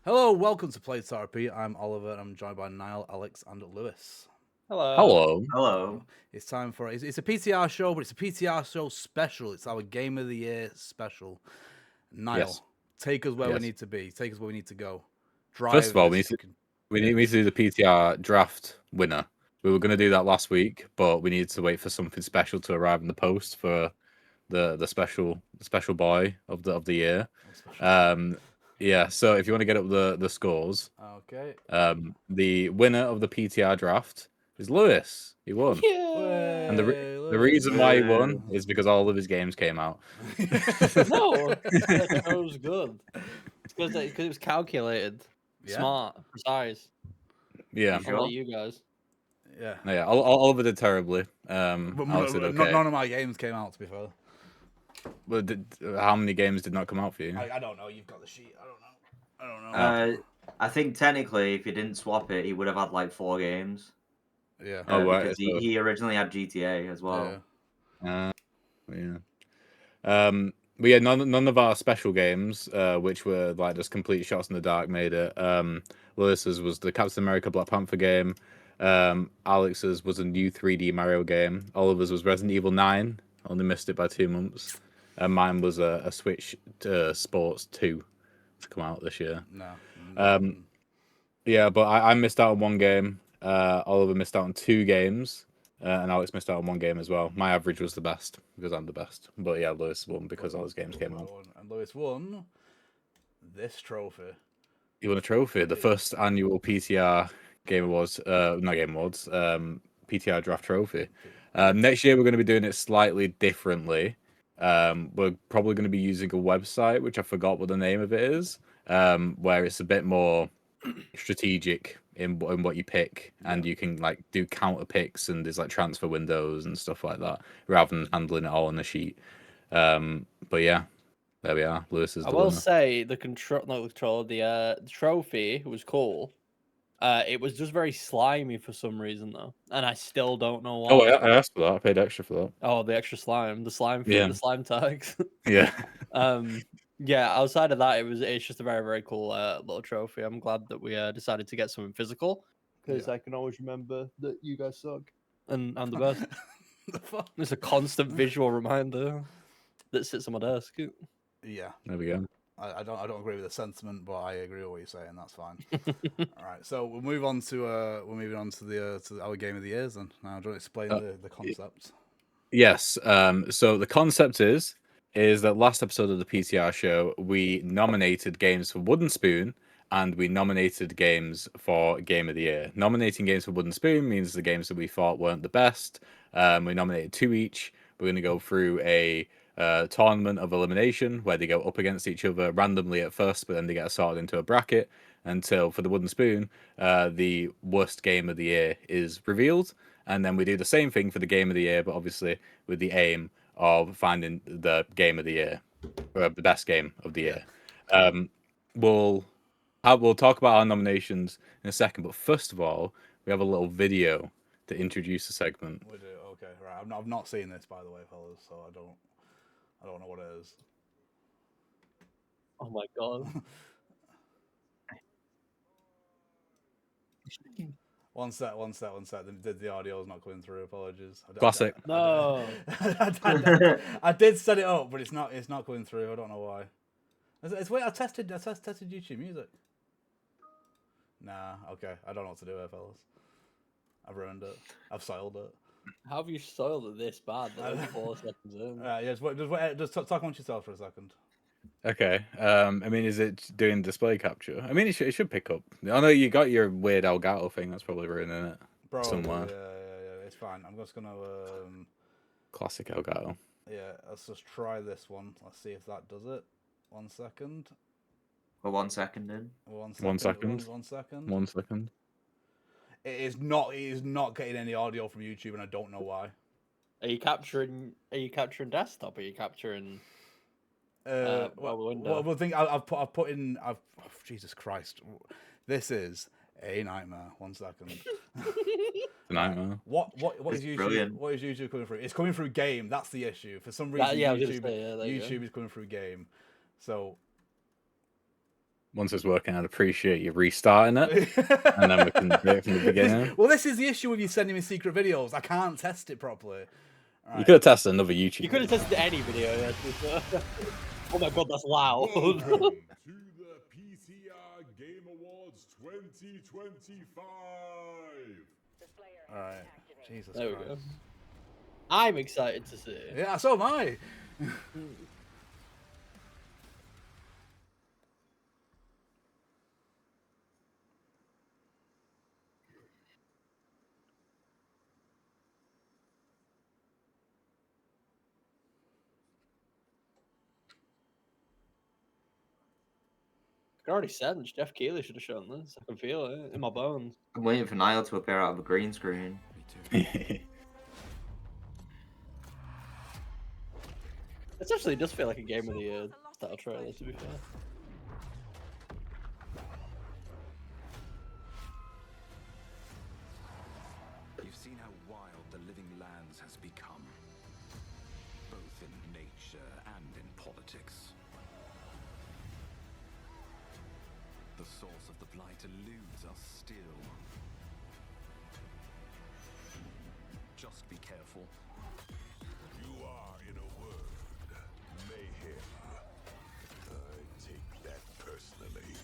Hello, welcome to PTR Show. I'm Oliver, and I'm joined by Niall, Alex, and Lewis. Hello. Hello. Hello. It's time for it's a PTR show, but it's a PTR show special. It's our Game of the Year special. Niall, Yes. take us where we Yes. need to be. Take us where we need to go. Drive First of all, we this need to fucking- we need to do the PTR draft winner. We were going to do that last week, but we needed to wait for something special to arrive in the post for the special boy of the year. Yeah. So if you want to get up the scores, Okay. the winner of the PTR draft is Lewis. He won. Yeah. And the Lewis. reason why he won is because all of his games came out. No, that was good. It's because it was calculated, Yeah. smart, precise. Yeah. Unlike Sure. you guys. Yeah. No, yeah. Oliver did terribly. But Alex did okay. none of my games came out, to be fair. But how many games did not come out for you? I don't know. You've got the sheet. I don't know. I think technically, if he didn't swap it, he would have had like 4 games. Yeah. Oh, right, Because so- he originally had GTA as well. Yeah. But yeah, none of our special games, which were like just complete shots in the dark, made it. Lewis's was the Captain America Black Panther game. Alex's was a new 3D Mario game. Oliver's was Resident Evil 9. Only missed it by 2 months. And mine was a Switch Sports 2 to come out this year. No. Yeah, but I missed out on one game. Oliver missed out on 2 games. And Alex missed out on 1 game as well. My average was the best because I'm the best. But yeah, Lewis won because all his games came out. And Lewis won this trophy. He won a trophy, the first annual PTR Game Awards, not Game Awards, PTR Draft Trophy. Next year we're going to be doing it slightly differently. We're probably going to be using a website, which I forgot what the name of it is, where it's a bit more strategic in what you pick, and you can like do counter picks, and there's like transfer windows and stuff like that, rather than handling it all on the sheet. But yeah, there we are. Lewis is I the will winner. say the trophy was cool. It was just very slimy for some reason though, and I still don't know why. Oh, I asked for that. I paid extra for that. Oh, the extra slime, the slime tags. Yeah. Yeah, outside of that, it's just a very, very cool little trophy. I'm glad that we decided to get something physical, because I can always remember that you guys suck and I'm the best. It's a constant visual reminder that sits on my desk. Yeah. There we go. I don't agree with the sentiment, but I agree with what you're saying. That's fine. All right, so we'll move on to we're moving on to our game of the years. And now, do you want to explain the concept? Yes. So the concept is that last episode of the PTR show, we nominated games for Wooden Spoon and we nominated games for Game of the Year. Nominating games for Wooden Spoon means the games that we thought weren't the best. We nominated 2 each. We're going to go through a tournament of elimination where they go up against each other randomly at first, but then they get sorted into a bracket until, for the Wooden Spoon, the worst game of the year is revealed. And then we do the same thing for the Game of the Year, but obviously with the aim of finding the Game of the Year, or the best game of the year. We'll talk about our nominations in a second, but first of all, we have a little video to introduce the segment. We do. Okay, right. I've not seen this, by the way, fellas, so I don't know what it is. Oh my god. One sec. The audio is not coming through. Apologies. Classic. No. I did set it up, but it's not coming through. I don't know why. It's weird. I tested YouTube Music. Nah. Okay. I don't know what to do here, fellas. I've ruined it. I've soiled it. How have you soiled it this bad? Like 4 seconds in. Yeah. Just talk amongst yourself for a second. Okay. I mean, is it doing display capture? I mean, it should pick up. I know you got your weird Elgato thing. That's probably ruining it. Bro, somewhere. Yeah. It's fine. I'm just gonna. Classic Elgato. Yeah. Let's just try this one. Let's see if that does it. 1 second. We're 1 second in. 1 second. 1 second. 1 second. 1 second. It is not getting any audio from YouTube, and I don't know why. Are you capturing desktop? Are you capturing Well, window? well, Jesus Christ, this is a nightmare. 1 second. Nightmare. What is It's YouTube? brilliant. What is YouTube coming through? It's coming through game. That's the issue. For some reason, I was gonna say, there you go. YouTube is coming through game. So once it's working, I'd appreciate you restarting it, and then we can do it from the beginning. Well, this is the issue with you sending me secret videos. I can't test it properly. Right. You could have tested another YouTube. You could have tested any video. Yeah. Oh my god, that's loud. Welcome to the PTR Game Awards 2025. All right. Jesus There we Christ. go. I'm excited to see it. Yeah, so am I. I already said Jeff Keighley should have shown this. I can feel it in my bones. I'm waiting for Niall to appear out of a green screen. It actually does feel like a Game of the Year style trailer, to be fair. You've seen how wild the living lands has become, both in nature and in politics. The source of the blight eludes us still. Just be careful. You are, in a word, mayhem. I take that personally.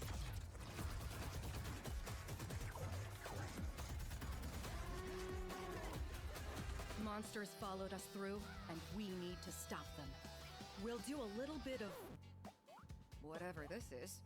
Monsters followed us through, and we need to stop them. We'll do a little bit of whatever this is.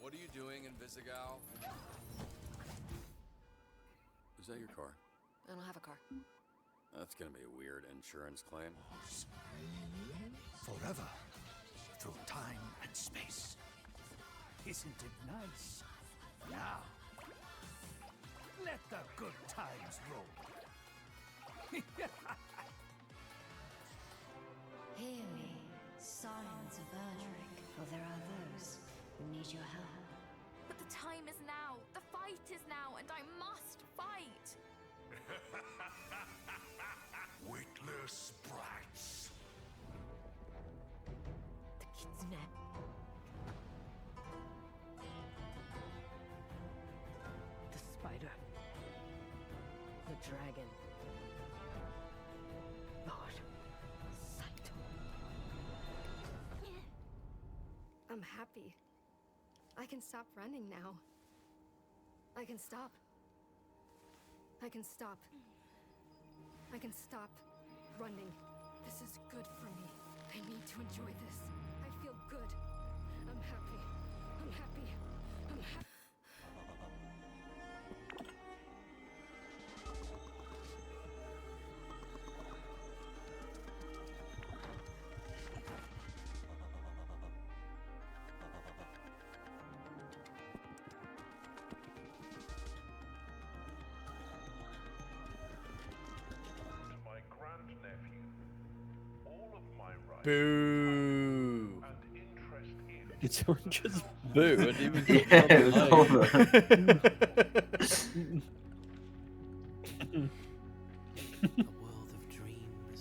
What are you doing in Visigal? Is that your car? I don't have a car. That's gonna be a weird insurance claim. Forever, through time and space. Isn't it nice? Now, let the good times roll. Hear me, scions of Erdrick, for there are those who need your help. But the time is now. The fight is now, and I must fight. Witless sprites. The kitsune. The spider. The dragon. Lord. Saito. I'm happy. I can stop running now. I can stop. I can stop. I can stop running. This is good for me. I need to enjoy this. I feel good. I'm happy. I'm happy. I'm happy. My grandnephew, all of my rights Boo. and interest in Did someone just boo? I didn't even Yeah, it was over. A world of dreams.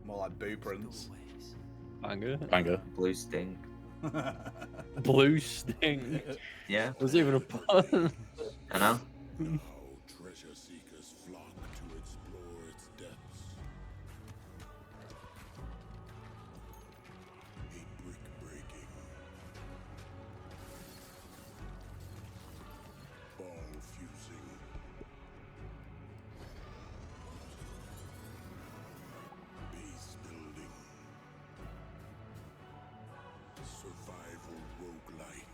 More like Boo Prince. Banger. Banger. Blue stink. Blue sting. Yeah, Was even a pun. I know. now treasure seekers flock to explore its depths. A brick breaking, ball fusing, base building, survival roguelike.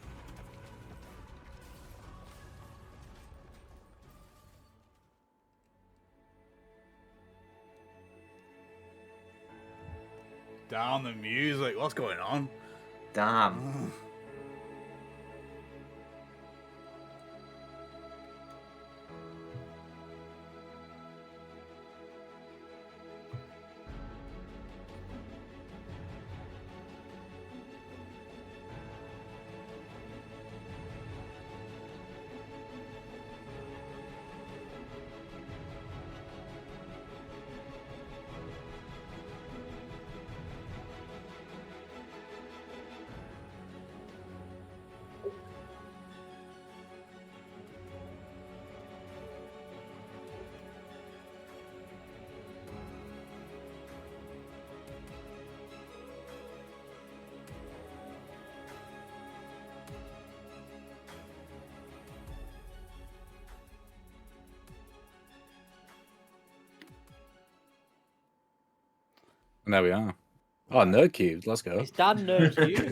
Down the music. What's going on? Damn. There we are. Oh, nerd cubes. Let's go. It's Dan Nerd Cube.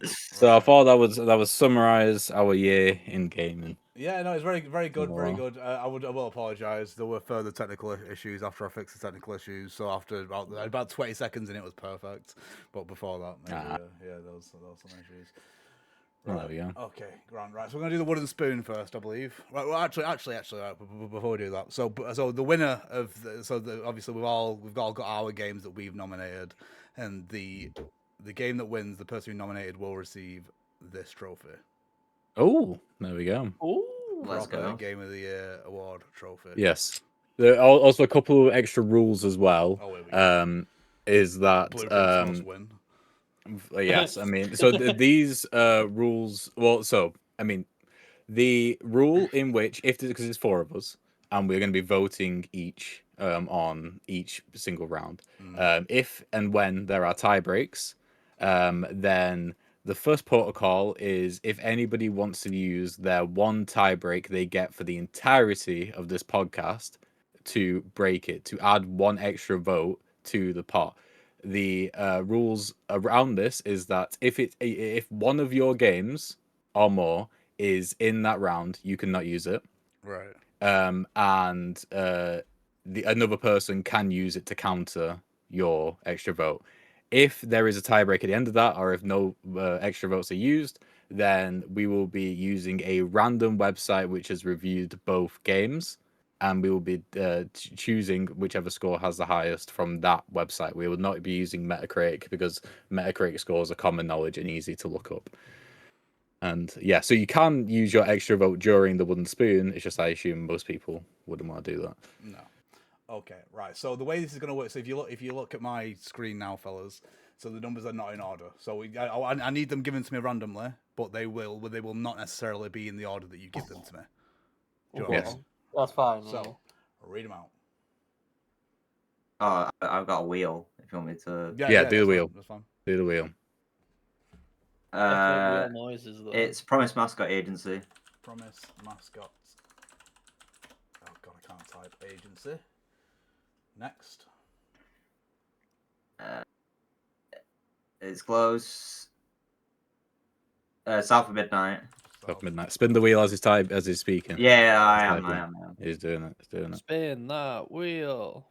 So I thought that was summarize our year in gaming. Yeah, no, it's very good, very Wow. good. I will apologise. There were further technical issues after I fixed the technical issues. So after about 20 seconds in, it was perfect. But before that, maybe, there was some issues. Right. There we go. Okay, grand. Right, so we're gonna do the wooden spoon first, I believe. Right, well, actually, right, before we do that, so the winner of obviously we've all got our games that we've nominated, and the game that wins, the person who nominated will receive this trophy. Oh, there we go. Oh, let's go. Game of the Year award trophy. Yes. There are also a couple of extra rules as well. Is that Blueprints must win. Yes, I mean, so these rules. Well, so I mean, the rule in which because it's 4 of us and we're going to be voting each on each single round. If and when there are tie breaks, then the first protocol is if anybody wants to use their one tie break they get for the entirety of this podcast to break it, to add one extra vote to the pot. The rules around this is that if one of your games or more is in that round, you cannot use it. Right. And another person can use it to counter your extra vote. If there is a tiebreak at the end of that, or if no extra votes are used, then we will be using a random website which has reviewed both games, and we will be choosing whichever score has the highest from that website. We will not be using Metacritic because Metacritic scores are common knowledge and easy to look up. And yeah, so you can use your extra vote during the wooden spoon. It's just I assume most people wouldn't want to do that. No. Okay, right. So the way this is going to work. So if you look at my screen now, fellas, so the numbers are not in order. So I need them given to me randomly, but they will not necessarily be in the order that you give them to me. Do you know what I mean? That's fine. So read them out. Oh, I've got a wheel. If you want me to. Yeah, do the wheel. That's fine. Do the wheel. Wheel noises, though. It's Promise Mascot Agency. Promise Mascot. Oh god, I can't type agency. Next. It's close. South of Midnight. South of Midnight. Spin the wheel as he's speaking. Yeah, I am. He's doing it. Spin that wheel.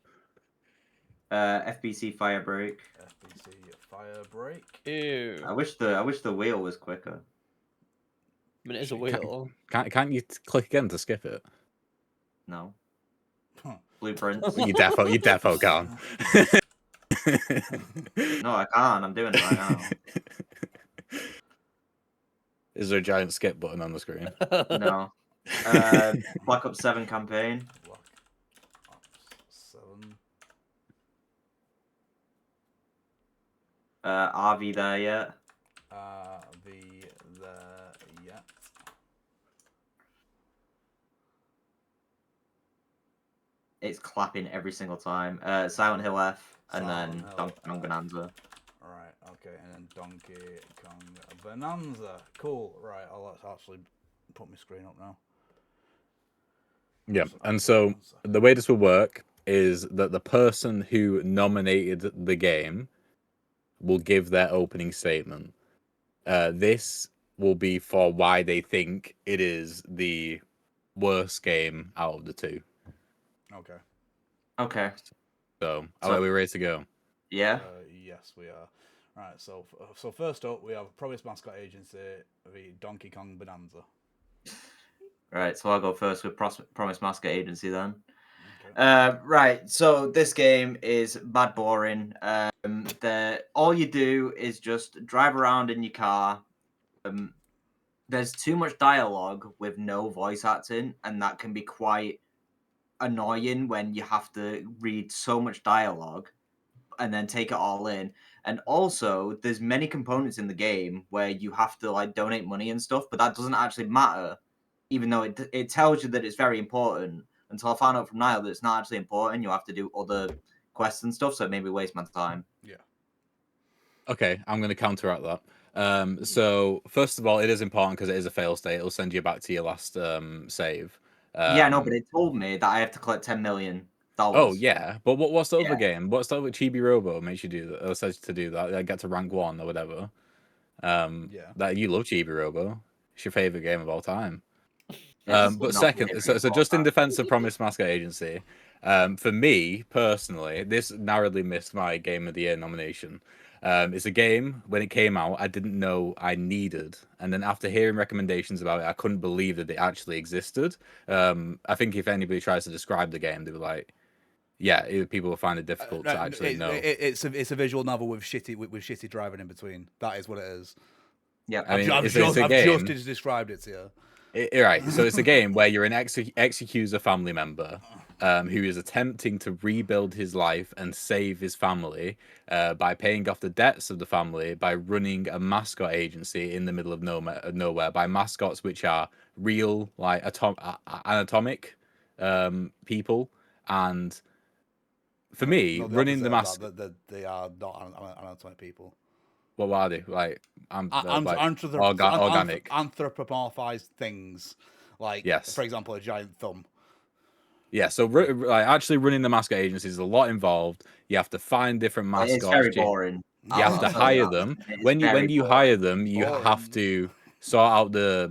FBC Firebreak. FBC Firebreak. Ew. I wish the wheel was quicker. I mean, it is a wheel. Can't you click again to skip it? No. Blueprints. You defo can't. No, I can't. I'm doing it right now. Is there a giant skip button on the screen? No. Black Ops 7 campaign. Black Ops 7. RV there yet? The there yet. It's clapping every single time. Silent Hill F, and Silent then Hill Donkey Kong F. Bonanza. Right, okay, and then Donkey Kong Bonanza. Cool, right, I'll actually put my screen up now. Yeah, and so the way this will work is that the person who nominated the game will give their opening statement. This will be for why they think it is the worst game out of the two. Okay. Okay. So are we ready to go? Yeah. Yes, we are. Right, so first up, we have Promise Mascot Agency, the Donkey Kong Bonanza. Right, so I'll go first with Promise Mascot Agency then. Okay. Right, so this game is bad boring. All you do is just drive around in your car. There's too much dialogue with no voice acting, and that can be quite annoying when you have to read so much dialogue and then take it all in. And also, there's many components in the game where you have to like donate money and stuff, but that doesn't actually matter, even though it tells you that it's very important. Until I found out from Niall that it's not actually important. You have to do other quests and stuff, so it made me waste my time. Yeah. Okay, I'm going to counteract that. So first of all, it is important because it is a fail state. It'll send you back to your last save. Yeah, no, but it told me that I have to collect 10 million Oh yeah, but what's the other Yeah. game? What's the other Chibi Robo makes you do that? Or says to do that? Like, get to rank 1 or whatever. Yeah. That you love Chibi Robo. It's your favorite game of all time. It's But not second, favorite so of all just in time. defense of Promise Mascot Agency, for me personally, this narrowly missed my Game of the Year nomination. It's a game when it came out I didn't know I needed, and then after hearing recommendations about it, I couldn't believe that it actually existed. I think if anybody tries to describe the game, they were like, "Yeah, people will find it difficult to actually know." It's a visual novel with shitty driving in between. That is what it is. Yeah, I mean, I've it's just a game. described it to you. Right, so it's a game where you're an ex-accuser family member who is attempting to rebuild his life and save his family by paying off the debts of the family by running a mascot agency in the middle of nowhere by mascots which are real, like anatomic people. And for me, No, the running opposite the of mascot, that, they are not anatomic people. what are they like? Like organic. Anthropomorphized things, like Yes. for example, a giant thumb. Yeah, so like actually running the mascot agency is a lot involved. You have to find different mascots. It's very boring. You have to hire them. When you hire them, you have to sort out their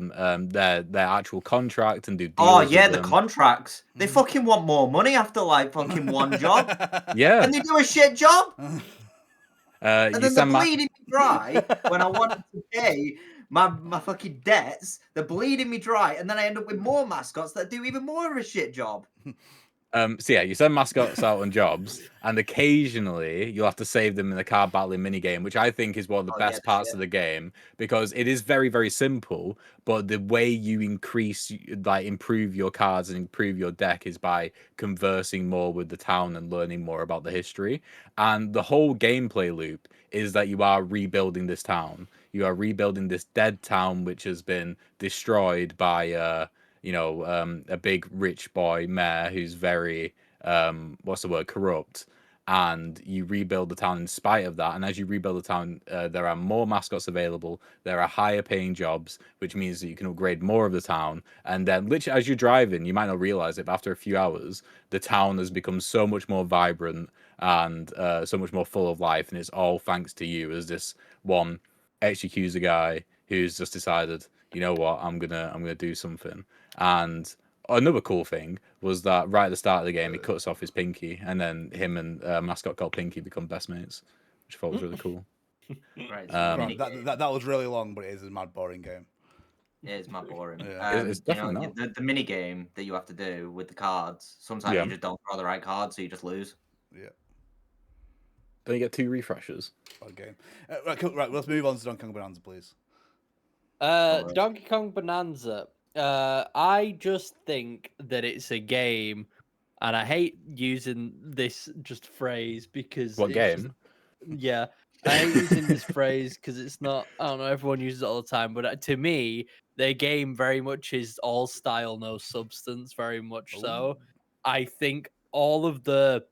actual contract and do deals. Oh yeah, with the them. contracts. They fucking want more money after like fucking one job. Yeah. And they do a shit job. And you then they're send bleeding me dry when I wanted to pay my fucking debts. They're bleeding me dry, and then I end up with more mascots that do even more of a shit job. So yeah, you send mascots out on jobs, and occasionally you'll have to save them in the card battling minigame, which I think is one of the best parts of the game because it is very, very simple. But the way you improve your cards and improve your deck is by conversing more with the town and learning more about the history. And the whole gameplay loop is that you are rebuilding this town. You are rebuilding this dead town, which has been destroyed by a big rich boy mayor who's very corrupt, and you rebuild the town in spite of that. And as you rebuild the town, there are more mascots available, there are higher paying jobs, which means that you can upgrade more of the town. And then literally as you're driving, you might not realize it, but after a few hours the town has become so much more vibrant and so much more full of life, and it's all thanks to you as this one ex-accuser guy who's just decided, you know what, I'm gonna do something. And another cool thing was that right at the start of the game, he cuts off his pinky, and then him and a mascot called Pinky become best mates, which I thought was really cool. Right, That was really long, but it is a mad boring game. It is mad boring. It's definitely not. The mini game that you have to do with the cards. Sometimes you just don't draw the right cards, so you just lose. Yeah. Don't you get 2 refreshes? Bad game. Right, cool, right, let's move on to Donkey Kong Bonanza, please. Donkey Kong Bonanza. I just think that it's a game, and I hate using this just phrase because what game? Yeah, I hate using this phrase because it's not. I don't know. Everyone uses it all the time, but to me, the game very much is all style, no substance. Very much so. I think all of the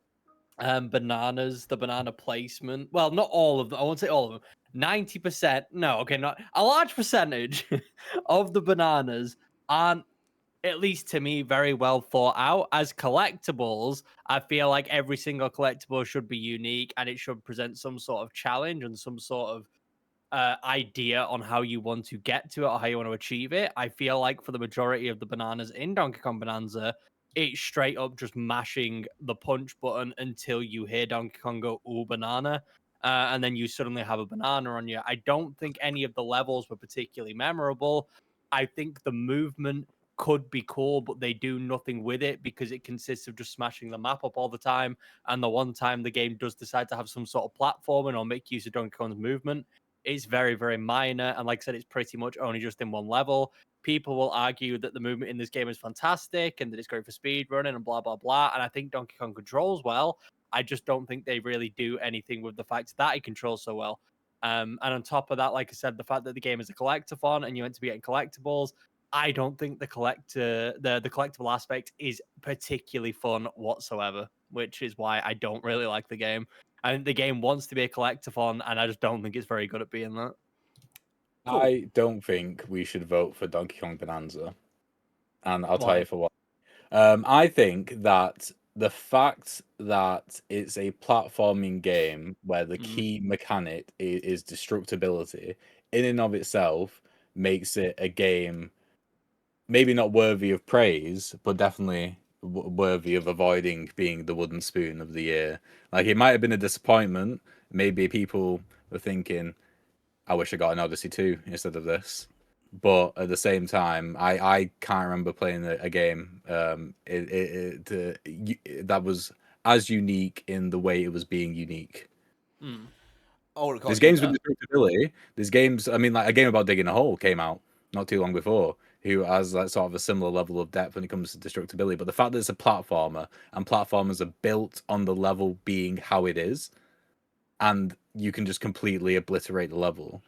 bananas, the banana placement. Well, not all of them. I won't say all of them. 90%. No, okay, not a large percentage of the bananas aren't, at least to me, very well thought out. As collectibles, I feel like every single collectible should be unique and it should present some sort of challenge and some sort of idea on how you want to get to it or how you want to achieve it. I feel like for the majority of the bananas in Donkey Kong Bonanza, it's straight up just mashing the punch button until you hear Donkey Kong go, ooh, banana. And then you suddenly have a banana on you. I don't think any of the levels were particularly memorable. I think the movement could be cool, but they do nothing with it because it consists of just smashing the map up all the time. And the one time the game does decide to have some sort of platforming or make use of Donkey Kong's movement, it's very, very minor. And like I said, it's pretty much only just in one level. People will argue that the movement in this game is fantastic and that it's great for speed running and blah, blah, blah. And I think Donkey Kong controls well. I just don't think they really do anything with the fact that it controls so well. And on top of that, like I said, the fact that the game is a collectathon and you meant to be getting collectibles, I don't think the collectible aspect is particularly fun whatsoever, which is why I don't really like the game. I think the game wants to be a collectathon, and I just don't think it's very good at being that. Cool. I don't think we should vote for Donkey Kong Bonanza, and I'll tell you for what. I think that the fact that it's a platforming game where the Mm. key mechanic is destructibility, in and of itself, makes it a game maybe not worthy of praise, but definitely worthy of avoiding being the wooden spoon of the year. Like, it might have been a disappointment. Maybe people were thinking, I wish I got an Odyssey 2 instead of this. But at the same time, I can't remember playing a game that was as unique in the way it was being unique. Mm. There's games with destructibility. There's games. I mean, like a game about digging a hole came out not too long before, who has like sort of a similar level of depth when it comes to destructibility. But the fact that it's a platformer and platformers are built on the level being how it is, and you can just completely obliterate the level,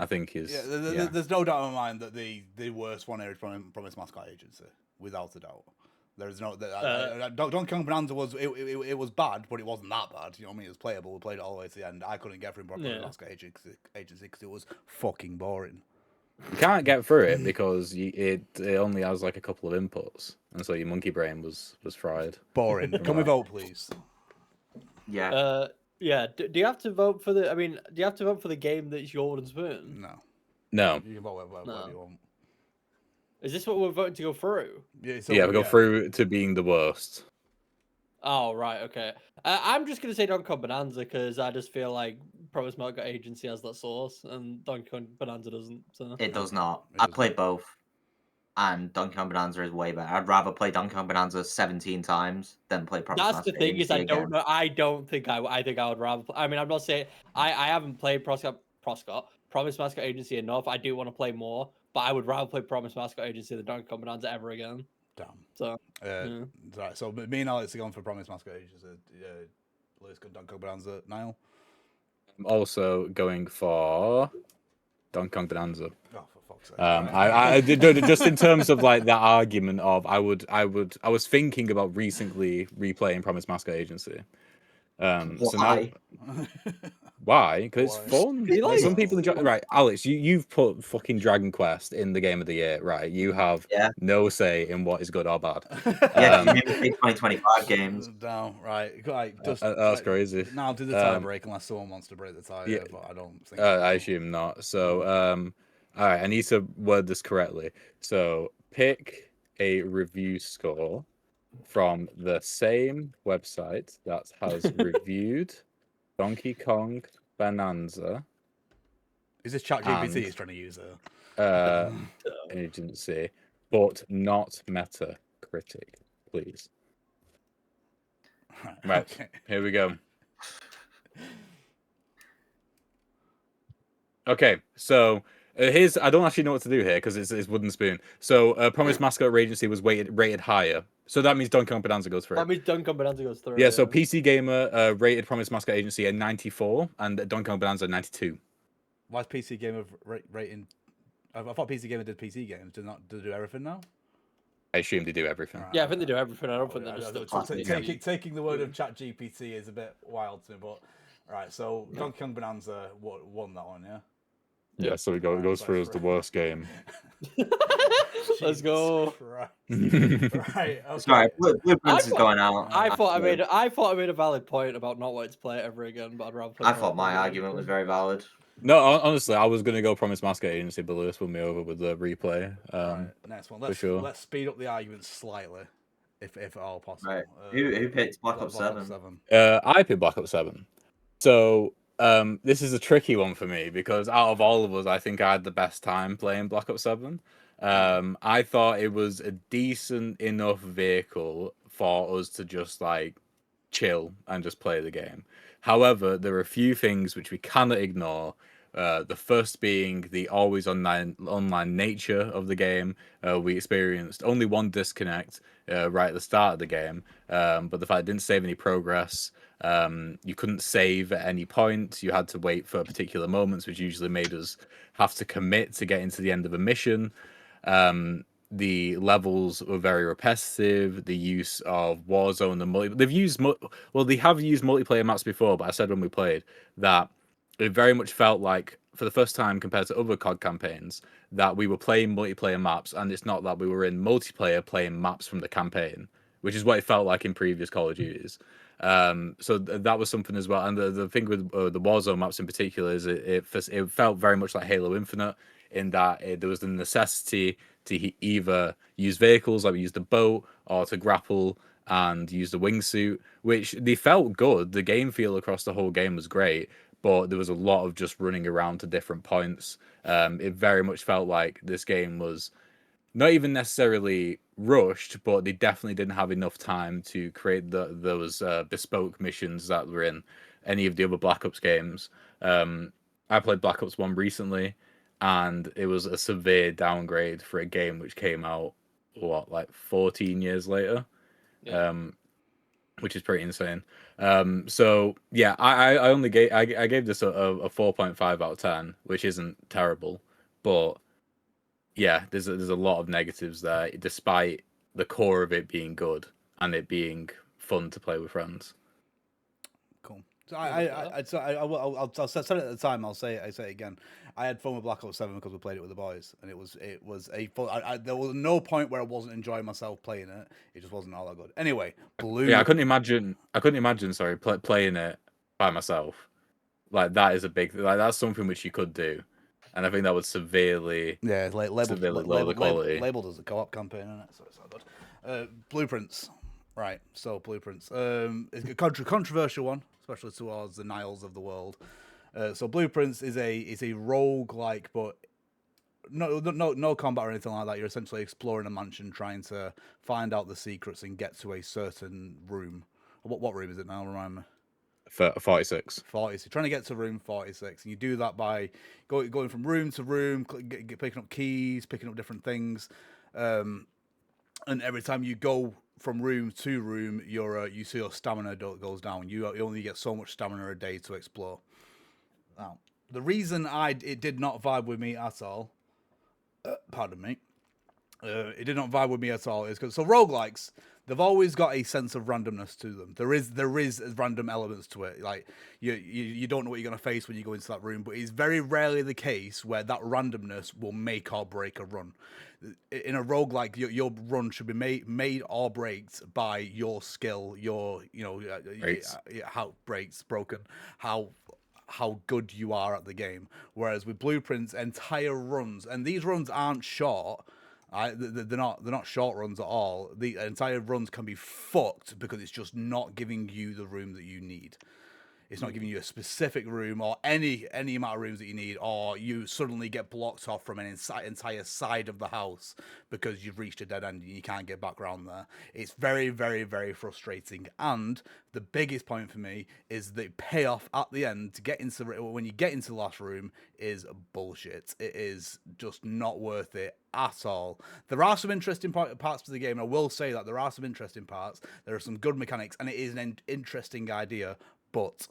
I think is There's no doubt in my mind that the worst one here is Promise Mascot Agency, without a doubt. There's no Donkey Kong Bonanza was it was bad, but it wasn't that bad. You know what I mean? It was playable. We played it all the way to the end. I couldn't get through Promise Mascot Agency because it was fucking boring. You can't get through it because it only has like a couple of inputs, and so your monkey brain was fried. Boring. Can we vote, please? Yeah. Yeah. Do you have to vote for the? I mean, do you have to vote for the game that's your wooden spoon? No. No. You can vote whatever you want. Is this what we're voting to go through? Yeah, we go through to being the worst. Oh, right, okay. I'm just going to say Donkey Kong Bonanza because I just feel like Promise Mascot Agency has that source and Donkey Kong Bonanza doesn't. So. It does not. I played both, and Donkey Kong Bonanza is way better. I'd rather play Donkey Kong Bonanza 17 times than play Promise That's Mascot the thing Agency is I don't again. know. I think I would rather. I mean, I'm not saying I haven't played Promise Mascot Agency enough. I do want to play more, but I would rather play Promise Mascot Agency than Donkey Kong Bonanza ever again. Damn. So right. So me and Alex are going for Promise Mascot Agency. Lewis got Donkey Kong Bonanza. Niall. I'm also going for Donkey Kong Bonanza. Oh, for fuck's sake! I did just in terms of like that argument of I was thinking about recently replaying Promise Mascot Agency. So now, why? Because it's fun. Like, some people enjoy. Right, Alex, you've put fucking Dragon Quest in the game of the year, right? You have no say in what is good or bad. Yeah, you 2025 games. Down, right. Just, that's crazy. Now do the tie break unless someone wants to break the tie. Yeah, but I don't think. I assume not. So, all right, I need to word this correctly. So, pick a review score from the same website that has reviewed Donkey Kong Bonanza. Is this ChatGPT he's trying to use there? Agency, but not Metacritic, please. Right, okay. Here we go. Okay, so here's I don't actually know what to do here because it's wooden spoon. So Promise Mascot Agency was rated higher. So that means Donkey Kong Bonanza goes through. That means Donkey Kong Bonanza goes through. Yeah, so PC Gamer rated Promise Mascot Agency at 94 and Donkey Kong Bonanza 92. Why is PC Gamer rating? I thought PC Gamer did PC games. Do they do everything now? I assume they do everything. Yeah, I think they do everything. I don't think they're just taking the word of ChatGPT is a bit wild to me, but right. So Donkey Kong Bonanza won that one, yeah. Yeah, so it goes through as the worst game. Let's go. Right. Okay. Sorry, Blueprints is going out. I thought I made a valid point about not wanting to play it ever again, but I'd rather play I thought my argument was very valid. No, honestly, I was gonna go Promise Mascot Agency, but Lewis won me over with the replay. Right, next one. Let's speed up the argument slightly, if at all possible. Right. Who picked Black Ops 7? I picked Black Ops 7. So this is a tricky one for me because out of all of us, I think I had the best time playing Black Ops 7. I thought it was a decent enough vehicle for us to just like chill and just play the game. However, there are a few things which we cannot ignore. The first being the always online nature of the game. We experienced only one disconnect right at the start of the game, but the fact it didn't save any progress. You couldn't save at any point. You had to wait for particular moments, which usually made us have to commit to getting to the end of a mission. The levels were very repetitive. The use of Warzone and they have used multiplayer maps before, but I said when we played that it very much felt like for the first time compared to other COD campaigns that we were playing multiplayer maps, and it's not that we were in multiplayer playing maps from the campaign. which is what it felt like in previous Call of Duties. So that was something as well. And the thing with the Warzone maps in particular is it felt very much like Halo Infinite in that there was the necessity to either use vehicles, like we used the boat, or to grapple and use the wingsuit, which they felt good. The game feel across the whole game was great, but there was a lot of just running around to different points. It very much felt like this game was not even necessarily rushed, but they definitely didn't have enough time to create those bespoke missions that were in any of the other Black Ops games. I played Black Ops 1 recently, and it was a severe downgrade for a game which came out, like 14 years later. Yeah. Which is pretty insane. So yeah, I only gave I gave this a 4.5 out of 10, which isn't terrible, but yeah, there's a lot of negatives there, despite the core of it being good and it being fun to play with friends. Cool. So I'll say it at the time. I'll say it again. I had fun with Black Ops 7 because we played it with the boys, and it was a fun. There was no point where I wasn't enjoying myself playing it. It just wasn't all that good. Anyway, Blue. Yeah, I couldn't imagine. Sorry, playing it by myself. Like that is a big. Like that's something which you could do, and I think that would severely severely lower the quality. Labeled as a co-op campaign, isn't it? So it's not good. Blueprints. Right, so Blueprints. It's a controversial one, especially towards the Niles of the world. So Blueprints is a rogue-like, but no combat or anything like that. You're essentially exploring a mansion, trying to find out the secrets and get to a certain room. What room is it now? Remind me. 46. 40. So you're trying to get to room 46, and you do that by going from room to room, picking up keys, picking up different things, and every time you go from room to room, you see your stamina goes down. You only get so much stamina a day to explore. Now, the reason it did not vibe with me at all, pardon me, it did not vibe with me at all is because roguelikes, they've always got a sense of randomness to them. There is random elements to it. Like you don't know what you're gonna face when you go into that room, but it's very rarely the case where that randomness will make or break a run. In a roguelike, your run should be made or breaks by your skill, how good you are at the game. Whereas with Blueprints, entire runs, and these runs aren't short. They're not short runs at all. The entire runs can be fucked because it's just not giving you the room that you need. It's not giving you a specific room or any amount of rooms that you need, or you suddenly get blocked off from an entire side of the house because you've reached a dead end and you can't get back around there. It's very, very, very frustrating. And the biggest point for me is the payoff at the end to get into when you get into the last room is bullshit. It is just not worth it at all. There are some interesting parts to the game. I will say that there are some interesting parts. There are some good mechanics, and it is an interesting idea, but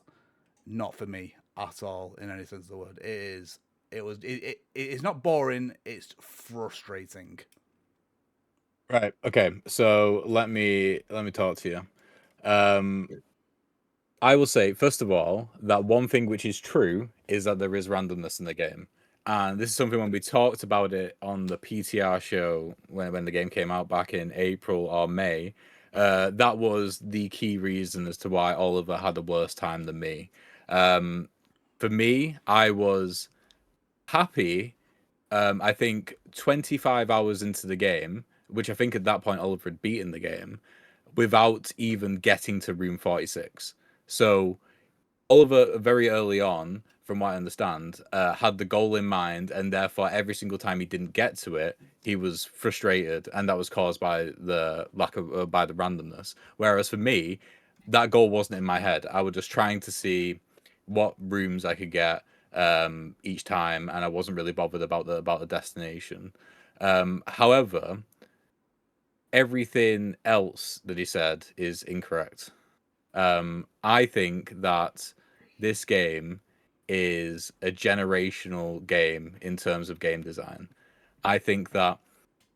not for me at all in any sense of the word. It is not boring, it's frustrating. Right. Okay. So let me talk to you. I will say, first of all, that one thing which is true is that there is randomness in the game. And this is something when we talked about it on the PTR show when the game came out back in April or May, that was the key reason as to why Oliver had a worse time than me. For me, I was happy. I think 25 hours into the game, which I think at that point Oliver had beaten the game, without even getting to room 46. So Oliver, very early on, from what I understand, had the goal in mind, and therefore every single time he didn't get to it, he was frustrated, and that was caused by the lack of by the randomness. Whereas for me, that goal wasn't in my head. I was just trying to see what rooms I could get each time, and I wasn't really bothered about the destination. However, everything else that he said is incorrect. I think that this game is a generational game in terms of game design. I think that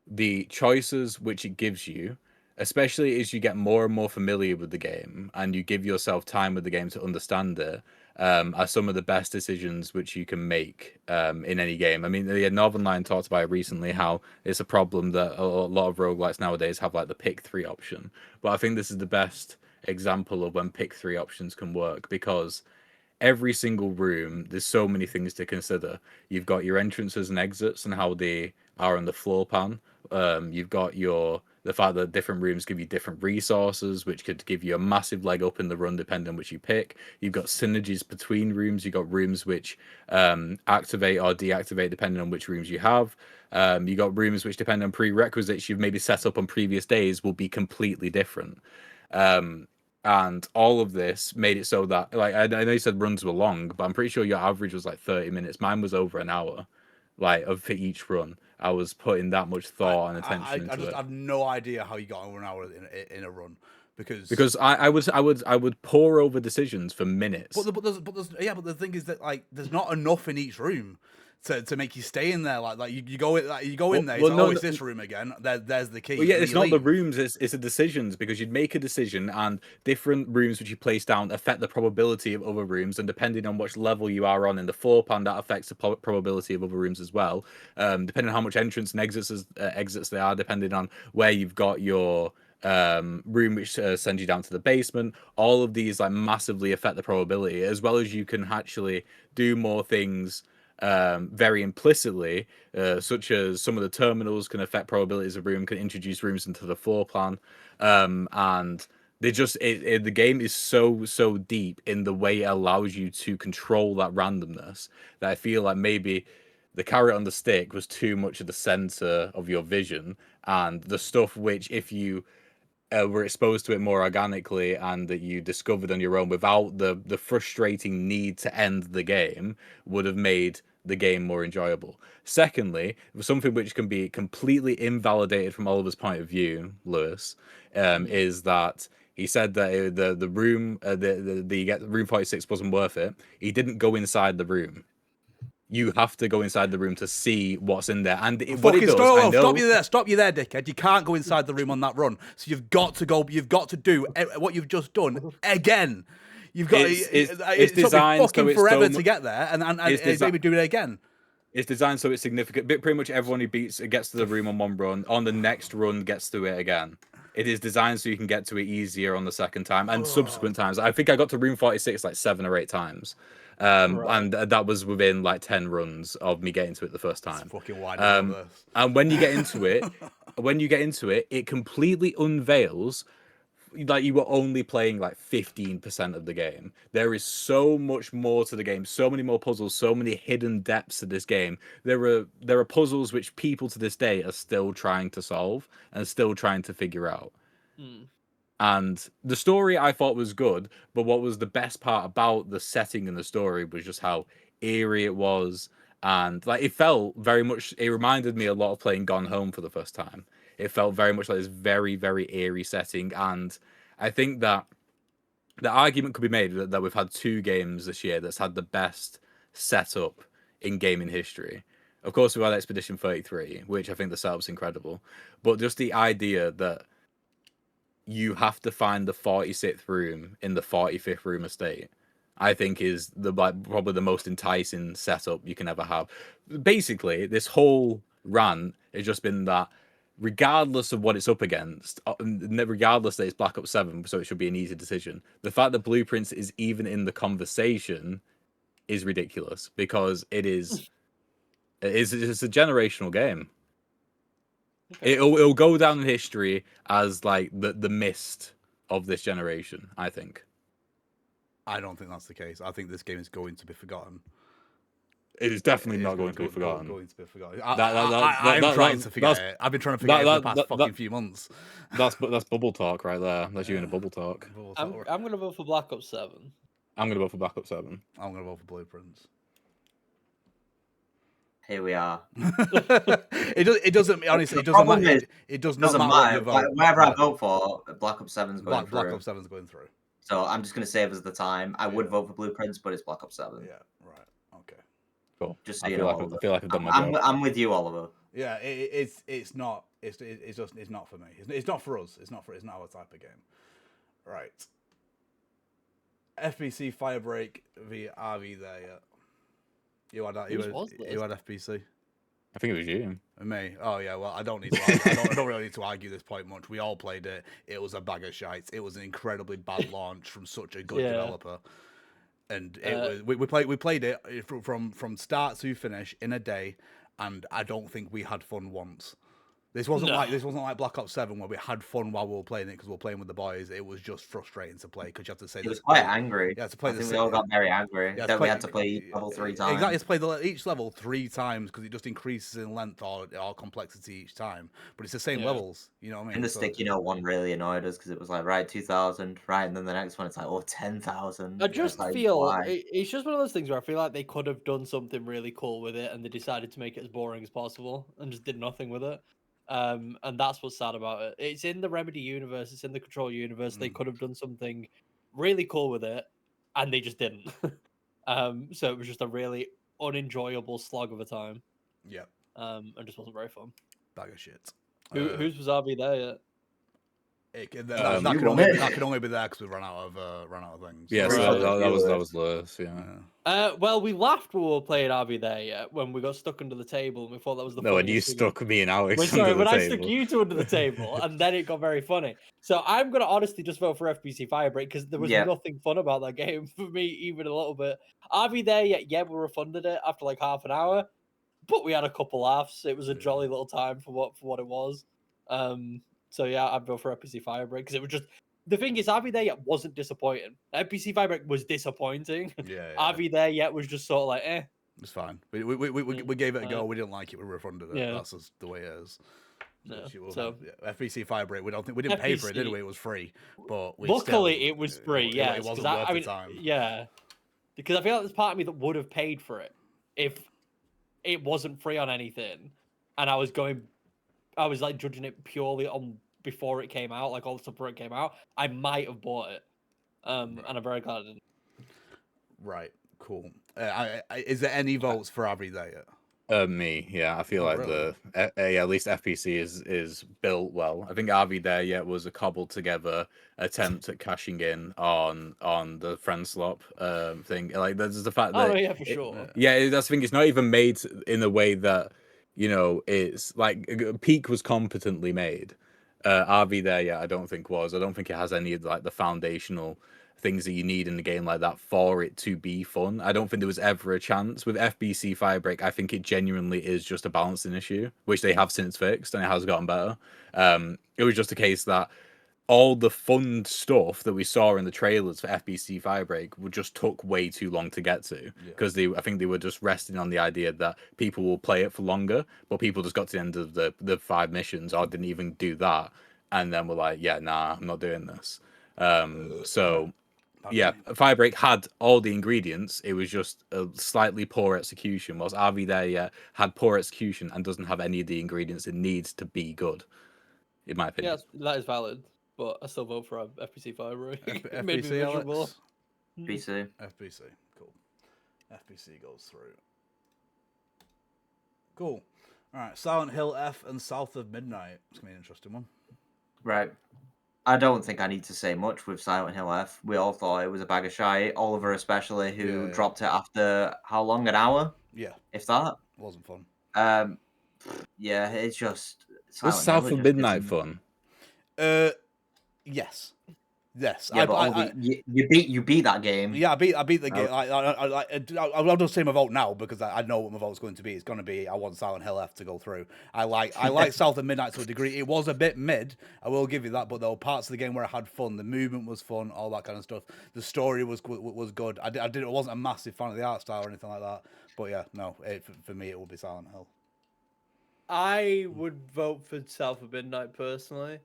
the choices which it gives you, especially as you get more and more familiar with the game and you give yourself time with the game to understand it, are some of the best decisions which you can make in any game. I mean, the Northern Lion talked about it recently, how it's a problem that a lot of roguelikes nowadays have like the pick 3 option. But I think this is the best example of when pick 3 options can work, because every single room, there's so many things to consider. You've got your entrances and exits and how they are on the floor plan. You've got the fact that different rooms give you different resources, which could give you a massive leg up in the run depending on which you pick. You've got synergies between rooms. You've got rooms which activate or deactivate depending on which rooms you have. You've got rooms which, depend on prerequisites you've maybe set up on previous days, will be completely different. And all of this made it so that, like, I know you said runs were long, but I'm pretty sure your average was like 30 minutes. Mine was over an hour, like, for each run. I was putting that much thought and attention into it. I have no idea how you got over an hour in a run, because I would pore over decisions for minutes. But the thing is that, like, there's not enough in each room to make you stay in there. Like you go in there. It's this room again. There's the key. Well, yeah, it's not the rooms. It's the decisions, because you'd make a decision, and different rooms which you place down affect the probability of other rooms, and depending on which level you are on in the floor plan, that affects the probability of other rooms as well. Depending on how much entrance and exits they are, depending on where you've got your room which sends you down to the basement. All of these like massively affect the probability, as well as you can actually do more things very implicitly, such as some of the terminals can affect probabilities of room, can introduce rooms into the floor plan, and they just the game is so deep in the way it allows you to control that randomness, that I feel like maybe the carrot on the stick was too much at the center of your vision, and the stuff which, if you were exposed to it more organically and that you discovered on your own without the frustrating need to end the game, would have made the game more enjoyable. Secondly, something which can be completely invalidated from Oliver's point of view, Lewis, is that he said that the room, the room 46 wasn't worth it. He didn't go inside the room. You have to go inside the room to see what's in there. And what it does, I know... Stop you there, dickhead. You can't go inside the room on that run. So you've got to do what you've just done again. You've got it's designed fucking so forever to get there, and maybe do it again. It's designed so it's significant. But pretty much everyone who gets to the room on one run, on the next run gets to it again. It is designed so you can get to it easier on the second time and subsequent times. I think I got to room 46 like 7 or 8 times. And that was within like 10 runs of me getting to it the first time. And when you get into it, it completely unveils like you were only playing like 15% of the game. There is so much more to the game, so many more puzzles, so many hidden depths to this game. There are puzzles which people to this day are still trying to solve and still trying to figure out. And the story I thought was good, but what was the best part about the setting and the story was just how eerie it was. And like, it felt very much, it reminded me a lot of playing Gone Home for the first time. It felt very much like this very, very eerie setting. And I think that the argument could be made that we've had 2 games this year that's had the best setup in gaming history. Of course, we've had Expedition 33, which I think the setup's incredible. But just the idea that you have to find the 46th room in the 45th room estate, I think is probably the most enticing setup you can ever have. Basically, this whole rant has just been that regardless of what it's up against, regardless that it's Black Ops 7, so it should be an easy decision, the fact that Blueprints is even in the conversation is ridiculous, because it's a generational game. Okay. It'll go down in history as like the mist of this generation, I think. I don't think that's the case. I think this game is going to be forgotten. It is definitely not going to be forgotten. Going to be forgotten. I'm trying to forget it. I've been trying to forget it for the past fucking few months. That's bubble talk right there. That's you in a bubble talk. I'm going to vote for Black Ops 7. I'm going to vote for Black Ops 7. I'm going to vote for Blueprints. Here we are. It doesn't honestly. It doesn't matter. It doesn't matter. Whatever I vote for, Black Ops 7's going through. Black Ops 7's going through. So I'm just going to save us the time. I would vote for Blueprints, but it's Black Ops 7. Yeah. Right. Okay. Cool. Just so I you feel know, like I feel like I've done my job. I'm with you, Oliver. Yeah. It's not. It's not for me. It's not for us. It's not our type of game. Right. FBC Firebreak v RV there yet? You had Whose was this? you had FBC. I think it was you. And me? Oh yeah. Well, I don't need to. I don't really need to argue this point much. We all played it. It was a bag of shite. It was an incredibly bad launch from such a good Yeah. developer. And it was we played it from start to finish in a day, and I don't think we had fun once. This wasn't like Black Ops 7 where we had fun while we were playing it because we were playing with the boys. It was just frustrating to play because you have to say It was quite angry. You have to play I think we all got very angry that we had to play each level 3 times. Exactly, to play each level 3 times because it just increases in length or complexity each time. But it's the same levels, you know what I mean? And the sticky note one really annoyed us because it was like, right, 2,000, right, and then the next one it's like, oh, 10,000. I just like, feel it's just one of those things where I feel like they could have done something really cool with it, and they decided to make it as boring as possible and just did nothing with it. And that's what's sad about it. It's in the Remedy universe, it's in the Control universe. They could have done something really cool with it, and they just didn't. So it was just a really unenjoyable slog of a time. Yeah. And just wasn't very fun. Bag of shit. Whose was RV there yet? That can only be there because we ran out of things. Yeah, so that was Lewis. Yeah. Well, we laughed when we were playing RV there when we got stuck under the table and we thought that was the No, and you funniest thing. stuck me and Alex Wait, sorry, under the when I table. stuck you two under the table, and then it got very funny. So I'm gonna honestly just vote for FBC Firebreak because there was nothing fun about that game for me, even a little bit. RV there, yeah, we refunded it after like half an hour, but we had a couple laughs. It was a jolly little time for what it was. So yeah, I'd go for FBC Firebreak because it was just the thing is RV there yet wasn't disappointing. FBC Firebreak was disappointing. Yeah. RV there yet was just sort of like eh. It's fine. We gave it a go. We didn't like it. We refunded it. Yeah. That's just the way it is. No. So FBC Firebreak. We didn't pay for it, did we? It was free. But luckily it was free. Yeah, it wasn't worth the time. Yeah, because I feel like there's part of me that would have paid for it if it wasn't free on anything, and I was like judging it purely on before it came out, like all the stuff before it came out. I might have bought it, and I'm very glad I didn't. Right. Cool. Is there any votes for Abby there yet? Me, yeah. I feel like at least FPC is built well. I think RV there yet was a cobbled together attempt at cashing in on the friend slop thing. Like there's the fact that yeah, for sure. Yeah, that's the thing. It's not even made in a way that it's like Peak was competently made. RV there yet I don't think was. I don't think it has any of like the foundational things that you need in the game like that for it to be fun. I don't think there was ever a chance with FBC Firebreak. I think it genuinely is just a balancing issue, which they have since fixed and it has gotten better. It was just a case that all the fun stuff that we saw in the trailers for FBC Firebreak just took way too long to get to because I think they were just resting on the idea that people will play it for longer, but people just got to the end of the 5 missions or didn't even do that, and then were like, yeah, nah, I'm not doing this. Yeah, Firebreak had all the ingredients. It was just a slightly poor execution. Whilst RV there had poor execution and doesn't have any of the ingredients it needs to be good, in my opinion. Yes, that is valid, but I still vote for FBC Firebreak. It made me FBC, miserable. Alex? FBC, cool. FBC goes through. Cool. All right, Silent Hill F and South of Midnight. It's gonna be an interesting one. Right. I don't think I need to say much with Silent Hill F. We all thought it was a bag of shite. Oliver especially, who dropped it after how long? An hour? Yeah. If that. Wasn't fun. Yeah, it's just Was South of Midnight fun? Yes. Yes, yeah, you beat that game. Yeah, I beat the game. I'll just say my vote now because I know what my vote's going to be. It's going to be I want Silent Hill F to go through. I like South of Midnight to a degree. It was a bit mid, I will give you that, but there were parts of the game where I had fun. The movement was fun, all that kind of stuff. The story was good. I wasn't a massive fan of the art style or anything like that, but yeah, no, for me it would be Silent Hill. I would vote for South of Midnight personally.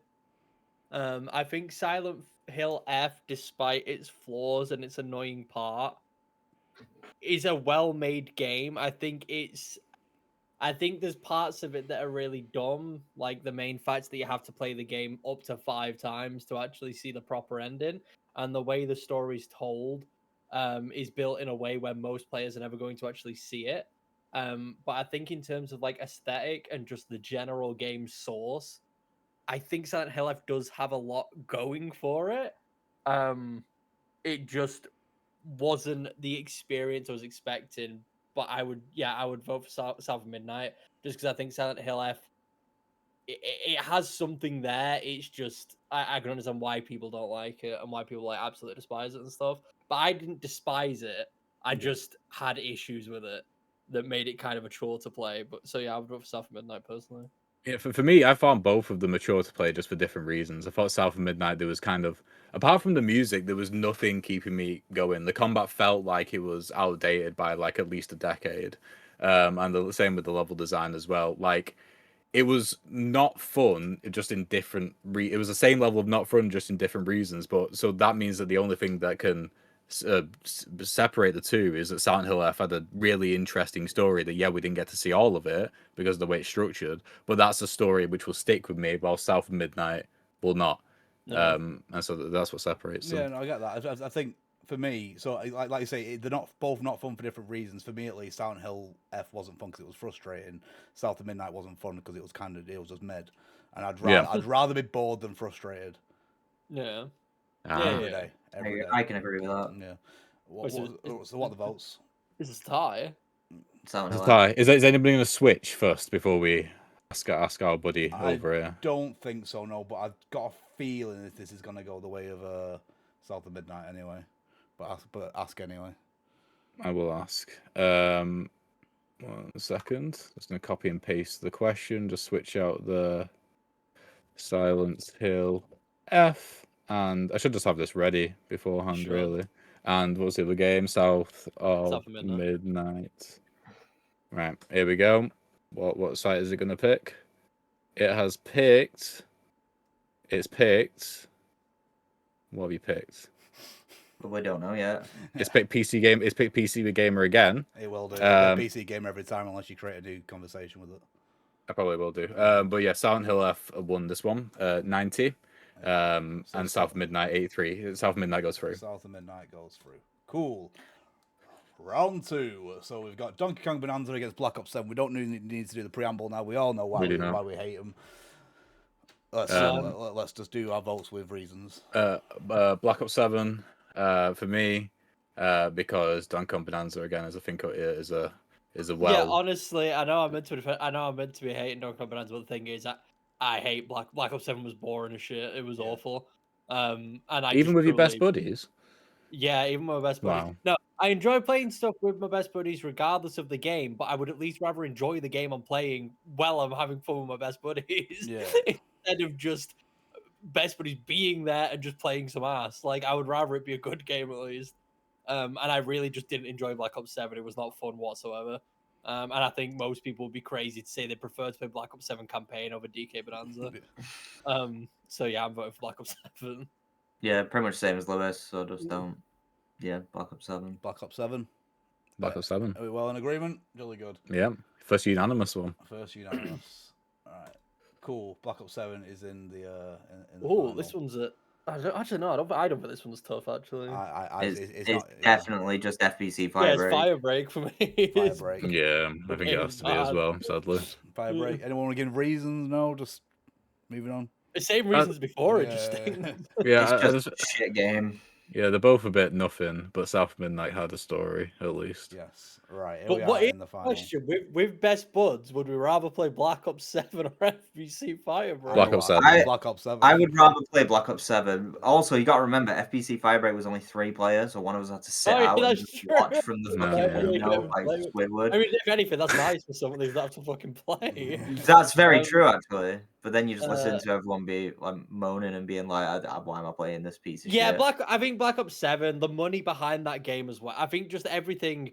I think Silent Hill F, despite its flaws and its annoying part, is a well-made game. I think there's parts of it that are really dumb, like the main fights that you have to play the game up to 5 times to actually see the proper ending, and the way the story's told is built in a way where most players are never going to actually see it. But I think in terms of like aesthetic and just the general game source, I think Silent Hill F does have a lot going for it. It just wasn't the experience I was expecting. But I would vote for South of Midnight just because I think Silent Hill F it has something there. It's just I can understand why people don't like it and why people like absolutely despise it and stuff. But I didn't despise it. I just had issues with it that made it kind of a chore to play. But so yeah, I would vote for South of Midnight personally. Yeah, for me, I found both of them mature to play just for different reasons. I thought South of Midnight, there was kind of, apart from the music, there was nothing keeping me going. The combat felt like it was outdated by like at least a decade. And the same with the level design as well. Like, it was not fun, just in different. It was the same level of not fun, just in different reasons. But so that means that the only thing that can separate the two is that Silent Hill F had a really interesting story. That we didn't get to see all of it because of the way it's structured, but that's a story which will stick with me. While South of Midnight will not. Yeah. And so that's what separates them. Yeah, no, I get that. I think for me, so like you say, they're not both not fun for different reasons. For me, at least, Silent Hill F wasn't fun because it was frustrating. South of Midnight wasn't fun because it was just mid, and I'd rather be bored than frustrated. Yeah. Every day. I can agree with that. Yeah. So what are the votes? This is tie. Silent It's a Hill F. tie. Is anybody going to switch first before we ask our buddy over here? I don't think so, no. But I've got a feeling that this is going to go the way of South of Midnight anyway. But ask anyway. I will ask. 1 second. Just going to copy and paste the question. Just switch out the Silent Hill F. And I should just have this ready beforehand, really. And what's the other game? South of Midnight. Right, here we go. What site is it going to pick? It has picked. It's picked. What have you picked? But we don't know yet. It's picked PC game. It's picked PC Gamer again. It will do. PC Gamer every time unless you create a new conversation with it. I probably will do. But yeah, Silent Hill F won this one, 90. And South of Midnight 83. South of Midnight goes through. South of Midnight goes through. Cool. Round 2. So we've got Donkey Kong Bonanza against Black Ops 7. We don't need to do the preamble now. We all know why we hate them. Let's just do our votes with reasons. Black Ops 7 for me, because Donkey Kong Bonanza again, as I think it is a well. Yeah, honestly, I know I'm meant to be hating Donkey Kong Bonanza, but the thing is, I hate Black Ops 7 was boring as shit. It was awful. And I even with your best buddies. Yeah, even with my best buddies. Wow. No, I enjoy playing stuff with my best buddies regardless of the game, but I would at least rather enjoy the game I'm playing while I'm having fun with my best buddies. Yeah. Instead of just best buddies being there and just playing some ass. Like, I would rather it be a good game at least. And I really just didn't enjoy Black Ops 7. It was not fun whatsoever. And I think most people would be crazy to say they prefer to play Black Ops 7 campaign over DK Bonanza. So yeah, I'm voting for Black Ops 7. Yeah, pretty much same as Lewis, so just don't. Yeah, Black Ops 7. Black Ops 7. Black Ops 7. Are we well in agreement? Really good. Yeah. First unanimous one. First unanimous. All right. Cool. Black Ops 7 is in the Oh, this one's a... I don't think this one's tough, actually. It's definitely just FBC Firebreak. It's Firebreak for me. Firebreak. Yeah, I think it has to be as well, sadly. Firebreak. Anyone want to give reasons? No, just moving on. The same reasons before, it just stinks. Yeah, it's just a shit game. Yeah, they're both a bit nothing, but South of Midnight had a story, at least. Yes, right. But what is the question? With best buds, would we rather play Black Ops 7 or FBC Firebreak? Black Ops 7. Black Ops 7. I would rather play Black Ops 7. Also, you got to remember, FBC Firebreak was only 3 players, so one of us had to sit out and just watch from the fucking window like Squidward. I mean, if anything, that's nice for someone who's have to fucking play. That's very true, actually. But then you just listen to everyone be like moaning and being like, "Why am I playing this piece of shit?" I think Black Ops 7, the money behind that game as well. I think just everything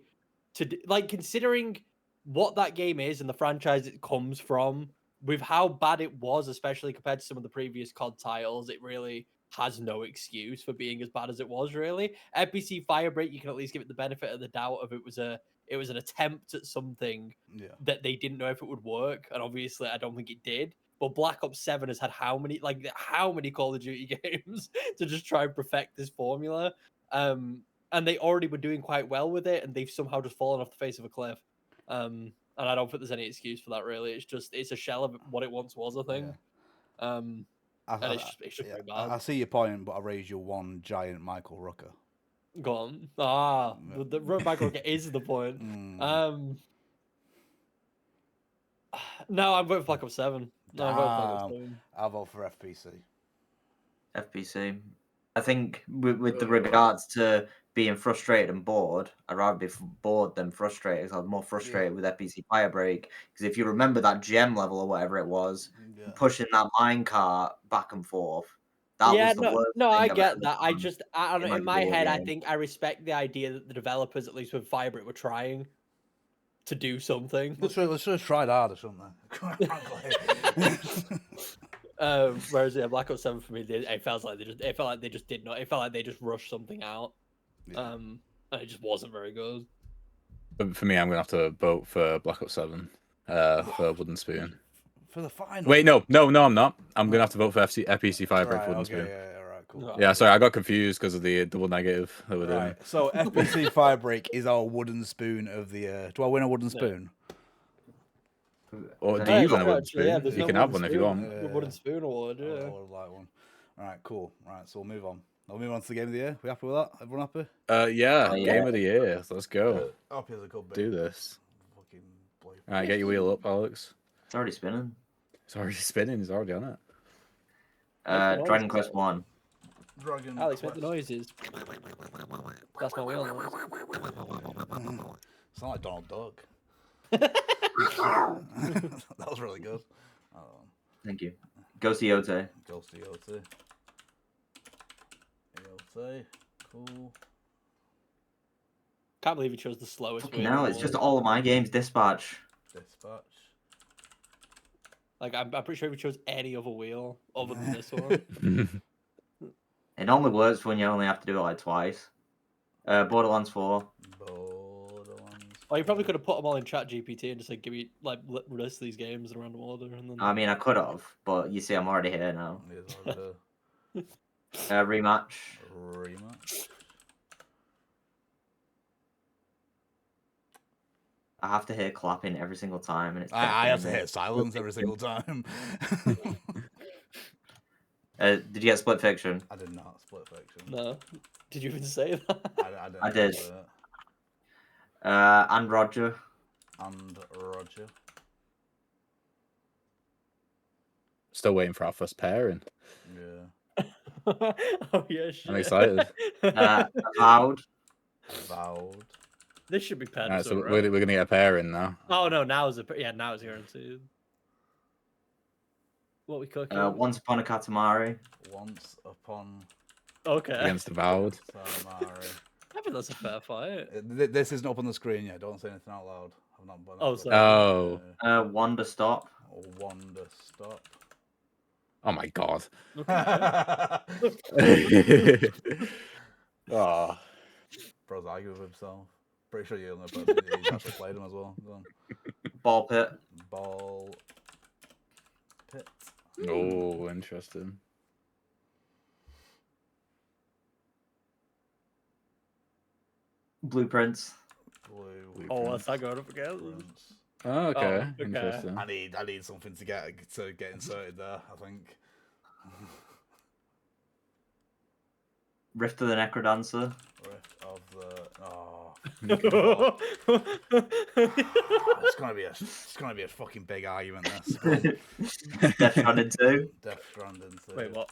considering what that game is and the franchise it comes from, with how bad it was, especially compared to some of the previous COD titles, it really has no excuse for being as bad as it was. Really, FBC Firebreak, you can at least give it the benefit of the doubt of it was an attempt at something that they didn't know if it would work, and obviously I don't think it did. But Black Ops 7 has had how many Call of Duty games to just try and perfect this formula? And they already were doing quite well with it, and they've somehow just fallen off the face of a cliff. And I don't think there's any excuse for that, really. It's a shell of what it once was, I think. And it's just very bad. I see your point, but I raise you one giant Michael Rooker. Go on. Ah, the road back rocket is the point. No, I'm voting for Black Ops 7. No, I'm voting for Black Ops 7. I'll vote for FPC. FPC. I think with the regards to being frustrated and bored, I'd rather be bored than frustrated. 'Cause I was more frustrated with FPC Firebreak. Because if you remember that gem level or whatever it was, pushing that minecart back and forth, that was the worst. No, thing I I've get ever that. done In like, my video head, I game. think I respect the idea that the developers, at least with Firebreak, were trying to do something. Let's just try harder, shouldn't they? Whereas Black Ops 7 for me, it felt like they just did not. It felt like they just rushed something out. And it just wasn't very good. But for me, I'm gonna have to vote for Black Ops 7 for Wooden Spoon. For the final. Wait, no, I'm not. I'm gonna have to vote for FPC Firebreak for Wooden Spoon. Yeah, all right, cool. Yeah, sorry, I got confused because of the double negative that we're doing. Right, so FPC Firebreak is our Wooden Spoon of the year. Do I win a Wooden Spoon? Or do you win a Wooden Spoon? Yeah, you can have one if you want. The Wooden Spoon award, yeah. I would like one. All right, cool. All right, so we'll move on. I'll move on to the game of the year. We happy with that? Everyone happy? Yeah, game of the year. Let's go. Happy as a good Do this. Fucking All right, get your wheel up, Alex. It's already spinning. It's already spinning. It's already on it. Dragon Quest 1. Alex, make the noises. That's my wheel noise. Sound like Donald Duck. That was really good. Thank you. Ghost Yote. Ghost Yote. Yote. Cool. Can't believe he chose the slowest wheel. No, it's just all of my games. Dispatch. Like, I'm pretty sure if he chose any other wheel other than this one. It only works when you only have to do it like twice. Borderlands 4. Oh, you probably could have put them all in Chat GPT and just like give me like list these games in random order, and then. I mean, I could have, but you see, I'm already here now. Rematch. I have to hear clapping every single time, and it's. I have to hear silence every single time. Did you get Split Fiction? I did not Split Fiction. No. Did you even say that? I did. And Roger. And Roger. Still waiting for our first pairing. Yeah. Oh yeah, shit. I'm excited. Avowed. This should be paired. Right, so we're gonna get a pairing now. Oh no, now is now it's guaranteed. What we cooking? Once Upon a Katamari. Once Upon. Okay. Against Avowed. I think that's a fair fight. This isn't up on the screen yet. Don't say anything out loud. I've not. Oh, sorry. Wonder Stop. Wonder Stop. Oh my god. Oh. Bro's arguing with himself. Pretty sure you'll know, but he's actually played him as well. Go on. Ball Pit. Ball Pit. Oh, interesting. Blueprints. Oh, what's that going up against? Oh, okay. Oh, okay. Interesting. I need something to get inserted there, I think. Rift of the Necrodancer. Rift of the it's gonna be a fucking big argument this. Death Stranding 2. Death Stranding 2. Wait, what?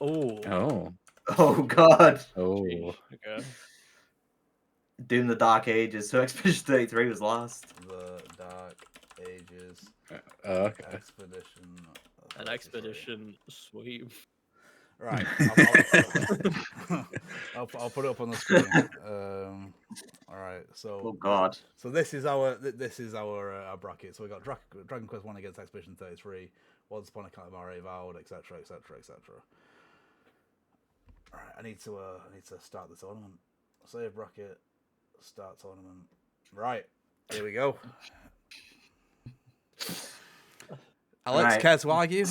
Oh. Oh god. Oh. Okay. Doom the Dark Ages. So Expedition 33 was last. The Dark Ages. Okay. Expedition. An expedition sweep. Right. I'll put it up on the screen. All right. So. Oh God. So this is our bracket. So we got Dragon Quest 1 against Expedition 33, Once Upon a Katamari, Vowed, etc., etc., etc. All right. I need to start the tournament. Save bracket. Start tournament. Right. Here we go. Alex, care to argue?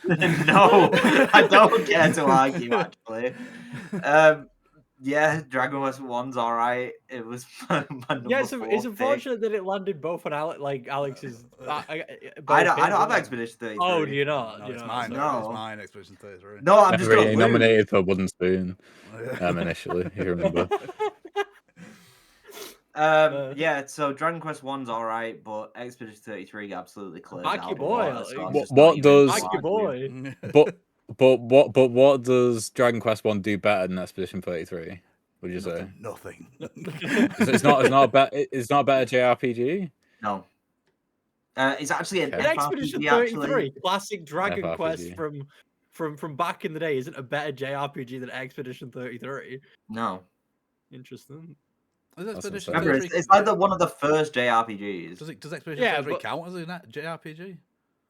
No, I don't care to argue, actually. Yeah, Dragon Quest One's alright. It was my number Yeah, 4 it's pick. unfortunate that it landed both on Alex's. I both don't his, have yeah. Expedition 33. Oh, do you not? No, Do you it's not? mine. Sorry. It's No. mine. Expedition 33. No, I'm just Remember, gonna he lose. nominated for Wooden Spoon initially, if you remember. Yeah, so Dragon Quest One's alright, but Expedition 33 absolutely clears Back out your the boy, water, so I'm Alex. just What not even does- Back your argue. boy. But what does Dragon Quest One do better than Expedition 33? Would you say? Nothing. It's not a better JRPG. No. It's actually an Okay. Expedition FRPG, 33, actually. classic Dragon Quest FRPG. from back in the day, isn't a better JRPG than Expedition 33. No. Interesting. Is That's Expedition insane. Remember, 33 it's like one of the first JRPGs. Does Expedition Yeah, 33 but- count as a JRPG?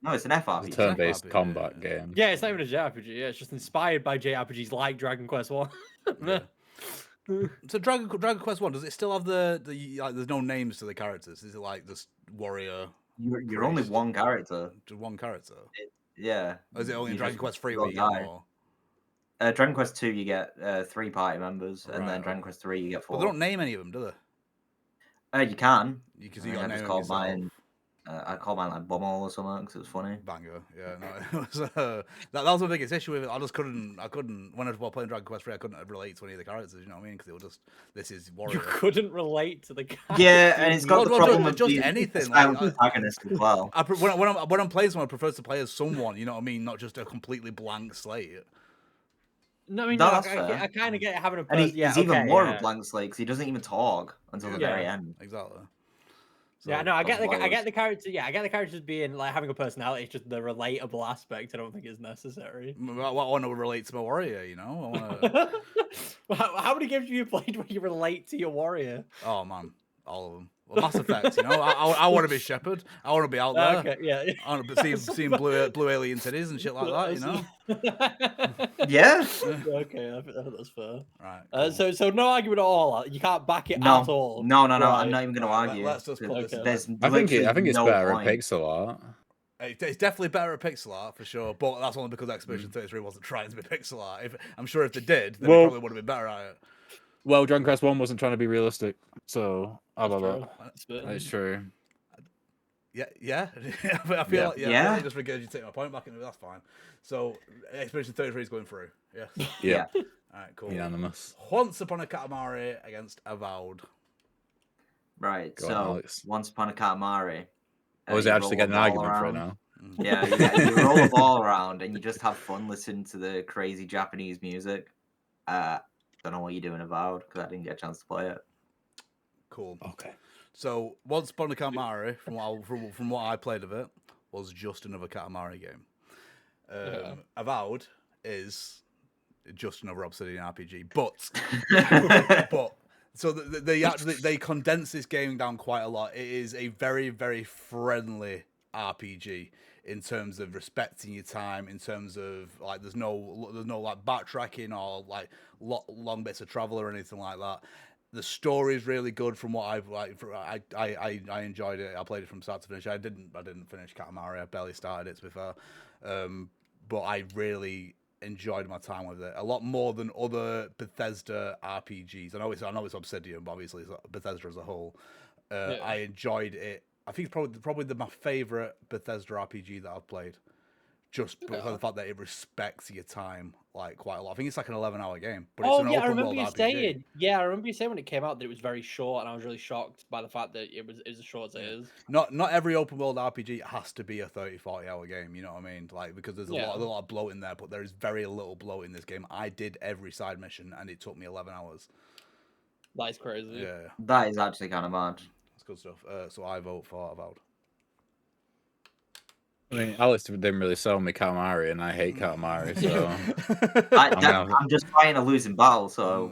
No, it's an It's a FRPG. turn-based FRPG, combat yeah. game. Yeah, it's not even a JRPG. Yeah, it's just inspired by JRPGs like Dragon Quest 1. Yeah. So Dragon Quest 1, does it still have the like? There's no names to the characters. Is it like this warrior? You're only priest? one character. Just one character. Yeah. Or is it only in You Dragon just Quest 3 got where you to get die. more? Dragon Quest 2, you get 3 party members, and Right, then Dragon okay. Quest 3, you get 4. But they don't name any of them, do they? You can. Because I you mean, got I to just name them called yourself. mine. I called mine like Bummel or something because it was funny. Banger, yeah. No, it was, that was my biggest issue with it. I couldn't. When I was playing Dragon Quest 3, I couldn't relate to any of the characters. You know what I mean? Because they were just, this is You warrior. couldn't relate to the character. Yeah, and it's got Well, the well, problem just of being anything, a silent like, protagonist as well. When I'm playing someone, I prefer to play as someone. You know what I mean? Not just a completely blank slate. No, I mean, No, no, that's I fair. kind of get having a And person. he's even more of a blank slate because he doesn't even talk until the very end. Exactly. Yeah, no, I get that's the why I get the character. Yeah, I get the characters being like having a personality. It's just the relatable aspect. I don't think is necessary. I want to relate to my warrior. You know. I wanna... How many games have you played where you relate to your warrior? Oh man, all of them. Well, Mass Effect, you know. I want to be Shepard. I want to be out there. Okay, yeah. I want to be seeing blue alien titties and shit like that. You know. Yeah. Okay, I think that's fair. Right. So no argument at all. You can't back it No, at all. no. Right. I'm not even going to argue. Let's just put this. There's I think literally it's no better point. at pixel art. It's definitely better at pixel art for sure, but that's only because Expedition 33 wasn't trying to be pixel art. I'm sure if they did, then it probably would have been better at it. Well, Dragon Quest 1 wasn't trying to be realistic, so how about That's that? That's true. Yeah. I feel like Yeah. just regurgitate my point back into it. That's fine. So Expedition 33 is going through. Yes. Yeah. All right. Cool. Unanimous. Once Upon a Katamari against Avowed. Right. Go on, So Alex. Once Upon a Katamari. Or is you it actually roll getting a an ball argument for it around. now? Yeah, you roll a ball around and you just have fun listening to the crazy Japanese music. Don't know what you're doing Avowed because I didn't get a chance to play it. Cool. Okay. So Once Upon a Katamari, from what I played of it, was just another Katamari game. Avowed is just another Obsidian RPG, but so they condense this game down quite a lot. It is a very, very friendly RPG in terms of respecting your time, in terms of like there's no like backtracking or like long bits of travel or anything like that. The story is really good from what I've like. I enjoyed it. I played it from start to finish. I didn't finish Katamari. I barely started it, to be fair. But I really enjoyed my time with it a lot more than other Bethesda RPGs. I know it's Obsidian, but obviously it's Bethesda as a whole. I enjoyed it. I think it's probably my favorite Bethesda RPG that I've played. Just because of the fact that it respects your time like quite a lot. I think it's like an 11-hour game, but it's an I open remember world you RPG. saying. Yeah, I remember you saying when it came out that it was very short, and I was really shocked by the fact that it was as short as it is. Not every open world RPG has to be a 30-40 hour game, you know what I mean? Like because there's a lot of bloat in there, but there is very little bloat in this game. I did every side mission and it took me 11 hours. That is crazy. Yeah. That is actually kind of mad. That's good stuff. So I vote for Avowed. I mean, Alex didn't really sell me Katamari, and I hate Katamari, so I'm just fighting a losing battle, so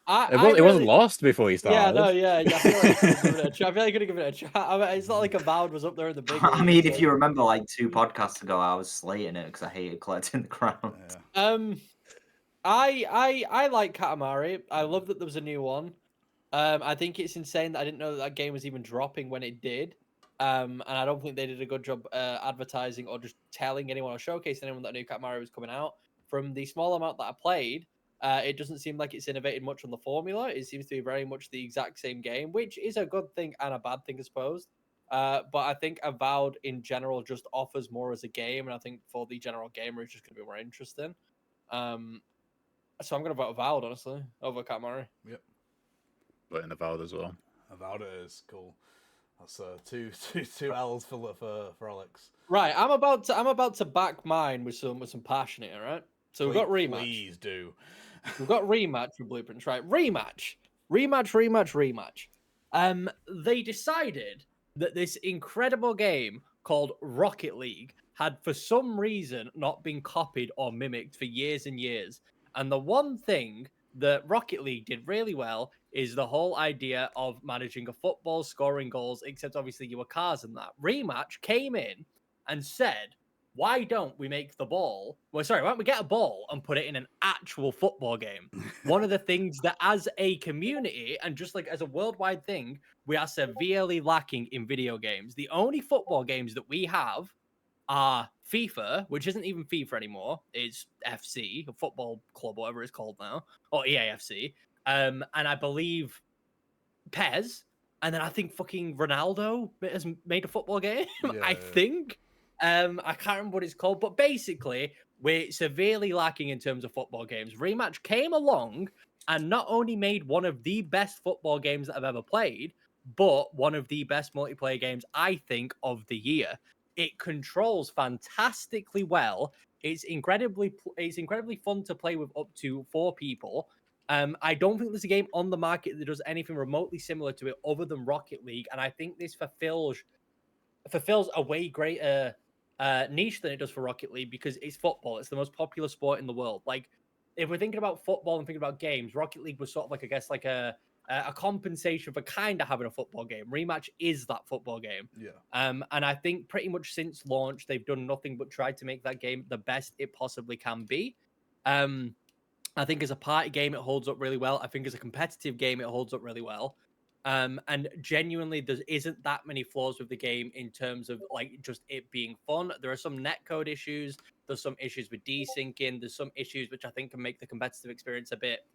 it wasn't lost before you started. Yeah, no, yeah. I feel like I feel like I could have given it a try. I mean, it's not like Avowed was up there in the big. I mean, if you remember, like 2 podcasts ago, I was slating it because I hated collecting the crowns. I like Katamari. I love that there was a new one. I think it's insane that I didn't know that game was even dropping when it did. And I don't think they did a good job advertising or just telling anyone or showcasing anyone that new Katamari was coming out. From the small amount that I played, It doesn't seem like it's innovated much on the formula. It seems to be very much the exact same game, which is a good thing and a bad thing, I suppose. But I think Avowed in general just offers more as a game, and I think for the general gamer, it's just going to be more interesting. So I'm going to vote Avowed, honestly, over Katamari. Yep. Voting Avowed as well. Avowed it is cool. That's two L's for Alex. Right, I'm about to back mine with some passion here, right? So we've got rematch. Please do. We've got rematch with Blueprints, right? Rematch. They decided that this incredible game called Rocket League had for some reason not been copied or mimicked for years and years. And the one thing that Rocket League did really well is the whole idea of managing a football, scoring goals, except obviously you were cars in that. Rematch came in and said, why don't we make the ball? Well, sorry, why don't we get a ball and put it in an actual football game? One of the things that as a community and just like as a worldwide thing, we are severely lacking in video games. The only football games that we have are FIFA, which isn't even FIFA anymore. It's FC, a football club, whatever it's called now, or EAFC. And I believe PES. And then I think fucking Ronaldo has made a football game, I think. I can't remember what it's called, but basically, we're severely lacking in terms of football games. Rematch came along and not only made one of the best football games that I've ever played, but one of the best multiplayer games, I think, of the year. It controls fantastically well. It's incredibly fun to play with up to 4 people. I don't think there's a game on the market that does anything remotely similar to it other than Rocket League, and I think this fulfills a way greater niche than it does for Rocket League because it's football. It's the most popular sport in the world. Like, if we're thinking about football and thinking about games, Rocket League was sort of like, I guess, like a compensation for kind of having a football game. Rematch is that football game. Yeah. And I think pretty much since launch, they've done nothing but tried to make that game the best it possibly can be. I think as a party game, it holds up really well. I think as a competitive game, it holds up really well. And genuinely, there isn't that many flaws with the game in terms of like just it being fun. There are some netcode issues. There's some issues with desyncing. There's some issues which I think can make the competitive experience a bit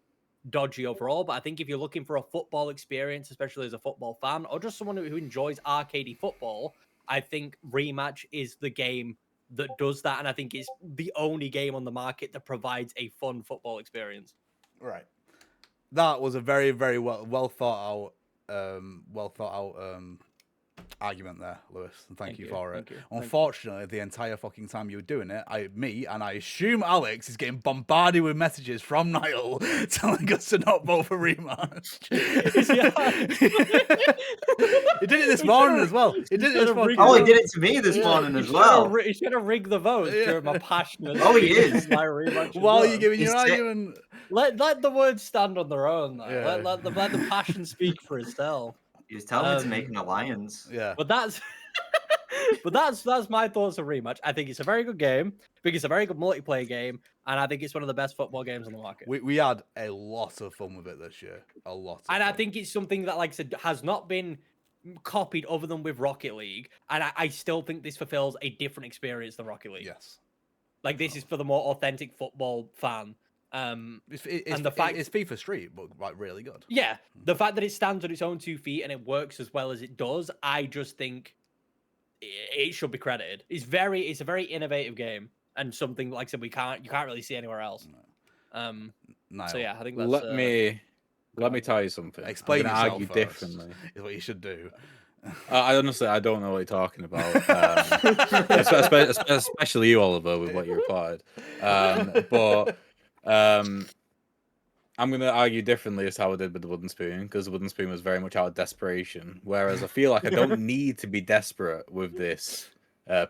dodgy overall. But I think if you're looking for a football experience, especially as a football fan or just someone who enjoys arcadey football, I think Rematch is the game that does that. And I think it's the only game on the market that provides a fun football experience. Right. That was a very, very well thought out argument there, Lewis, and thank you for it. Unfortunately, the entire fucking time you were doing it, and I assume Alex is getting bombarded with messages from Niall telling us to not vote for Rematch. He did it this morning as well. He did it to me this morning as well. He's trying to rig the vote during my passionate. Oh, he is. My Rematch. While you're giving your argument, let the words stand on their own. Though. Yeah. Let the passion speak for itself. He was telling me to make an alliance. Yeah. But that's my thoughts on Rematch. I think it's a very good game. I think it's a very good multiplayer game, and I think it's one of the best football games on the market. We had a lot of fun with it this year. A lot. And I think it's something that, like I said, has not been copied other than with Rocket League. And I still think this fulfills a different experience than Rocket League. Yes. Like this is for the more authentic football fan. And the fact it's FIFA Street, but like really good. Yeah, the fact that it stands on its own 2 feet and it works as well as it does, I just think it should be credited. It's a very innovative game and something like I said you can't really see anywhere else. No. So yeah, I think that's. Let me tell you something. Explain yourself argue first, differently. Is what you should do. I honestly don't know what you're talking about, especially you, Oliver, with what you replied. But I'm going to argue differently as how I did with the Wooden Spoon, because the Wooden Spoon was very much out of desperation, whereas I feel like I don't need to be desperate with this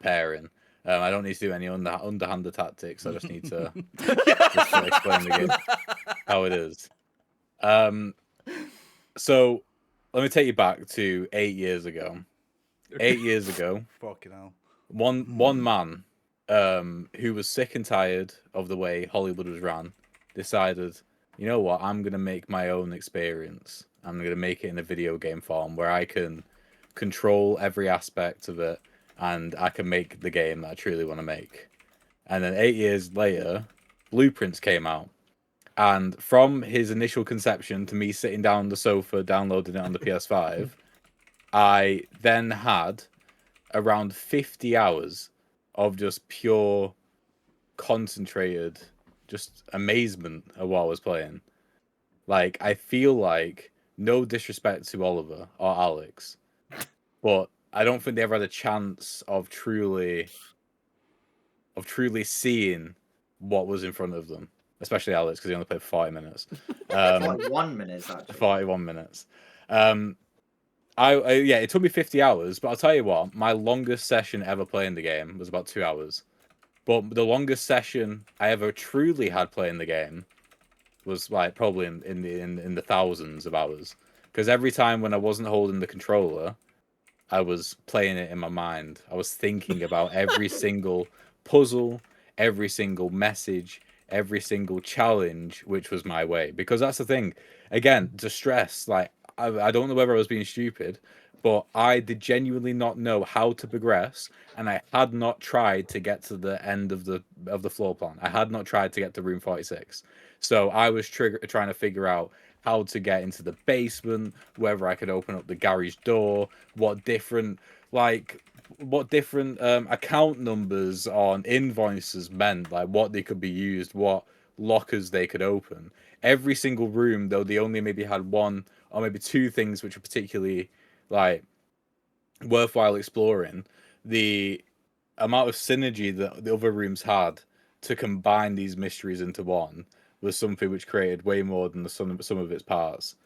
pairing. I don't need to do any underhanded tactics. I just need to just explain the game how it is. So let me take you back to 8 years ago. 8 years ago, fucking hell. One man who was sick and tired of the way Hollywood was ran decided, you know what, I'm going to make my own experience. I'm going to make it in a video game form where I can control every aspect of it and I can make the game that I truly want to make. And then 8 years later, Blueprints came out. And from his initial conception to me sitting down on the sofa downloading it on the PS5, I then had around 50 hours of just pure concentrated just amazement at what I was playing. Like, I feel like, no disrespect to Oliver or Alex, but I don't think they ever had a chance of truly seeing what was in front of them. Especially Alex, because he only played 40 minutes. 41 minutes, actually. 41 minutes. Yeah, it took me 50 hours, but I'll tell you what, my longest session ever playing the game was about 2 hours. But the longest session I ever truly had playing the game was like probably in the thousands of hours. Because every time when I wasn't holding the controller, I was playing it in my mind. I was thinking about every single puzzle, every single message, every single challenge, which was my way. Because that's the thing. Again, to stress, like, I don't know whether I was being stupid, but I did genuinely not know how to progress, and I had not tried to get to the end of the floor plan. I had not tried to get to room 46. So I was trying to figure out how to get into the basement, whether I could open up the garage door, what different account numbers on invoices meant, like what they could be used, what lockers they could open. Every single room, though, they only maybe had one or maybe two things which were particularly like worthwhile exploring. The amount of synergy that the other rooms had to combine these mysteries into one was something which created way more than the sum of its parts.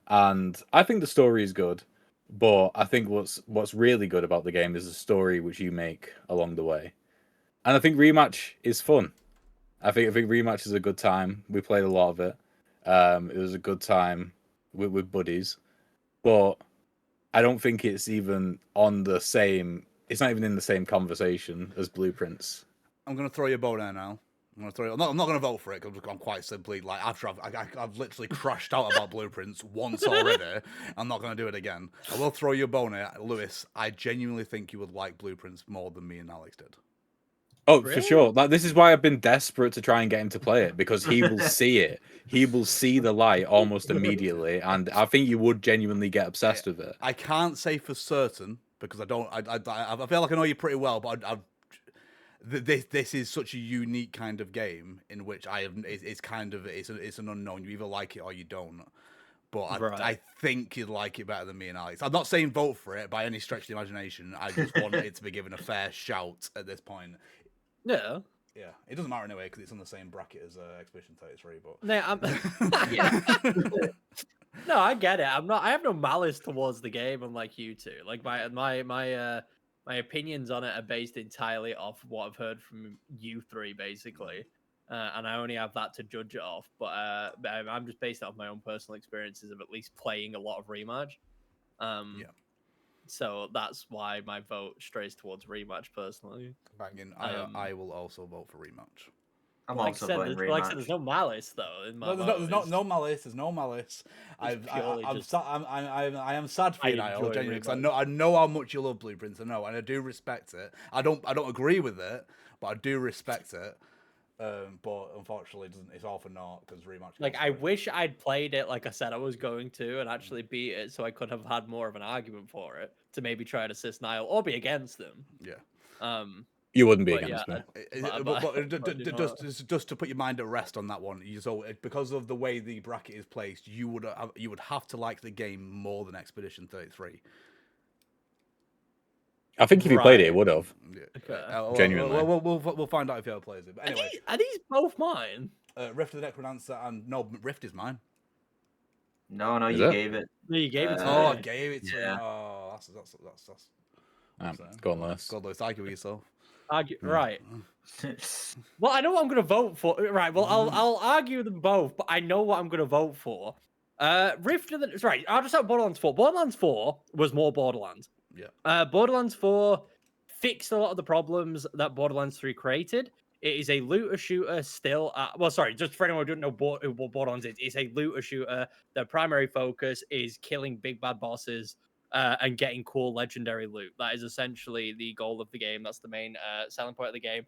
And I think the story is good, but I think what's really good about the game is the story which you make along the way. And I think Rematch is fun. I think Rematch is a good time. We played a lot of it. It was a good time with buddies, but I don't think it's even on the same. It's not even in the same conversation as Blueprints. I'm gonna throw you a bone there now. I'm not gonna vote for it because I'm quite simply like after I've literally crashed out about Blueprints once already. I'm not gonna do it again. I will throw you a bone here, Lewis. I genuinely think you would like Blueprints more than me and Alex did. Oh, Really? for sure. Like, this is why I've been desperate to try and get him to play it, because he will see it. He will see the light almost immediately, and I think you would genuinely get obsessed with it. I can't say for certain because I don't. I feel like I know you pretty well, but this is such a unique kind of game in which it's an unknown. You either like it or you don't. But I think you'd like it better than me and Alex. I'm not saying vote for it by any stretch of the imagination. I just want it to be given a fair shout at this point. Yeah. Yeah, it doesn't matter anyway because it's on the same bracket as Expedition 33. But no, no, I get it. I have no malice towards the game, unlike you two. Like my opinions on it are based entirely off what I've heard from you three, basically, and I only have that to judge it off. But I'm just based off my own personal experiences of at least playing a lot of Rematch. Yeah. So that's why my vote strays towards Rematch personally. Banging. I will also vote for Rematch. I'm Like also I said, voting there's, Rematch. like I said, there's no malice though in my vote. There's no malice. There's no malice. I am sad for you, Niall, genuinely, because I know how much you love Blueprints. I know, and I do respect it. I don't agree with it, but I do respect it. But unfortunately, it's all for naught because Rematch. Like, I wish I'd played it like I said I was going to and actually beat it, so I could have had more of an argument for it to maybe try and assist Niall or be against them. Yeah. You wouldn't be against me. Just to put your mind at rest on that one, because of the way the bracket is placed, you would have to like the game more than Expedition 33. I think if you played it, it would have. Okay. Genuinely. We'll find out if he ever plays it. But anyway, are these both mine? Rift of the Necrodancer and no, Rift is mine. No, Is you it? gave it. No, you gave it to me. Oh, I gave it to Yeah. him. Oh, that's Go on, Lewis. God, let's argue with yourself. Right. Well, I know what I'm gonna vote for. Right. Well, I'll argue them both, but I know what I'm gonna vote for. Rift of the right. I'll just have Borderlands 4. Borderlands 4 was more Borderlands. Yeah. Borderlands 4 fixed a lot of the problems that Borderlands 3 created. It is a looter shooter still. Well, sorry, just for anyone who doesn't know what Borderlands is, it's a looter shooter. The primary focus is killing big bad bosses and getting cool legendary loot. That is essentially the goal of the game. That's the main selling point of the game.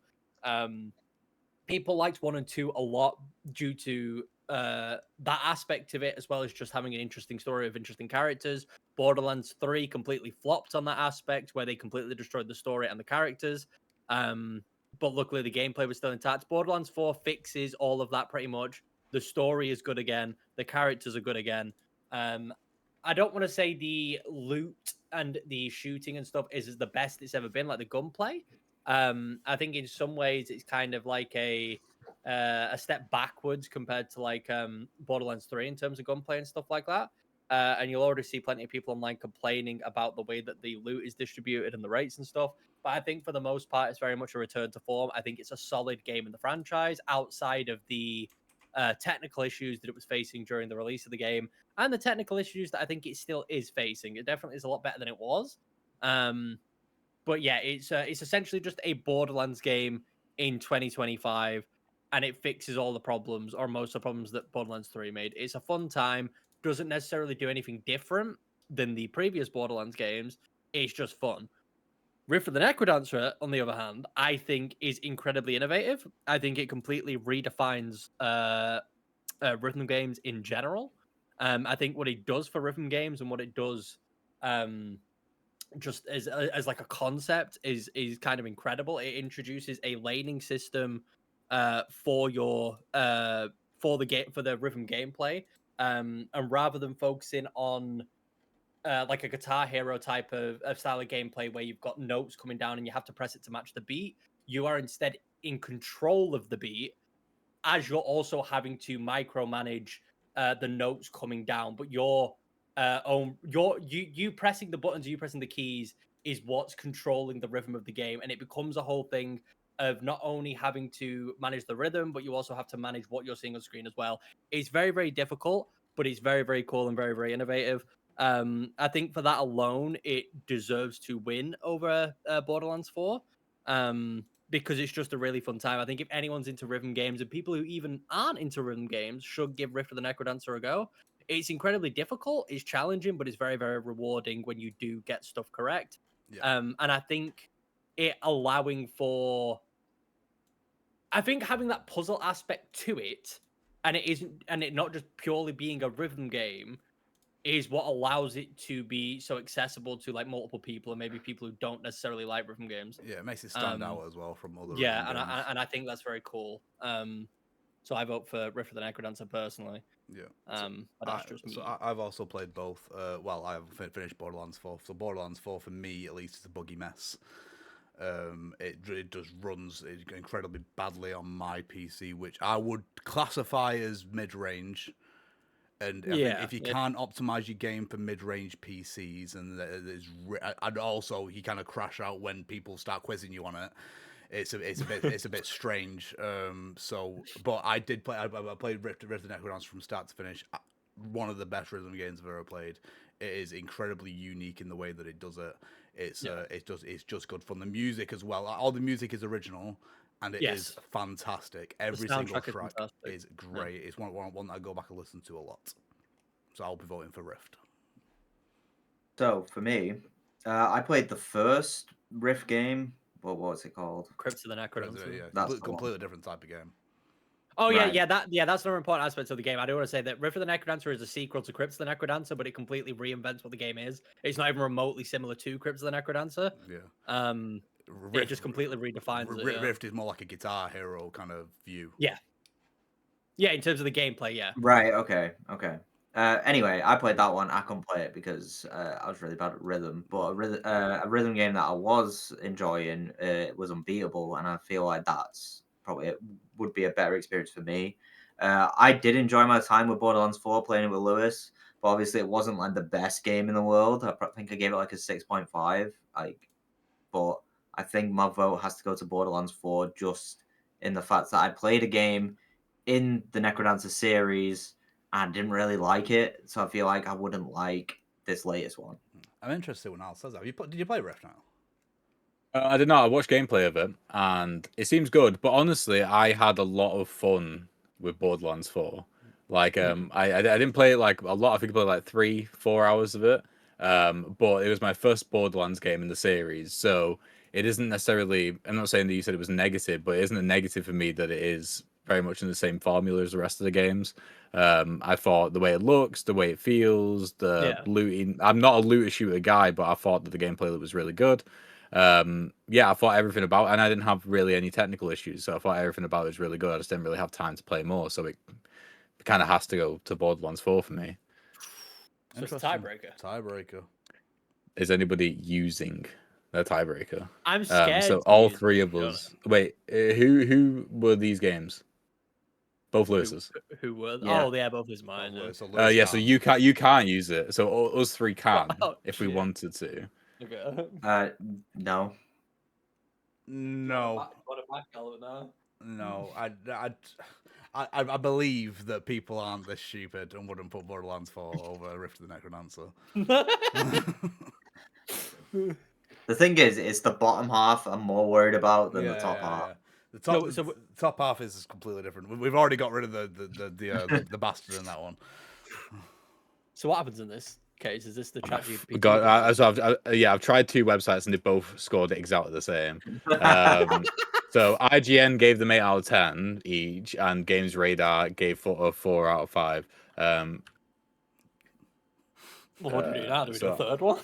People liked 1 and 2 a lot due to that aspect of it, as well as just having an interesting story of interesting characters. Borderlands 3 completely flopped on that aspect, where they completely destroyed the story and the characters. But luckily, the gameplay was still intact. Borderlands 4 fixes all of that pretty much. The story is good again. The characters are good again. I don't want to say the loot and the shooting and stuff is the best it's ever been, like the gunplay. I think in some ways it's kind of like a step backwards compared to like Borderlands 3 in terms of gunplay and stuff like that. And you'll already see plenty of people online complaining about the way that the loot is distributed and the rates and stuff. But I think for the most part, it's very much a return to form. I think it's a solid game in the franchise outside of the technical issues that it was facing during the release of the game and the technical issues that I think it still is facing. It definitely is a lot better than it was. But yeah, it's essentially just a Borderlands game in 2025, and it fixes all the problems or most of the problems that Borderlands 3 made. It's a fun time. Doesn't necessarily do anything different than the previous Borderlands games. It's just fun. Rift of the Necrodancer, on the other hand, I think is incredibly innovative. I think it completely redefines rhythm games in general. I think what it does for rhythm games and what it does just as like a concept is kind of incredible. It introduces a laning system for your for the game, for the rhythm gameplay, and rather than focusing on like a Guitar Hero type of style of gameplay where you've got notes coming down and you have to press it to match the beat, you are instead in control of the beat as you're also having to micromanage the notes coming down. But you pressing the buttons, you pressing the keys is what's controlling the rhythm of the game, and it becomes a whole thing of not only having to manage the rhythm, but you also have to manage what you're seeing on screen as well. It's very, very difficult, but it's very, very cool and very, very innovative. I think for that alone, it deserves to win over Borderlands 4. Because it's just a really fun time. I think if anyone's into rhythm games and people who even aren't into rhythm games should give Rift of the Necrodancer a go. It's incredibly difficult, it's challenging, but it's very, very rewarding when you do get stuff correct. Yeah. And I think it allowing for, I think having that puzzle aspect to it, and it not just purely being a rhythm game, is what allows it to be so accessible to like multiple people and maybe people who don't necessarily like rhythm games. Yeah, it makes it stand out as well from other Yeah, rhythm games. and I think that's very cool. So I vote for Rift of the Necrodancer personally. Yeah. But that's just me. So I've also played both. Well, I haven't finished Borderlands 4. So Borderlands 4 for me, at least, is a buggy mess. It just runs incredibly badly on my PC, which I would classify as mid-range. And I think if you can't optimize your game for mid-range PCs, and also you kind of crash out when people start quizzing you on it. It's a bit strange. But I did play. I played Rift of the Necrodancer from start to finish. One of the best rhythm games I've ever played. It is incredibly unique in the way that it does it. It's just good fun. The music as well. All the music is original, and it is fantastic. Every single track is great. It's one that I go back and listen to a lot. So I'll be voting for Rift. So for me, I played the first Rift game. What was it called? Crypt of the Necrodancer. Yeah, that's completely different type of game. Oh yeah, that's another important aspect of the game. I do want to say that Rift of the Necrodancer is a sequel to Crypt of the Necrodancer, but it completely reinvents what the game is. It's not even remotely similar to Crypt of the Necrodancer. Yeah. It just completely redefines it. Rift is more like a Guitar Hero kind of view. Yeah. Yeah, in terms of the gameplay, yeah. Right. Okay. Anyway, I played that one. I couldn't play it because I was really bad at rhythm. But a rhythm game that I was enjoying was Unbeatable, and I feel like that's probably would be a better experience for me. I did enjoy my time with Borderlands 4 playing it with Lewis, but obviously it wasn't like the best game in the world. I think I gave it like a 6.5. But I think my vote has to go to Borderlands 4 just in the fact that I played a game in the Necrodancer series and didn't really like it, so I feel like I wouldn't like this latest one. I'm interested when Al says that. Did you play Rift now? I did not. I watched gameplay of it, and it seems good. But honestly, I had a lot of fun with Borderlands 4. Like, I didn't play it like a lot. I think I played like 3-4 hours of it. But it was my first Borderlands game in the series, so it isn't necessarily. I'm not saying that you said it was negative, but it isn't a negative for me that it is very much in the same formula as the rest of the games. I thought the way it looks, the way it feels, the looting. I'm not a looter shooter guy, but I thought that the gameplay was really good. Yeah, I thought everything about, and I didn't have really any technical issues, so I thought everything about it was really good. I just didn't really have time to play more, so it kind of has to go to Borderlands 4 for me. So it's a tiebreaker. Tiebreaker. Is anybody using their tiebreaker? I'm scared. So to all use three it, of to be us. Wait, who were these games? Both honest. Lewis's. Who were? Yeah. Oh, yeah, both is mine. Yeah. So Yeah, so you can't use it. So us three can if we shit. wanted to. Okay. No. No. What a back element now. No, I believe that people aren't this stupid and wouldn't put Borderlands 4 over Rift of the Necrodancer. The thing is, it's the bottom half I'm more worried about than the top half. Yeah. The top half is completely different. We've already got rid of the bastard in that one. So what happens in this case? Is this the chat GPT? God, I've tried 2 websites and they both scored exactly the same. So IGN gave them 8 out of 10 each, and Games Radar gave 4 out of 5. Well, what do we do now? Do we do a third one?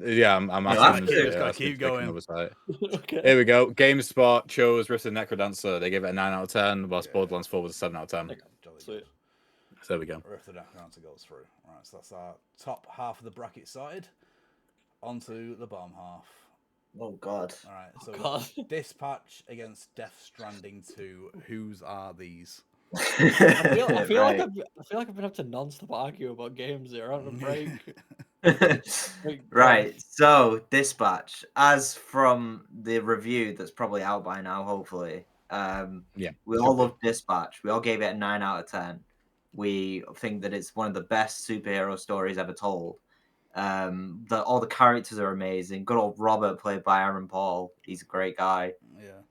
Yeah, I'm asking them just gotta keep going. another site. Okay. Here we go. GameSpot chose Rift of the Necrodancer. They gave it a 9 out of 10, whilst Borderlands 4 was a 7 out of 10. Okay. Sweet. So there we go. Rift of the Necrodancer goes through. Right, so that's our top half of the bracket side. Onto the bottom half. Oh God. All right, so we've got Dispatch against Death Stranding 2. Whose are these? I feel like I've been up to non-stop argue about games here on a break. Right. So Dispatch, as from the review that's probably out by now, hopefully. We all love Dispatch. We all gave it a 9 out of 10. We think that it's one of the best superhero stories ever told. All the characters are amazing. Good old Robert, played by Aaron Paul. He's a great guy.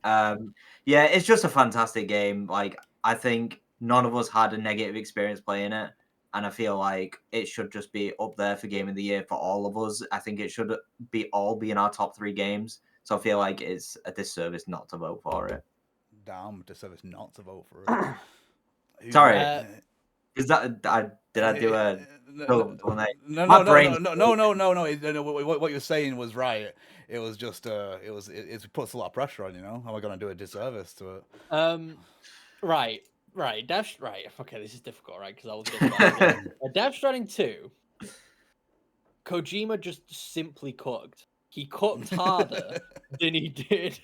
Yeah, it's just a fantastic game. Like, I think none of us had a negative experience playing it, and I feel like it should just be up there for Game of the Year for all of us. I think it should be in our top 3 games. So I feel like it's a disservice not to vote for it. Damn, disservice not to vote for it. Sorry, is that did I do a no? What you're saying was right. It was just it puts a lot of pressure on, you know. How am I going to do a disservice to it? Right. Okay, this is difficult, right? Because I was getting Death Stranding 2. Kojima just simply cooked. He cooked harder than he did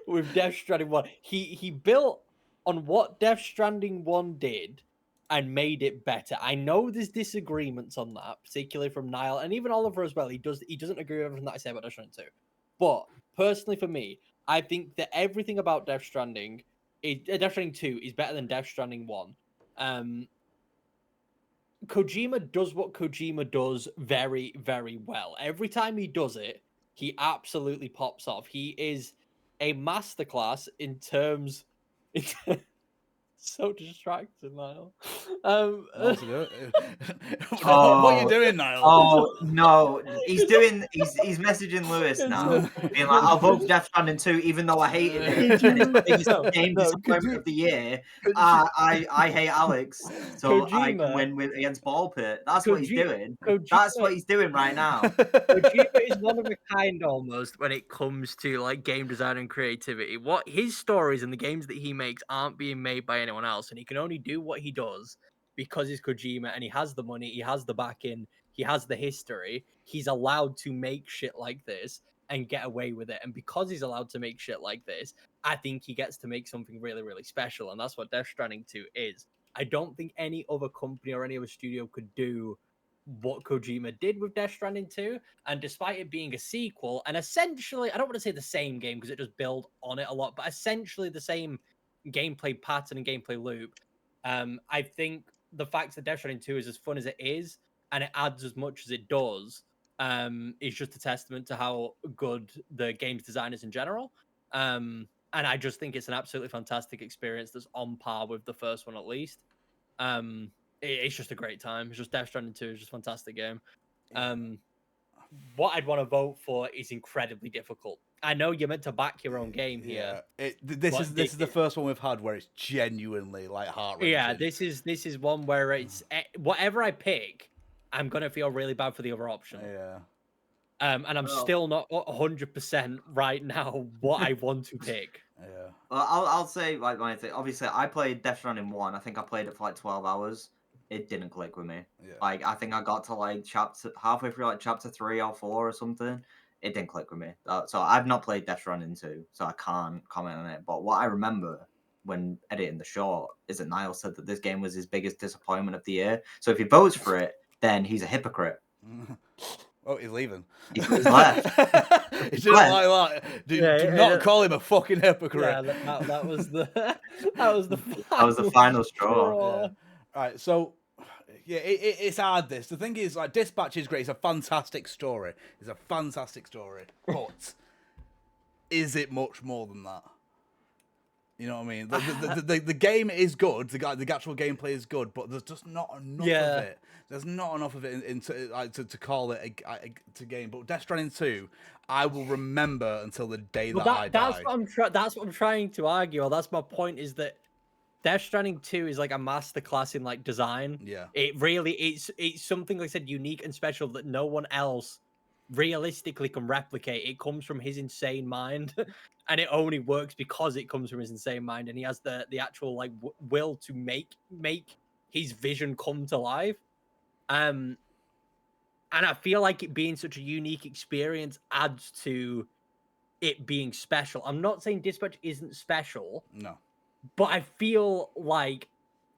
with Death Stranding 1. He built on what Death Stranding 1 did and made it better. I know there's disagreements on that, particularly from Niall and even Oliver as well. He doesn't agree with everything that I say about Death Stranding 2. But personally, for me, I think that everything about Death Stranding 2 is better than Death Stranding 1. Kojima does what Kojima does very, very well. Every time he does it, he absolutely pops off. He is a masterclass in terms... So distracting, Niall. What are you doing, Niall? Oh no, he's messaging Lewis now, being like, "I'll vote for Death Stranding 2, even though I hated it. And it's the biggest game disappointment of the year. I hate Alex, so I can win against Ball Pit." That's what he's doing. That's what he's doing right now. Kojima is one of a kind almost when it comes to like game design and creativity. What his stories and the games that he makes aren't being made by anyone else, and he can only do what he does because he's Kojima and he has the money, he has the backing, he has the history. He's allowed to make shit like this and get away with it. And because he's allowed to make shit like this, I think he gets to make something really, really special. And that's what Death Stranding 2 is. I don't think any other company or any other studio could do what Kojima did with Death Stranding 2. And despite it being a sequel, and essentially, I don't want to say the same game because it does build on it a lot, but essentially the same gameplay pattern and gameplay loop. I think the fact that Death Stranding 2 is as fun as it is, and it adds as much as it does, is just a testament to how good the game's design is in general. And I just think it's an absolutely fantastic experience that's on par with the first one at least. It's just a great time. It's just Death Stranding 2 is just a fantastic game. What I'd want to vote for is incredibly difficult. I know you're meant to back your own game here. This is the first one we've had where it's genuinely like heart-wrenching. Yeah, this is one where it's whatever I pick, I'm gonna feel really bad for the other option. Yeah. And I'm still not 100% right now what I want to pick. Yeah. Well, I'll say like my thing. Obviously, I played Death Stranding 1. I think I played it for like 12 hours. It didn't click with me. Yeah. Like I think I got to like halfway through like chapter 3 or 4 or something. It didn't click with me. So I've not played Death Stranding 2, so I can't comment on it. But what I remember when editing the short is that Niall said that this game was his biggest disappointment of the year. So if he votes for it, then he's a hypocrite. Oh, he's leaving. He's left. He didn't like that. Do not call him a fucking hypocrite. Yeah, that was the final straw. Yeah. Right, so yeah, it's hard. The thing is, like, Dispatch is great. It's a fantastic story. It's a fantastic story, but is it much more than that? You know what I mean? The game is good. The actual gameplay is good, but there's just not enough of it. There's not enough of it to call it a game. But Death Stranding 2, I will remember until the day I die. That's what I'm trying to argue. Or that's my point. Is that Death Stranding 2 is like a masterclass in like design. Yeah. It really it's something, like I said, unique and special that no one else realistically can replicate. It comes from his insane mind. And it only works because it comes from his insane mind, and he has the actual like will to make his vision come to life. And I feel like it being such a unique experience adds to it being special. I'm not saying Dispatch isn't special. No. But I feel like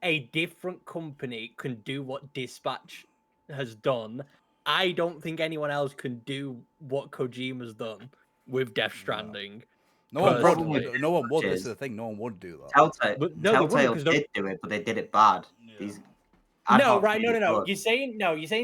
a different company can do what Dispatch has done. I don't think anyone else can do what Kojima's done with Death Stranding. No one would. No one would. This is the thing. No one would do that. Telltale did do it, but they did it bad. Yeah. No. You're saying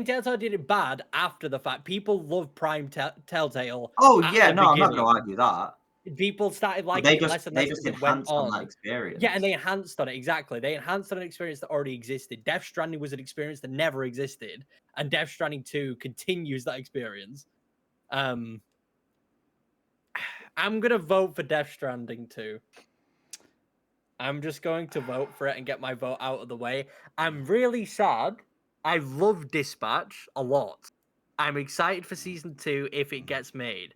Telltale did it bad after the fact. People love Prime Telltale. Oh yeah, no, I'm not going to argue that. People started liking it less and less as it went on. That experience. Yeah, and they enhanced on it, exactly. They enhanced on an experience that already existed. Death Stranding was an experience that never existed, and Death Stranding 2 continues that experience. I'm going to vote for Death Stranding 2. I'm just going to vote for it and get my vote out of the way. I'm really sad. I love Dispatch a lot. I'm excited for Season 2 if it gets made.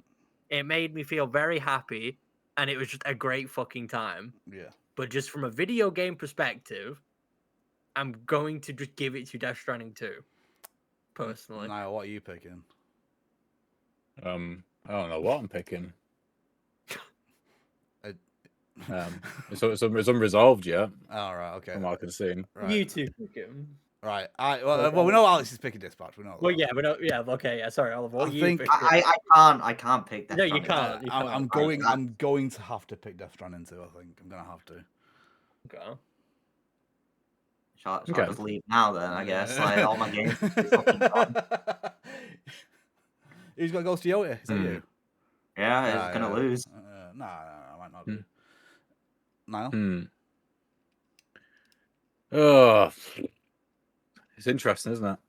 It made me feel very happy, and it was just a great fucking time. Yeah. But just from a video game perspective, I'm going to just give it to Death Stranding 2. Personally. Niall, what are you picking? I don't know what I'm picking. So it's unresolved yet. All right, okay. From what I can see. Right. You two pick him. Right. Well, we know Alex is picking Dispatch. We know. Well, yeah, we know. Yeah, okay, yeah. Sorry, Oliver. I can't pick Death Stranding. No, you can't. I'm going to have to pick Death Stranding 2. I think I'm gonna have to. Okay. Shall I just leave now then? I guess like all my games. Fucking gone. Who's got Ghost Toyota? Is that you? Yeah, he's gonna lose. Nah, I might not do. Niall? Oh, it's interesting, isn't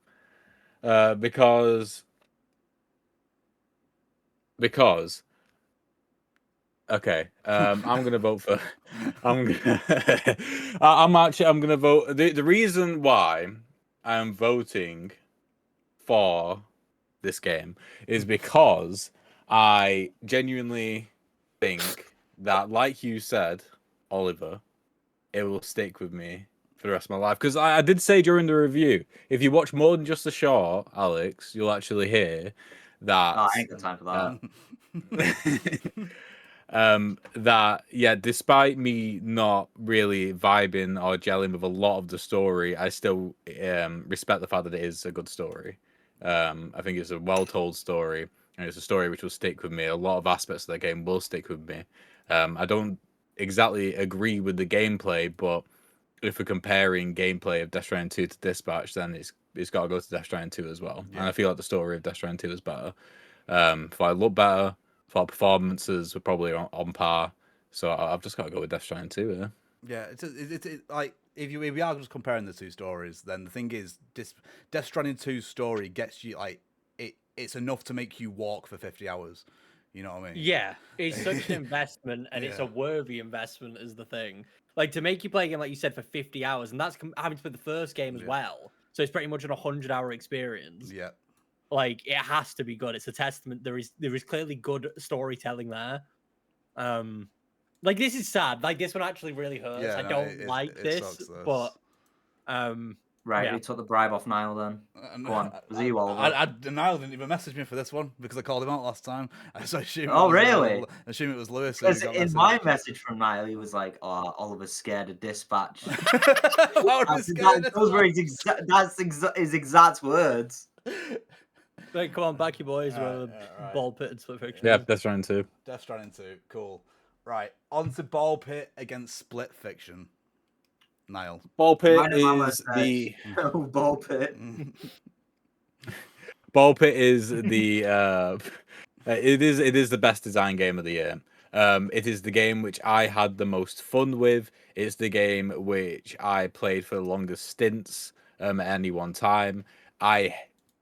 it? Because okay, I'm gonna vote for. I'm gonna vote. The reason why I'm voting for this game is because I genuinely think that, like you said, Oliver, it will stick with me for the rest of my life. Because I did say during the review, if you watch more than just the short, Alex, you'll actually hear that. I ain't got time for that. That, yeah, despite me not really vibing or gelling with a lot of the story, I still respect the fact that it is a good story. I think it's a well-told story, and it's a story which will stick with me. A lot of aspects of the game will stick with me. I don't exactly agree with the gameplay, but if we're comparing gameplay of Death Stranding 2 to Dispatch, then it's got to go to Death Stranding 2 as well. Yeah. And I feel like the story of Death Stranding 2 is better. If I look better, if our performances were probably on par, so I've just got to go with Death Stranding 2 here. Yeah, it's like if we are just comparing the two stories, then the thing is, Death Stranding 2's story gets you like it's enough to make you walk for 50 hours. You know what I mean? Yeah, it's such an investment, and it's a Yeah. worthy investment, is the thing. Like, to make you play a game, like you said, for 50 hours, and that's having to play the first game as Yeah. well. So it's pretty much an 100-hour experience. Yeah. Like, it has to be good. It's a testament. There is clearly good storytelling there. Like, this is sad. Like, this one actually really hurts. Yeah, I no, don't like it this, sucks, this. but Right, yeah. who took the bribe off Niall then? Go on. Was it you, Oliver? Niall didn't even message me for this one because I called him out last time. So I assume Oh, really? assume it was Lewis who Because got in messaged. my message from Niall, he was like, "Oh, Oliver's scared of dispatch." Why would I be scared of Those were his exact words. Right, come on, back you boys. Right, Right. Ball pit and Split Fiction. Yeah, Death Stranding 2. Death Stranding 2, cool. Right, on to Ball Pit against Split Fiction. Niall. Ball Pit Random Mama is said, the Ball Pit. Ball Pit is the it is the best design game of the year. It is the game which I had the most fun with. It's the game which I played for the longest stints at any one time. I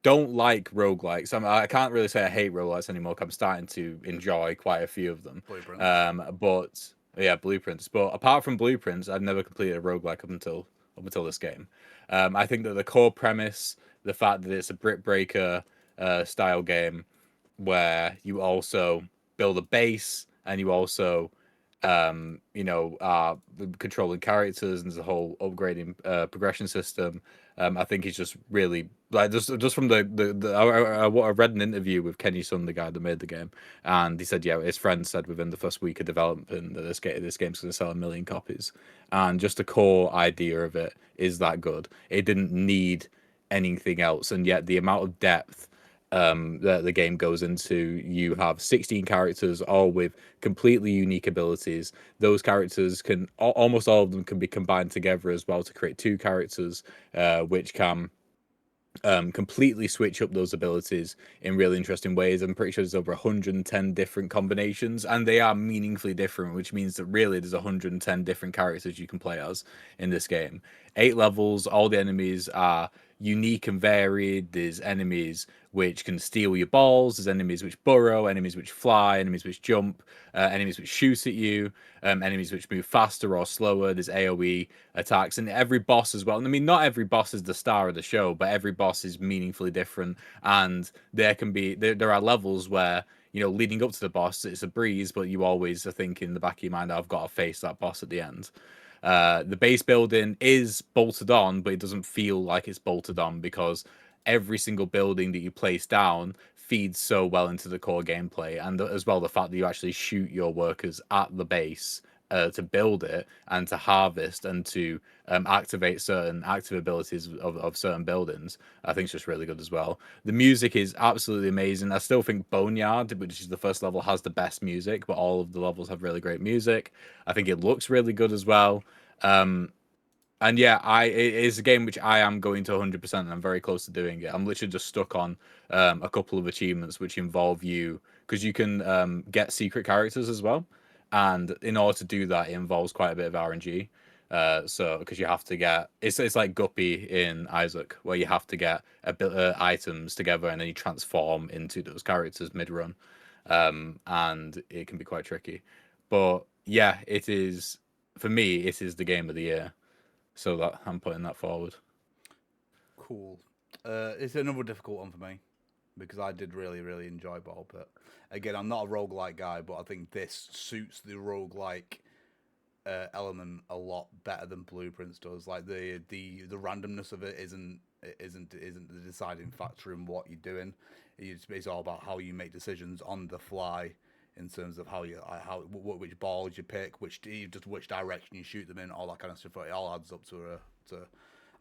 don't like roguelikes. I can't really say I hate roguelikes anymore. 'Cause I'm starting to enjoy quite a few of them. But yeah, Blueprints. But apart from Blueprints, I've never completed a roguelike up until this game. I think that the core premise, the fact that it's a Brick Breaker style game, where you also build a base and you also are controlling characters, and there's a whole upgrading progression system. I think it's just really like just from I read an interview with Kenny Sun, the guy that made the game, and he said, yeah, his friend said within the first week of development that this game's going to sell 1 million copies, and just the core idea of it is that good. It didn't need anything else, and yet the amount of depth that the game goes into. You have 16 characters, all with completely unique abilities. Those characters can almost all of them can be combined together as well to create 2 characters, which can completely switch up those abilities in really interesting ways. I'm pretty sure there's over 110 different combinations, and they are meaningfully different, which means that really there's 110 different characters you can play as in this game. 8 levels, all the enemies are unique and varied. There's enemies which can steal your balls, there's enemies which burrow, enemies which fly, enemies which jump, enemies which shoot at you, enemies which move faster or slower. There's AoE attacks, and every boss as well. And I mean, not every boss is the star of the show, but every boss is meaningfully different. And there are levels where, leading up to the boss, it's a breeze, but you always are thinking in the back of your mind, I've got to face that boss at the end. The base building is bolted on, but it doesn't feel like it's bolted on because every single building that you place down feeds so well into the core gameplay, and as well the fact that you actually shoot your workers at the base to build it and to harvest and to activate certain active abilities of certain buildings, I think it's just really good as well. The music is absolutely amazing. I still think Boneyard, which is the first level, has the best music, but all of the levels have really great music. I think it looks really good as well. And yeah, it is a game which I am going to 100%, and I'm very close to doing it. I'm literally just stuck on a couple of achievements which involve you, because you can get secret characters as well. And in order to do that, it involves quite a bit of RNG. So because you have to get, it's like Guppy in Isaac, where you have to get items together and then you transform into those characters mid-run. And it can be quite tricky. But yeah, it is, for me, it is the game of the year. So that I'm putting that forward. Cool. It's another difficult one for me because I did really, really enjoy Ball Pit. Again, I'm not a roguelike guy, but I think this suits the roguelike element a lot better than Blueprints does. Like the randomness of it isn't the deciding factor in what you're doing. It's all about how you make decisions on the fly in terms of which balls you pick, which direction you shoot them in, all that kind of stuff. It all adds up to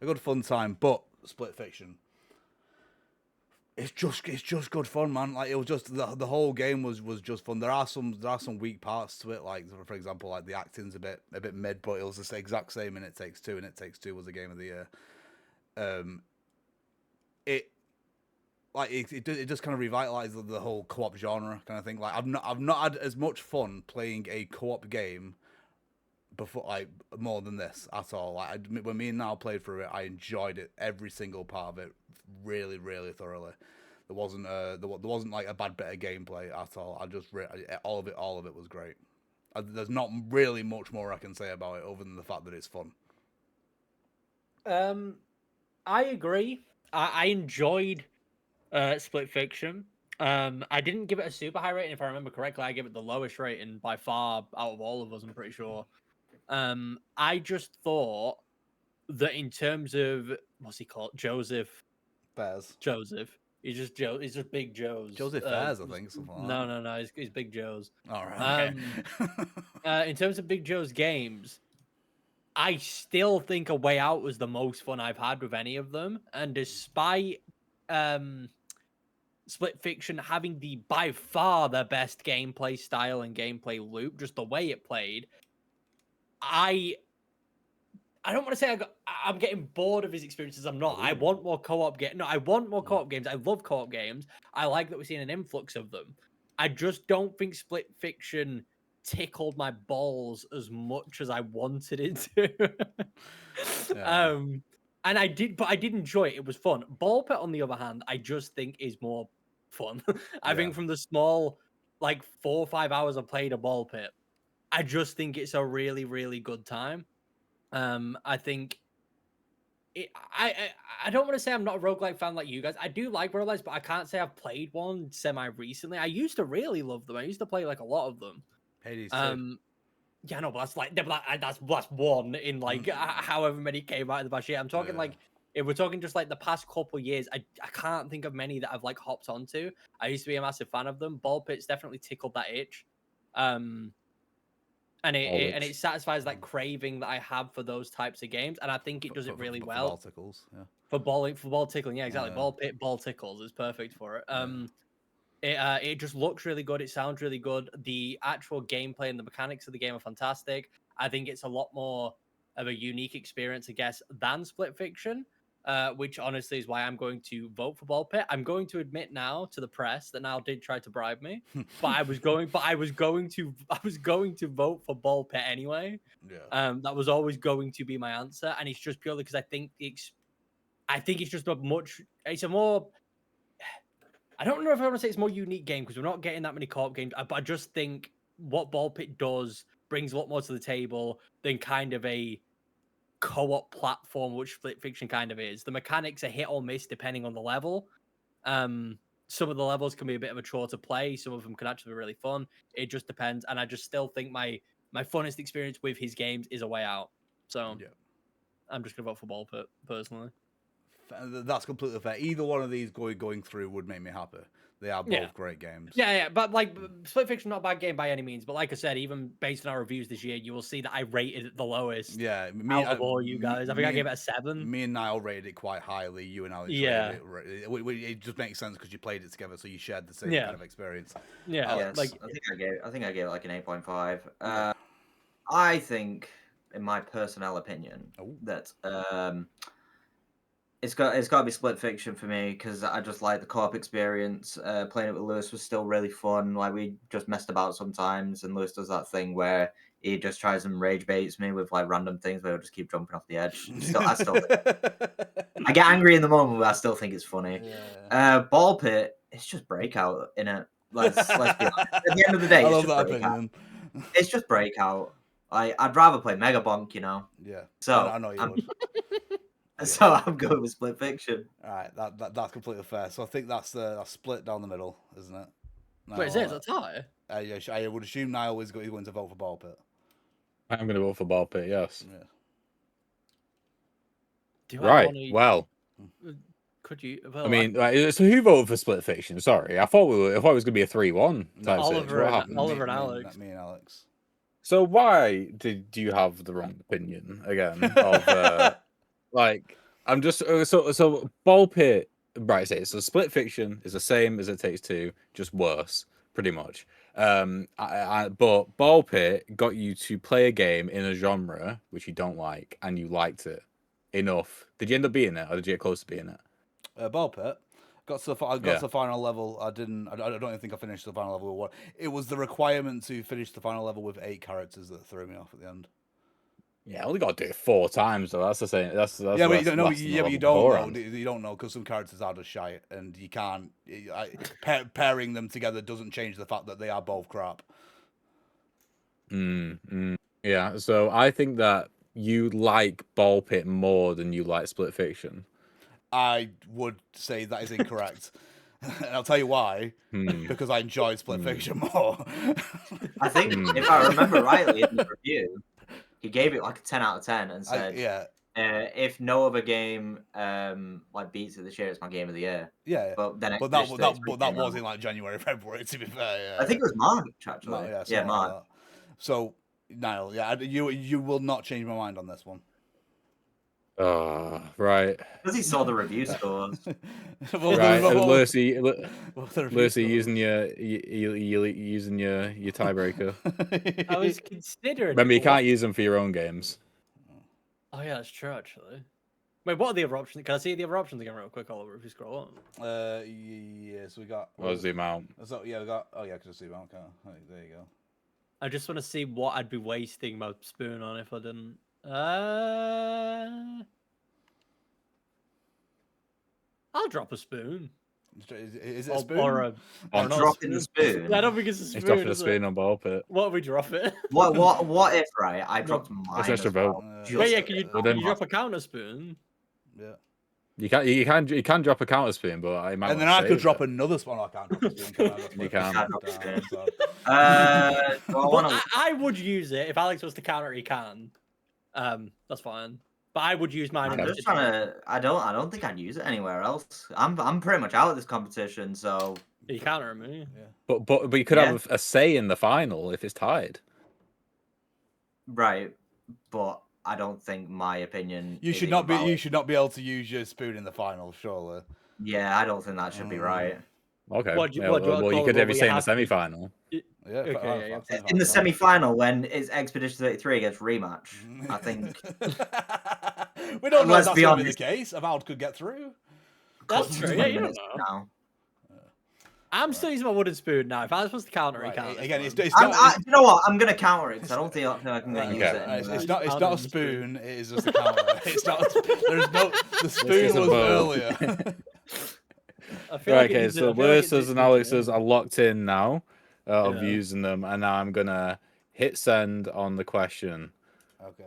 a good fun time. But Split Fiction, it's just good fun, man. Like, it was just the whole game was just fun. There are some weak parts to it, like for example, like the acting's a bit mid, but it was the exact same in It Takes Two, and It Takes Two was the game of the year. It just kind of revitalized the whole co-op genre kind of thing. Like, I've not had as much fun playing a co-op game before, like, more than this at all. Like, when me and Niall played through it, I enjoyed it, every single part of it, really, really thoroughly. There wasn't like a bad bit of gameplay at all. All of it was great. There's not really much more I can say about it other than the fact that it's fun. I agree. I enjoyed Split Fiction. I didn't give it a super high rating, if I remember correctly. I gave it the lowest rating by far out of all of us, I'm pretty sure. I just thought that in terms of what's he called? Joseph. He's just Joe. He's just Big Joe's. Joseph Fairs, I think. Something like that. No. He's Big Joe's. All right. Okay. In terms of Big Joe's games, I still think A Way Out was the most fun I've had with any of them. And despite Split Fiction having by far the best gameplay style and gameplay loop, just the way it played, I don't want to say I'm getting bored of his experiences. I'm not. I want more co-op games. No, I want more co-op games. I love co-op games. I like that we're seeing an influx of them. I just don't think Split Fiction tickled my balls as much as I wanted it to. Yeah. And I did enjoy it. It was fun. Ball Pit, on the other hand, I just think is more fun. I think from the small, like 4 or 5 hours I played a Ball Pit, I just think it's a really, really good time. I think I don't want to say I'm not a roguelike fan like you guys. I do like roguelikes, but I can't say I've played one semi-recently. I used to really love them. I used to play like a lot of them. Hades too. Yeah, no, but that's like that's one in like however many came out in the past year. I'm talking like if we're talking just like the past couple years, I can't think of many that I've like hopped onto. I used to be a massive fan of them. Ball Pit's definitely tickled that itch. And it satisfies that craving that I have for those types of games, and I think it does it really well. For ball tickles, yeah. For ball tickling, yeah, exactly. Ball Pit, ball tickles is perfect for it. It just looks really good. It sounds really good. The actual gameplay and the mechanics of the game are fantastic. I think it's a lot more of a unique experience, I guess, than Split Fiction. Which honestly is why I'm going to vote for Ball Pit. I'm going to admit now to the press that Niall did try to bribe me, but I was going to vote for Ball Pit anyway. Yeah. That was always going to be my answer, and it's just purely because I think it's just it's a more. I don't know if I want to say it's a more unique game because we're not getting that many co-op games, but I just think what Ball Pit does brings a lot more to the table than kind of a co-op platform, which Split Fiction kind of is. The mechanics are hit or miss depending on the level. Some of the levels can be a bit of a chore to play. Some of them can actually be really fun. It just depends. And I just still think my funnest experience with his games is A Way Out. So yeah. I'm just gonna vote for Ball Pit personally. That's completely fair. Either one of these going through would make me happy. They are both great games. Yeah, but like Split Fiction, not a bad game by any means. But like I said, even based on our reviews this year, you will see that I rated it the lowest. Yeah, out of all you guys, I think I gave it a 7. Me and Niall rated it quite highly. You and Alex rated it. It just makes sense because you played it together, so you shared the same kind of experience. Yeah, Alex, like I think I gave it like an 8.5. I think, in my personal opinion, that it's got to be Split Fiction for me because I just like the co-op experience. Playing it with Lewis was still really fun. Like we just messed about sometimes, and Lewis does that thing where he just tries and rage baits me with like random things where I just keep jumping off the edge. I get angry in the moment, but I still think it's funny. Yeah. Ball Pit, it's just Breakout in it. Let's be honest. At the end of the day, it's just Breakout. It's just Breakout. I'd rather play Mega Bonk, you know. Yeah. So I know you would. So I'm going with Split Fiction. All right, that's completely fair. So I think that's split down the middle, isn't it? Wait, is it a tie? Yeah, I would assume Niall is going to vote for Ball Pit. I'm going to vote for Ball Pit. Yes. Yeah. Right. Well. Could you? Well, I mean, so who voted for Split Fiction? Sorry, I thought it was going to be a 3-1 type. Oliver and Alex. Me and Alex. So why do you have the wrong opinion again? Of like, I'm just so Ball Pit. Right, so Split Fiction is the same as It Takes Two, just worse, pretty much. But Ball Pit got you to play a game in a genre which you don't like, and you liked it enough. Did you end up beating it, or did you get close to beating it? Ball Pit. I got to the final level. I don't even think I finished the final level with one. It was the requirement to finish the final level with 8 characters that threw me off at the end. Yeah, I only got to do it 4 times though. That's the same. That's Yeah, but you don't know. less than Yeah, but level you don't know. beforehand. You don't know because some characters are just shite, and you can't. Pairing them together doesn't change the fact that they are both crap. Yeah, so I think that you like Ball Pit more than you like Split Fiction. I would say that is incorrect, and I'll tell you why. Because I enjoyed Split Fiction more. I think if I remember rightly in the review, he gave it like a 10 out of 10 and said, yeah. If no other game like beats it this year, it's my game of the year. Yeah, but then that was in like January, February. To be fair, yeah. I think it was March actually. Yeah, March. Like so, Niall, yeah, you will not change my mind on this one. Oh, right. Because he saw the review scores. Right, Lucy, Lucy, using your tiebreaker. I was considering. Remember, you can't use them for your own games. Oh yeah, that's true actually. Wait, what are the other options? Can I see the other options again real quick, Oliver, if you scroll on? Yes, we got. What was the amount? So yeah, we got. Oh yeah, because the amount. Okay. There you go. I just want to see what I'd be wasting my spoon on if I didn't. I'll drop a spoon. Is it a spoon? I'm dropping the spoon. I don't think it's a spoon. He's dropping a spoon on Ball Pit. What if we drop it? What if, right? I dropped mine. It's just a vote. Wait, yeah, can you drop a counter spoon? Yeah. You can drop a counter spoon, but I might. And then I could drop another spoon. I can't drop a spoon. You can. I would use it if Alex was to counter. He can. That's fine. But I would use mine. I'm just trying to. I don't think I'd use it anywhere else. I'm pretty much out of this competition. So you counter me. Yeah. But you could have a say in the final if it's tied. Right, but I don't think my opinion. You should not be. You should not be able to use your spoon in the final, surely. Yeah, I don't think that should be right. Okay. Well, you could have your say in the semi-final. Yeah. Okay, in the semi-final, when it's Expedition 33 against rematch, I think. We don't know if that's going to be the case. Avowed could get through. That's true. Yeah, you don't know. I'm still using my wooden spoon now. If I was supposed to counter it, again, it's you know what? I'm going to counter it because I don't think I can use it. Anyway. It's not a spoon. It is just a counter. It's not. There's no. The spoon was earlier. Right, okay, so Lewis's and Alex's are locked in now of using them, and now I'm gonna hit send on the question. Okay.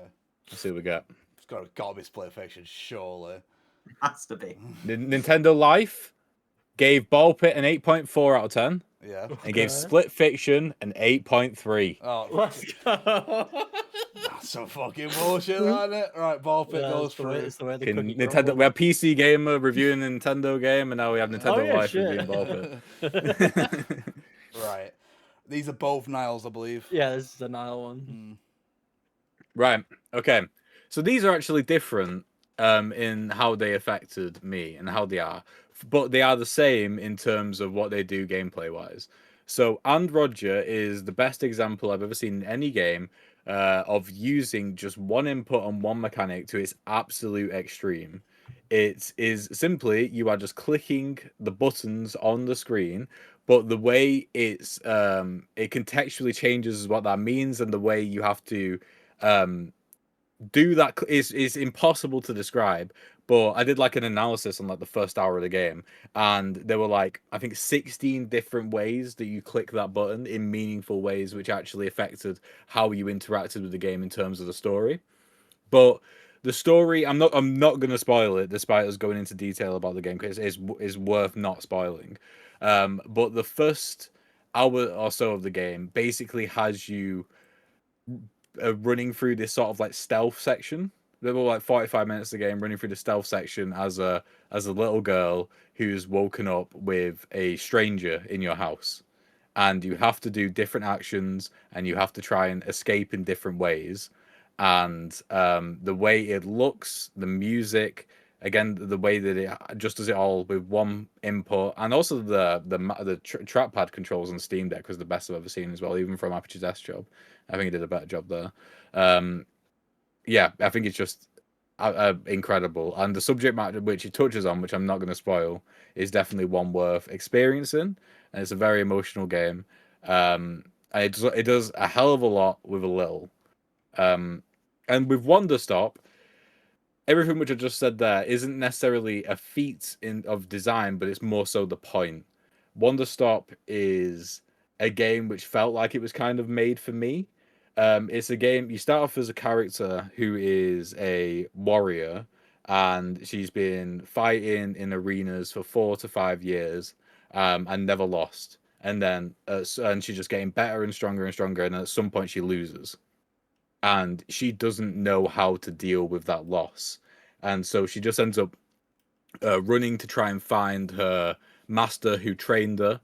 Let's see what we get. It's got to be Split Fiction, surely. It has to be. Nintendo Life gave Ball Pit an 8.4 out of 10. Yeah. And gave Split Fiction an 8.3. Oh, let's go. That's some fucking bullshit, isn't it? Right, Ball Pit goes through. Nintendo. We have PC Gamer reviewing a Nintendo game, and now we have Nintendo Life reviewing Ball Pit. Right. These are both Niles, I believe. Yeah, this is a Nile one. Right. Okay. So these are actually different in how they affected me and how they are, but they are the same in terms of what they do gameplay wise. So And Roger is the best example I've ever seen in any game of using just one input and one mechanic to its absolute extreme. It is simply you are just clicking the buttons on the screen, but the way it's it contextually changes what that means, and the way you have to do that is impossible to describe. But I did like an analysis on like the first hour of the game, and there were like I think 16 different ways that you click that button in meaningful ways, which actually affected how you interacted with the game in terms of the story. But the story, I'm not going to spoil it, despite us going into detail about the game, because it is worth not spoiling. But the first hour or so of the game basically has you running through this sort of like stealth section. There were like 45 minutes of the game running through the stealth section as a little girl who's woken up with a stranger in your house, and you have to do different actions and you have to try and escape in different ways. And the way it looks, the music, again, the way that it just does it all with one input, and also the trackpad controls on Steam Deck was the best I've ever seen as well, even from Aperture Desk Job. I think it did a better job there. Yeah, I think it's just incredible. And the subject matter which it touches on, which I'm not going to spoil, is definitely one worth experiencing. And it's a very emotional game. And it does a hell of a lot with a little. And with Wonder Stop, everything which I just said there isn't necessarily a feat of design, but it's more so the point. Wonder Stop is a game which felt like it was kind of made for me. It's a game you start off as a character who is a warrior, and she's been fighting in arenas for 4 to 5 years, and never lost. And then and she's just getting better and stronger and stronger, and at some point she loses, and she doesn't know how to deal with that loss, and so she just ends up running to try and find her master who trained her.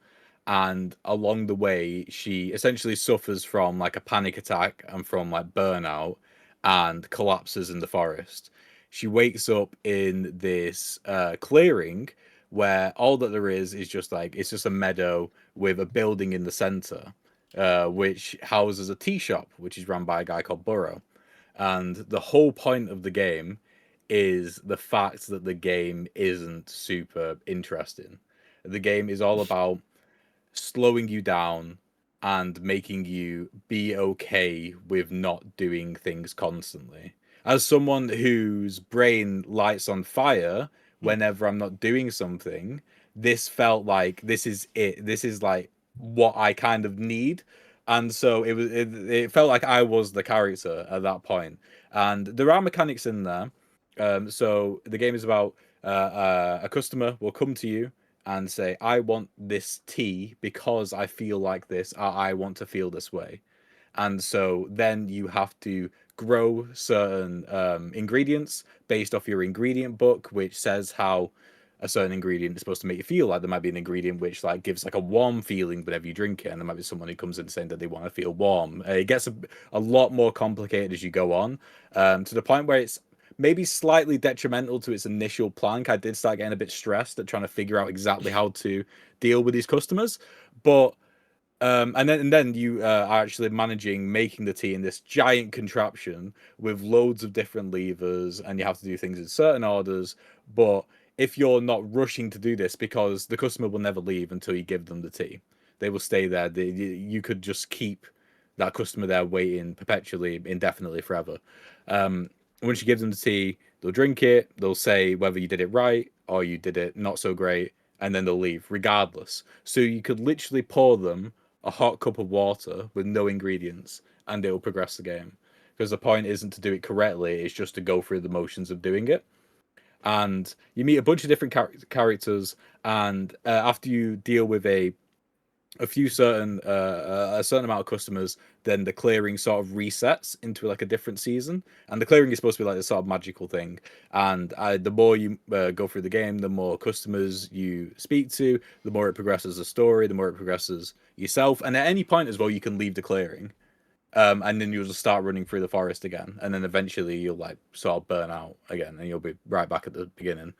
And along the way, she essentially suffers from like a panic attack and from like burnout, and collapses in the forest. She wakes up in this clearing where all that there is just like it's just a meadow with a building in the center, which houses a tea shop, which is run by a guy called Burrow. And the whole point of the game is the fact that the game isn't super interesting. The game is all about slowing you down and making you be okay with not doing things constantly. As someone whose brain lights on fire whenever I'm not doing something, this felt like this is it. This is like what I kind of need. And so it felt like I was the character at that point. And there are mechanics in there. So the game is about a customer will come to you and say, I want this tea because I feel like this, or I want to feel this way. And so then you have to grow certain ingredients based off your ingredient book, which says how a certain ingredient is supposed to make you feel. Like there might be an ingredient which like gives like a warm feeling whenever you drink it, and there might be someone who comes in saying that they want to feel warm. It gets a lot more complicated as you go on, to the point where it's maybe slightly detrimental to its initial plank. I did start getting a bit stressed at trying to figure out exactly how to deal with these customers, but and then you are actually managing making the tea in this giant contraption with loads of different levers, and you have to do things in certain orders. But if you're not rushing to do this, because the customer will never leave until you give them the tea, they will stay there. You could just keep that customer there waiting perpetually, indefinitely, forever. Once you give them the tea, they'll drink it. They'll say whether you did it right or you did it not so great, and then they'll leave regardless. So you could literally pour them a hot cup of water with no ingredients, and it will progress the game. Because the point isn't to do it correctly; it's just to go through the motions of doing it. And you meet a bunch of different characters, and after you deal with a few certain a certain amount of customers, then the clearing sort of resets into like a different season. And the clearing is supposed to be like this sort of magical thing. And the more you go through the game, the more customers you speak to, the more it progresses the story, the more it progresses yourself. And at any point as well, you can leave the clearing, and then you'll just start running through the forest again, and then eventually you'll like sort of burn out again, and you'll be right back at the beginning.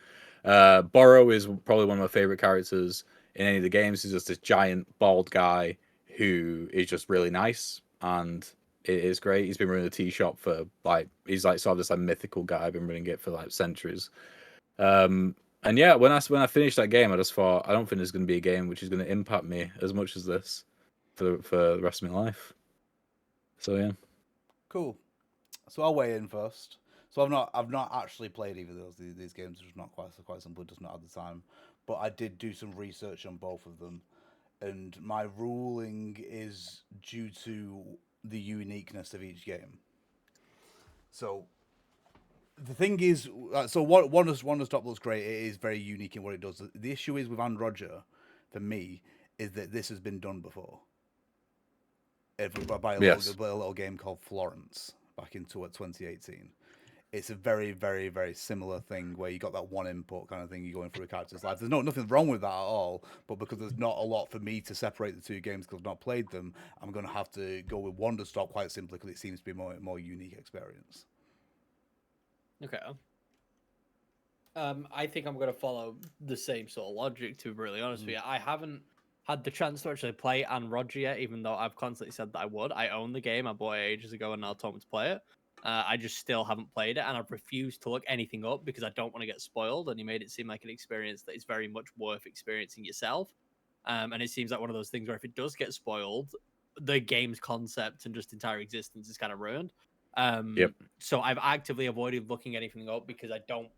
Borrow is probably one of my favorite characters in any of the games. He's just this giant bald guy who is just really nice, and it is great. He's been running a tea shop for like he's like sort of this like mythical guy. Been running it for like centuries. And yeah, when I finished that game, I just thought I don't think there's going to be a game which is going to impact me as much as this for the rest of my life. So yeah, Cool. So I'll weigh in first. So I've not actually played either of these games, which is not quite simply just not at the time. But I did do some research on both of them, and my ruling is due to the uniqueness of each game. So the thing is, so Wonder Stop looks great. It is very unique in what it does. The issue is with And Roger, for me, is that this has been done before. By a little game called Florence back in 2018. It's a very, very, very similar thing where you got that one input kind of thing. You're going through a character's life. There's nothing wrong with that at all, but because there's not a lot for me to separate the two games because I've not played them, I'm going to have to go with Wonder Stop quite simply because it seems to be a more unique experience. Okay. I think I'm going to follow the same sort of logic, to be really honest with you. I haven't had the chance to actually play And Roger yet, even though I've constantly said that I would. I own the game. I bought it ages ago and now told me to play it. I just still haven't played it, and I've refused to look anything up because I don't want to get spoiled. And he made it seem like an experience that is very much worth experiencing yourself. And it seems like one of those things where if it does get spoiled, the game's concept and just entire existence is kind of ruined. So I've actively avoided looking anything up because I don't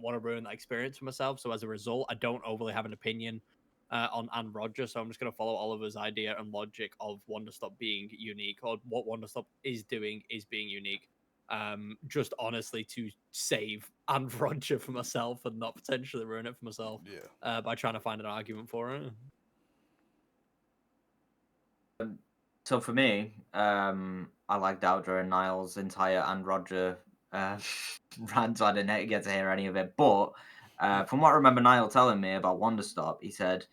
want to ruin that experience for myself. So as a result, I don't overly have an opinion on Anne Roger. So I'm just going to follow Oliver's idea and logic of Wonderstop being unique, or what Wonderstop is doing is being unique. Just honestly to save Anne Roger for myself and not potentially ruin it for myself. By trying to find an argument for it. So for me, I like Dowdra and Niall's entire and Roger rant, so I didn't get to hear any of it. But from what I remember Niall telling me about Wonderstop, he said,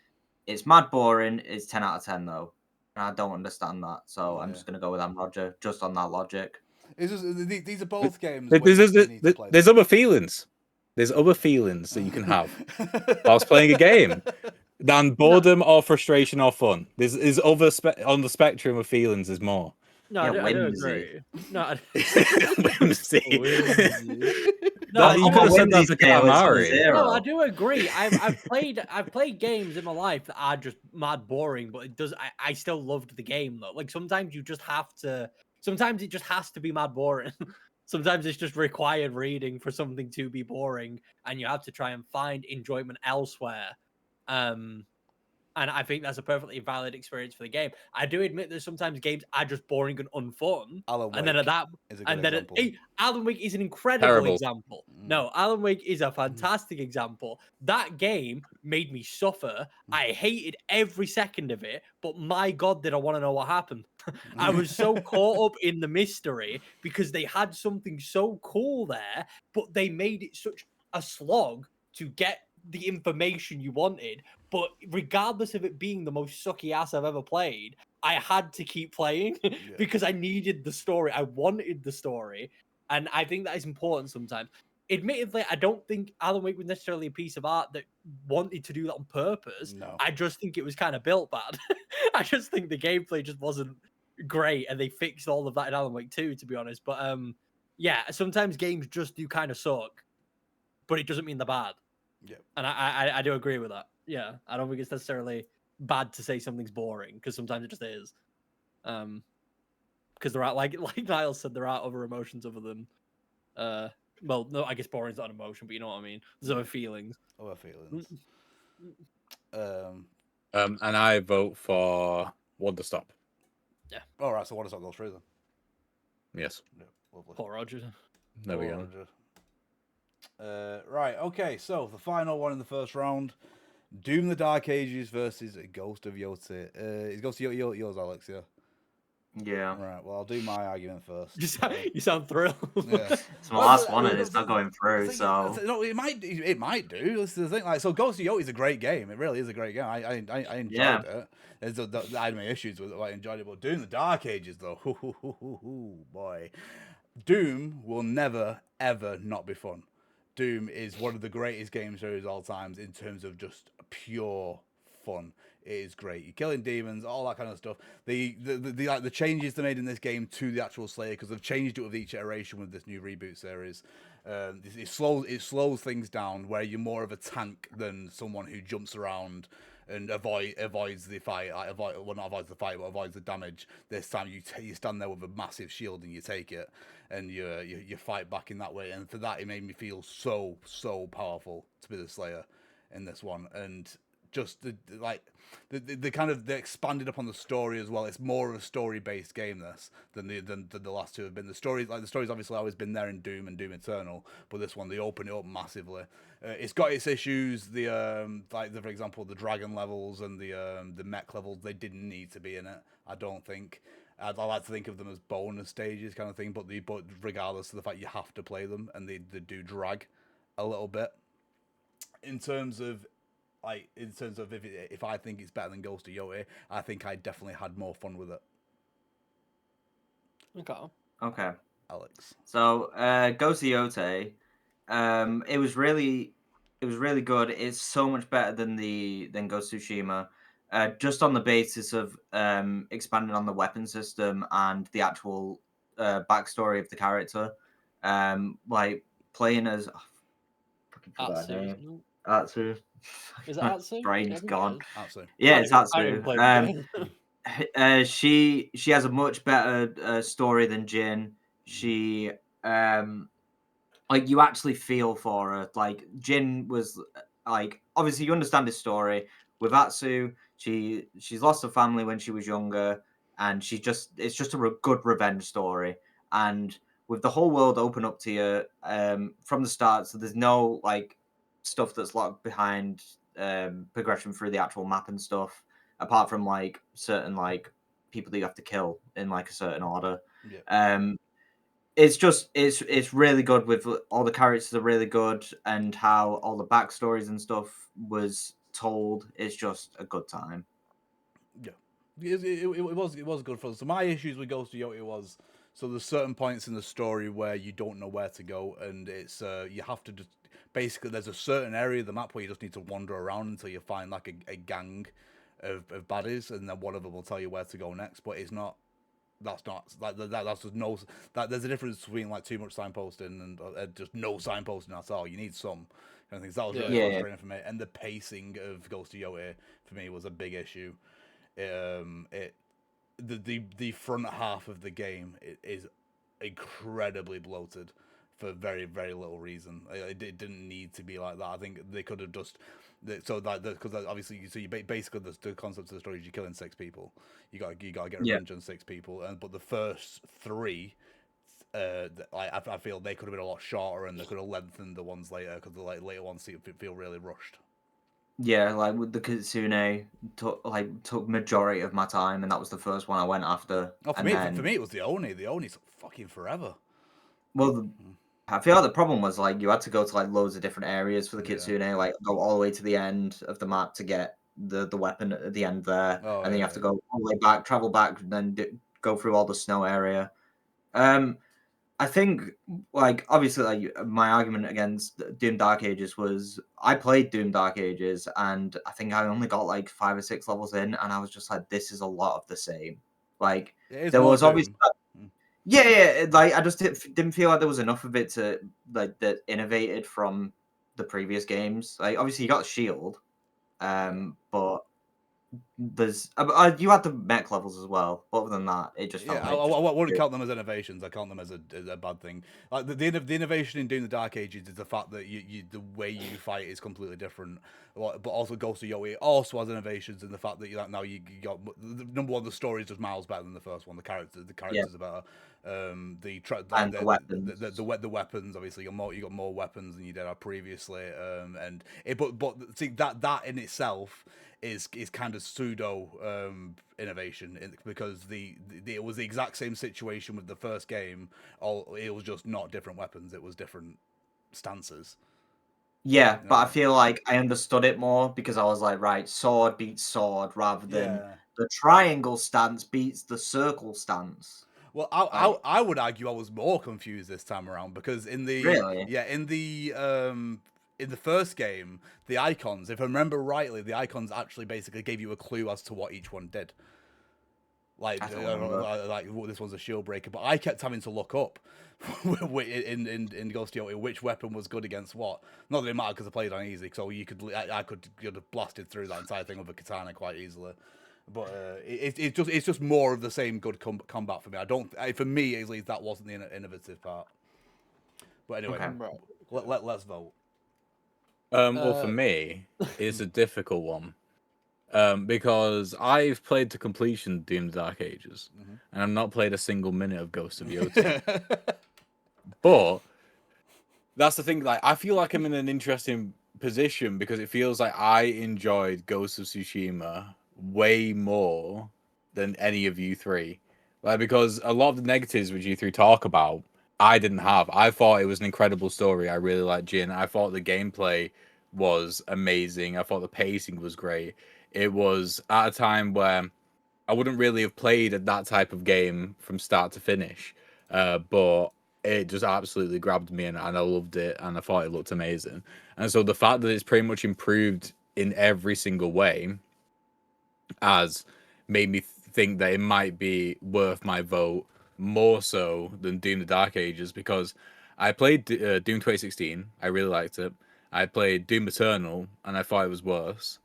it's mad boring, it's 10 out of 10 though. And I don't understand that, so I'm just going to go with Anne Roger, just on that logic. It's just, these are both games where you need to play there's other feelings. There's other feelings that you can have whilst playing a game than boredom or frustration or fun. There's other on the spectrum of feelings. There's more. No, Yeah, I don't agree. No, Whimsy. No, you could have said that's a Katamari. No, I do agree. I've played games in my life that are just mad boring, but it does. I still loved the game though. Like sometimes you just have to. Sometimes it just has to be mad boring. Sometimes it's just required reading for something to be boring, and you have to try and find enjoyment elsewhere. And I think that's a perfectly valid experience for the game. I do admit that sometimes games are just boring and unfun. Alan Wake and then at that, is a good and then example. Alan Wake is an incredible Terrible. example. No, Alan Wake is a fantastic example. That game made me suffer. I hated every second of it, but my God, did I want to know what happened. I was so caught up in the mystery because they had something so cool there, but they made it such a slog to get the information you wanted. But regardless of it being the most sucky ass I've ever played, I had to keep playing because I needed the story. I wanted the story. And I think that is important sometimes. Admittedly, I don't think Alan Wake was necessarily a piece of art that wanted to do that on purpose. No. I just think it was kind of built bad. I just think the gameplay just wasn't great, and they fixed all of that in Alan Wake 2, to be honest. But yeah, sometimes games just do kind of suck, but it doesn't mean they're bad. Yeah. And I do agree with that. Yeah, I don't think it's necessarily bad to say something's boring, because sometimes it just is. Because there are, like Niall said, there are other emotions other than well, no, I guess boring's not an emotion, but you know what I mean. There's other feelings. Other feelings. And I vote for Wonderstop. Yeah. All right, so Wonderstop goes through then. Yes. Yeah, lovely. Poor Roger. There we go. Right, okay, so the final one in the first round, Doom the Dark Ages versus Ghost of Yoti. Is Ghost of Yoti yours, Alex? Yeah. Yeah. Right. Well, I'll do my argument first. You sound thrilled. Yeah. It's my last one, and it's not going through. So no, it might do. This is the thing. Like, so Ghost of Yoti is a great game. It really is a great game. I enjoyed it. I had my issues with it. I enjoyed it, but Doom the Dark Ages though, boy, Doom will never ever not be fun. Doom is one of the greatest game series of all times in terms of just pure fun. It is great. You're killing demons, all that kind of stuff. The changes they made in this game to the actual Slayer, because they've changed it with each iteration with this new reboot series. It slows things down, where you're more of a tank than someone who jumps around and avoids the fight. Not avoids the fight, but avoids the damage. This time you stand there with a massive shield and you take it, and you fight back in that way. And for that, it made me feel so powerful to be the Slayer in this one. And just the kind of they expanded upon the story as well. It's more of a story-based game than the last two have been. The story's obviously always been there in Doom and Doom Eternal, but this one they open it up massively. It's got its issues. For example, the dragon levels and the mech levels, they didn't need to be in it. I don't think. I like to think of them as bonus stages kind of thing, but regardless of the fact you have to play them, and they do drag a little bit. In terms of if I think it's better than Ghost of Yoti, I think I definitely had more fun with it. Okay. Alex. So Ghost of Yoti, it was really good. It's so much better than Ghost of Tsushima, just on the basis of expanding on the weapon system and the actual backstory of the character. Like playing as Atsu. Is it Atsu? Brain's gone. Atsu. Yeah, it's Atsu. She has a much better story than Jin. she like you actually feel for her. Like Jin was like obviously you understand this story with Atsu. She's lost her family when she was younger, and it's just a good revenge story. And with the whole world open up to you from the start, so there's no like stuff that's locked behind progression through the actual map and stuff, apart from like certain like people that you have to kill in like a certain order. Yeah. It's really good with all the characters are really good and how all the backstories and stuff was told. It's just a good time. Yeah, it was good fun. So my issues with Ghost of Yoti was so there's certain points in the story where you don't know where to go, and it's you have to just basically there's a certain area of the map where you just need to wander around until you find like a gang of baddies, and then one of them will tell you where to go next. But it's not. That's not like that's just no. That there's a difference between like too much signposting and just no signposting at all. You need some kind of things. That was really frustrating for me. And the pacing of Ghost of Yoti for me was a big issue. The front half of the game is incredibly bloated for very very little reason. It didn't need to be like that. I think they could have just so that because obviously you basically the concept of the story is you're killing 6 people. You got to get revenge on 6 people, but the first 3. I feel they could have been a lot shorter and they could have lengthened the ones later because the later ones feel really rushed. Yeah, like with the Kitsune took majority of my time, and that was the first one I went after. Oh, for me, it was the Oni. The Oni's fucking forever. Well, I feel like the problem was like you had to go to like loads of different areas for the Kitsune, like go all the way to the end of the map to get the weapon at the end there, and then you have to go all the way back, travel back, and then go through all the snow area. I think, like, obviously, like my argument against Doom Dark Ages was I played Doom Dark Ages, and I think I only got like 5 or 6 levels in, and I was just like, this is a lot of the same. Like, there was obviously, yeah, like I just didn't feel like there was enough of it to like that innovated from the previous games. Like, obviously, you got the shield, but there's you had the mech levels as well. But other than that, it just felt I wouldn't count them as innovations. I count them as a bad thing. Like the innovation in Doom the Dark Ages is the fact that the way you fight is completely different. But also Ghost of Yoti also has innovations in the fact that you got number one, the story is just miles better than the first one. The characters are better. The weapons, obviously you got more weapons than you did previously. But see that in itself is kind of pseudo innovation because it was the exact same situation with the first game. It was just not different weapons; it was different stances. Yeah, but I feel like I understood it more because I was like, right, sword beats sword rather than the triangle stance beats the circle stance. Well, I would argue I was more confused this time around because in the first game, the icons, if I remember rightly, the icons actually basically gave you a clue as to what each one did. Like this one's a shield breaker, but I kept having to look up in Ghost of Yoti which weapon was good against what. Not that it mattered because I played on easy, so I could have blasted through that entire thing with a katana quite easily. But it's just more of the same good combat for me. For me at least that wasn't the innovative part. But anyway, let's vote. Well, for me, it's a difficult one. Because I've played to completion Doom Dark Ages, and I've not played a single minute of Ghost of Yoti. But that's the thing. Like, I feel like I'm in an interesting position because it feels like I enjoyed Ghost of Tsushima way more than any of you three. Like, because a lot of the negatives which you three talk about, I didn't have. I thought it was an incredible story. I really liked Jin. I thought the gameplay was amazing. I thought the pacing was great. It was at a time where I wouldn't really have played that type of game from start to finish, but it just absolutely grabbed me and I loved it and I thought it looked amazing. And so the fact that it's pretty much improved in every single way has made me think that it might be worth my vote more so than Doom the Dark Ages, because I played Doom 2016. I really liked it. I played Doom Eternal and I thought it was worse.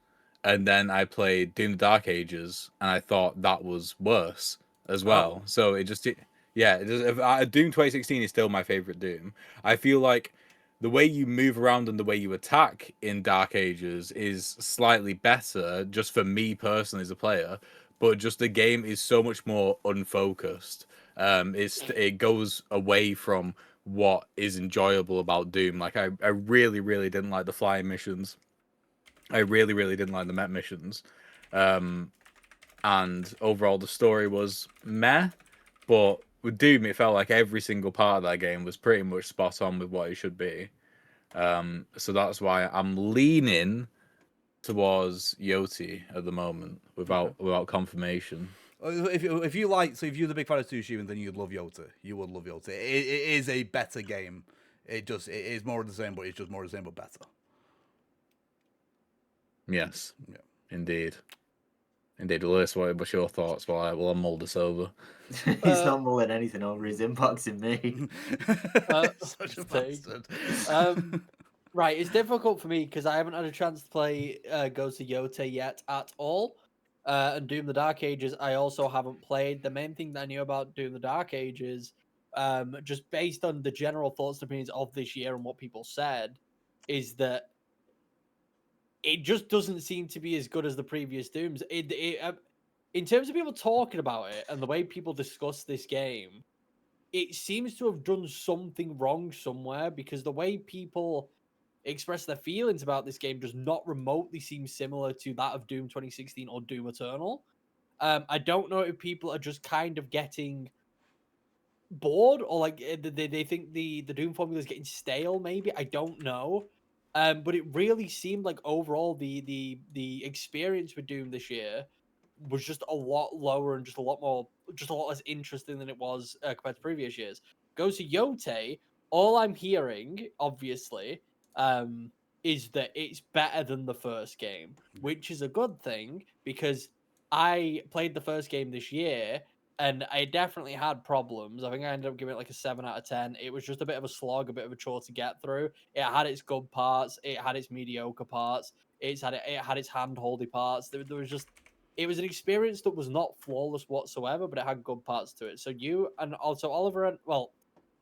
And then I played Doom the Dark Ages, and I thought that was worse as well. So it just, Yeah, Doom 2016 is still my favorite Doom. I feel like the way you move around and the way you attack in Dark Ages is slightly better, just for me personally as a player. But just the game is so much more unfocused. It goes away from what is enjoyable about Doom. Like I really, really didn't like the flying missions. I really, really didn't like the Met missions. And overall the story was meh. But with Doom, it felt like every single part of that game was pretty much spot on with what it should be. So that's why I'm leaning towards Yoti at the moment, without confirmation. If you're the big fan of Tsushima, then you'd love Yota. You would love Yota. It is a better game. It is more of the same, but it's just more of the same but better. Yes. Yeah. Indeed. Lewis, what's your thoughts while I mull this over? He's not mulling anything over. He's inboxing me. Such a bastard. Right, it's difficult for me because I haven't had a chance to play Go to Yota yet at all. And Doom the Dark Ages, I also haven't played. The main thing that I knew about Doom the Dark Ages, just based on the general thoughts and opinions of this year and what people said, is that it just doesn't seem to be as good as the previous Dooms. In terms of people talking about it and the way people discuss this game, it seems to have done something wrong somewhere, because the way people express their feelings about this game does not remotely seem similar to that of Doom 2016 or Doom Eternal. I don't know if people are just kind of getting bored, or like they think the Doom formula is getting stale. Maybe, I don't know. But it really seemed like overall the experience with Doom this year was just a lot lower and just a lot less interesting than it was compared to previous years. Goes to Yote. All I'm hearing, obviously, is that it's better than the first game, which is a good thing, because I played the first game this year and I definitely had problems. I think I ended up giving it like a 7 out of 10. It was just a bit of a slog, a bit of a chore to get through. It had its good parts, it had its mediocre parts, it had its hand-holdy parts. There was just, it was an experience that was not flawless whatsoever, but it had good parts to it. So you, and also Oliver, and well,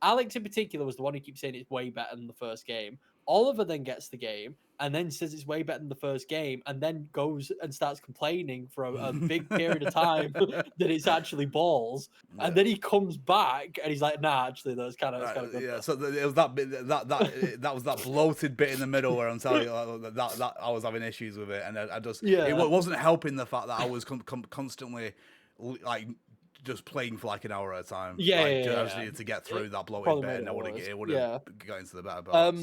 Alex in particular was the one who keeps saying it's way better than the first game. Oliver then gets the game and then says it's way better than the first game, and then goes and starts complaining for a big period of time that it's actually balls. Yeah. And then he comes back and he's like, "Nah, actually, that's kind of good." Yeah, so it was that bit that was that bloated bit in the middle where I'm telling you that I was having issues with it, and I just it wasn't helping the fact that I was constantly like just playing for like an hour at a time. I just needed to get through that bloated bit, and it would have got into the better parts.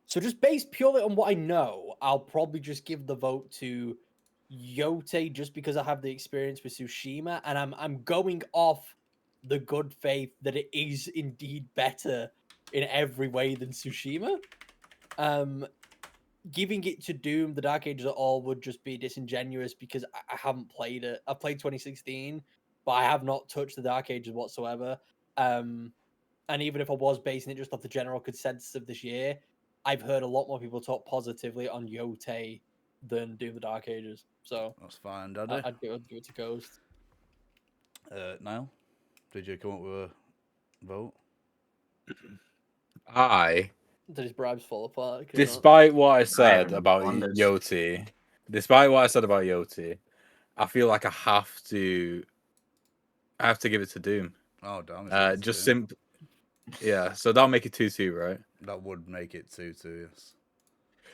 So just based purely on what I know, I'll probably just give the vote to Yote, just because I have the experience with Tsushima, and I'm going off the good faith that it is indeed better in every way than Tsushima. Giving it to Doom, the Dark Ages at all would just be disingenuous, because I haven't played it. I've played 2016, but I have not touched the Dark Ages whatsoever. And even if I was basing it just off the general consensus of this year, I've heard a lot more people talk positively on Yote than Doom the Dark Ages. So that's fine, Daddy. I'd give it to Ghost. Niall, did you come up with a vote? Did his bribes fall apart? Despite what I said about Yoti, I feel like I have to give it to Doom. Oh damn! Just simple. Yeah, so that'll make it 2-2, right? That would make it 2-2, yes.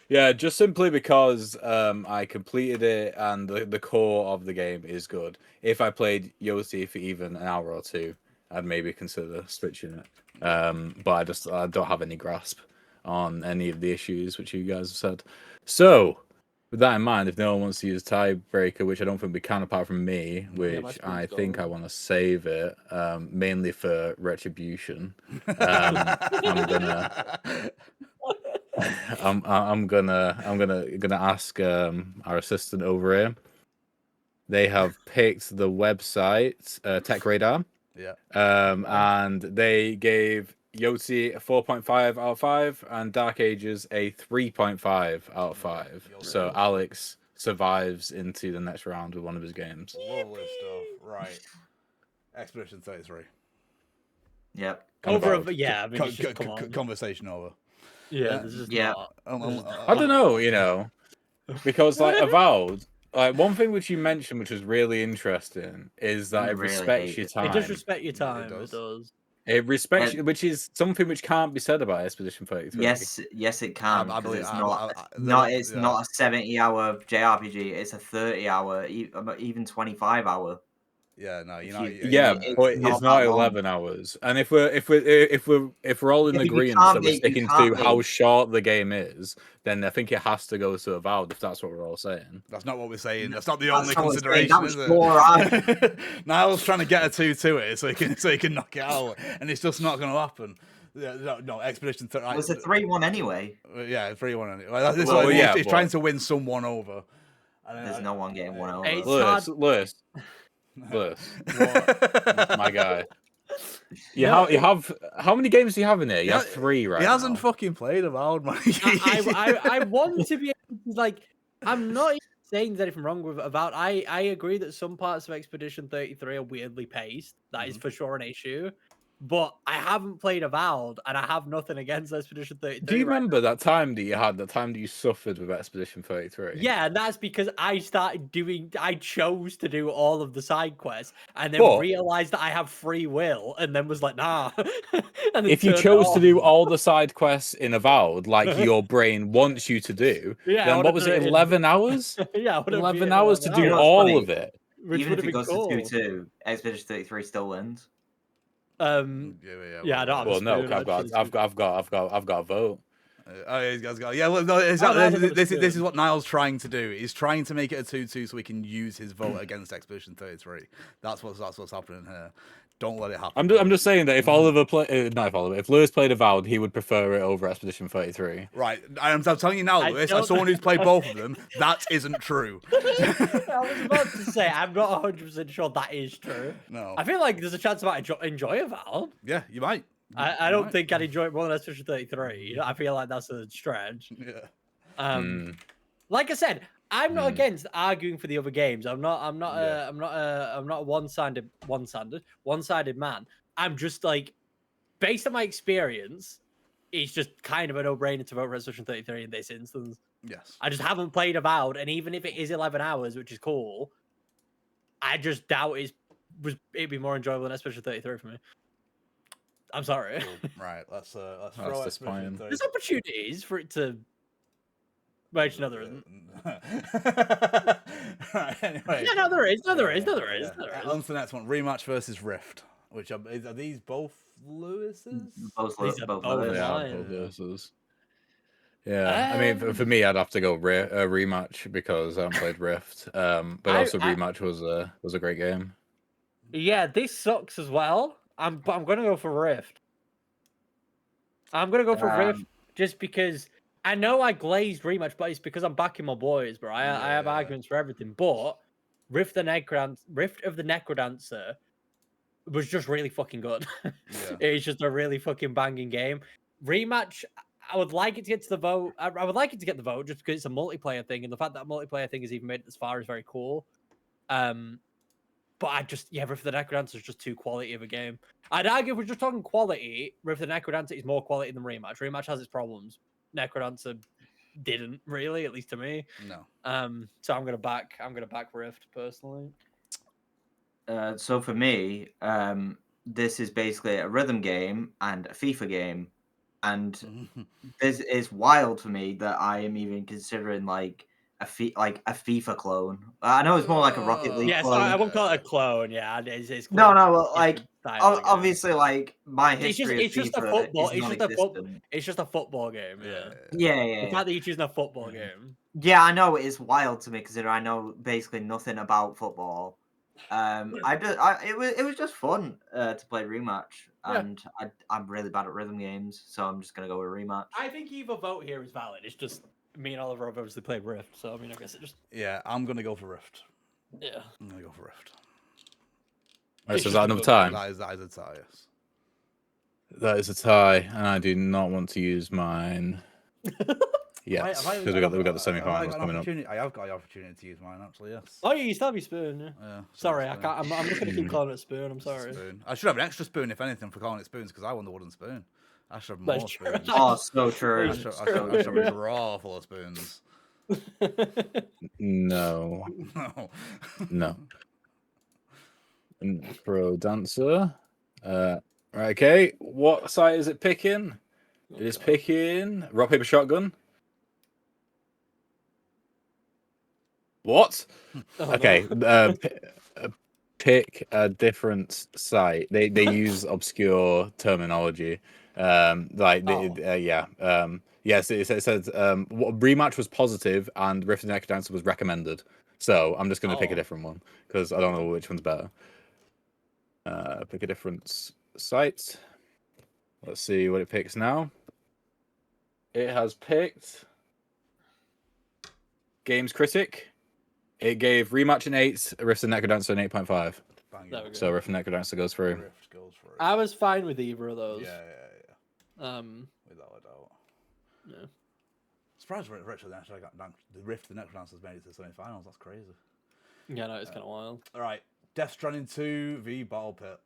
Yeah, just simply because I completed it and the core of the game is good. If I played Yoti for even an hour or two, I'd maybe consider switching it. But I don't have any grasp on any of the issues which you guys have said. So, with that in mind, if no one wants to use tiebreaker, which I don't think we can apart from me, which I think I want to save it, mainly for retribution, I'm gonna ask our assistant over here. They have picked the website Tech Radar. Yeah. And they gave Yoti a 4.5 out of 5 and Dark Ages a 3.5 out of 5. So Alex survives into the next round with one of his games. Lovely stuff. Right. Expedition 33. Yep. Yeah, I mean, it's just, come on. Conversation over. Yeah, this is Yeah. not. I don't know, you know, because like Avowed, like one thing which you mentioned, which was really interesting, is that I it really respects hate your it. time. It does respect your time. It does. does. It respects, And- which is something which can't be said about Expedition 33. Yes, it can. I Because believe it's I- not. I- not. yeah. It's not a 70-hour JRPG. It's a 30-hour, even 25-hour. Yeah, no, you If know, you- Yeah, it's but not it's not that long. 11 hours. And if we're all in Yeah, but you agreement can't that we're make- you sticking can't to how make- short the game is, then I think it has to go to Avowed. If that's what we're all saying. that's not what we're saying. That's not the That's only not what we're saying. consideration, That was is your it? Niall's trying to get a 2 to it so he can knock it out, and it's just not going to happen. Yeah, no, Expedition 30. It was a 3-1 anyway. Yeah, 3-1. Anyway. Well, this Well, one, yeah, he's but- trying to win someone over. There's no one getting one over. It's Lewis, my guy. You No, have how many games do you have in here? You have 3 right He hasn't now. fucking played Avowed, man. I want to be able to, like, I'm not even saying there's anything wrong with Avowed. I agree that some parts of Expedition 33 are weirdly paced. That is for sure an issue. But I haven't played Avowed, and I have nothing against Expedition 33. Do you right remember that time that you had, that time that you suffered with Expedition 33? Yeah, and that's because I chose to do all of the side quests, and then But- realized that I have free will, and then was like, nah. And then If you turned it chose to off. do all the side quests in Avowed, like your brain wants you to do, Yeah, I then would've what was done it, it in- 11 hours? Yeah, I would've 11 beaten hours to 11 do hours. all funny. of it. Which Even would if have it been goes cool. to 2-2, Expedition 33 still wins. Yeah, I don't have a Well, no, spoon, I've got a vote. Oh, yeah, he's got. Yeah, well, no, Oh, no, this that's is what Niall's trying to do. He's trying to make it a 2-2 so he can use his vote against Expedition 33. That's what's happening here. Don't let it happen. I'm just saying that if if Lewis played Avowed, he would prefer it over Expedition 33. Right, I'm telling you now, I Lewis, don't- as someone who's played both of them, that isn't true. I was about to say, I'm not 100% sure that is true. No. I feel like there's a chance I might enjoy Avowed. Yeah, you might. I don't think I'd enjoy it more than Expedition 33. I feel like that's a stretch. Yeah. Like I said, I'm not against arguing for the other games. I'm not a one-sided man. I'm just like, based on my experience, it's just kind of a no-brainer to vote for Expedition 33 in this instance. Yes. I just haven't played Avowed, and even if it is 11 hours, which is cool, I just doubt it'd be more enjoyable than Expedition 33 for me. I'm sorry. Right, let's throw That's Expedition disappointing. 33. There's opportunities for it to. Wait, no, there isn't. Right, anyway. Yeah, no, there is. There is. On to the next one. Rematch versus Rift. Which are these both Lewis's? These are both Lewis. mine. Lewis's. Yeah, I mean, for me, I'd have to go rematch because I haven't played Rift. But also rematch was a great game. Yeah, this sucks as well. I'm gonna go for Rift. I'm gonna go for Rift just because I know I glazed rematch, but it's because I'm backing my boys, bro. I have arguments for everything, but Rift of the Necrodancer was just really fucking good. It's just a really fucking banging game. Rematch, I would like it to get to the vote. I would like it to get the vote just because it's a multiplayer thing, and the fact that multiplayer thing is even made it as far is very cool. But Rift of the Necrodancer is just too quality of a game. I'd argue if we're just talking quality, Rift of the Necrodancer is more quality than Rematch. Rematch has its problems. Necrodancer didn't really, at least to me. No. So I'm gonna back Rift personally. So for me, this is basically a rhythm game and a FIFA game, and this is wild for me that I am even considering like a FIFA clone. I know it's more like a Rocket League. Yes, clone. I won't call it a clone. Yeah, it's No, clone. well, like obviously, like my history. It's just a FIFA football. is It's just a football game. Yeah. Yeah. The fact that you're choosing a football game. Yeah, I know it is wild to me considering I know basically nothing about football. It was just fun to play rematch, and I'm really bad at rhythm games, so I'm just gonna go with rematch. I think either vote here is valid. It's just me and Oliver have obviously played Rift, so I mean, I guess it just. Yeah, I'm gonna go for Rift. Yeah. I'm gonna go for Rift. Right, so is that another time? That is a tie, yes. That is a tie, and I do not want to use mine. Yes, Have I because we got the semi-finals got an coming up. opportunity? I have got the opportunity to use mine, actually, yes. Oh, yeah, you still have your spoon. Yeah. Yeah, Sorry, I spoon. can't. I'm just gonna keep calling it spoon. I'm sorry. Spoon. I should have an extra spoon, if anything, for calling it spoons, because I won the wooden spoon. I should have That's more true. spoons. Oh, so true. I should have a drawer full of spoons. No, No. no. Pro dancer. Right, okay. What site is it picking? It is picking rock paper shotgun. What? Oh, Okay. no. Pick a different site. They use obscure terminology. Yes, it says rematch was positive and Rift and Neck Dancer was recommended. So I'm just going to pick a different one because I don't know which one's better. Pick a different site. Let's see what it picks now. It has picked Games Critic. It gave Rematch an 8, Rift and Necrodancer an 8.5. So Rift and Necrodancer goes through. I was fine with either of those. Yeah. Without a doubt. Yeah. Surprised Richard actually got the Rift and Necrodancers made it to the semi-finals. That's crazy. Yeah, no, it's kind of wild. All right, Death Stranding 2 v Bottle Pit.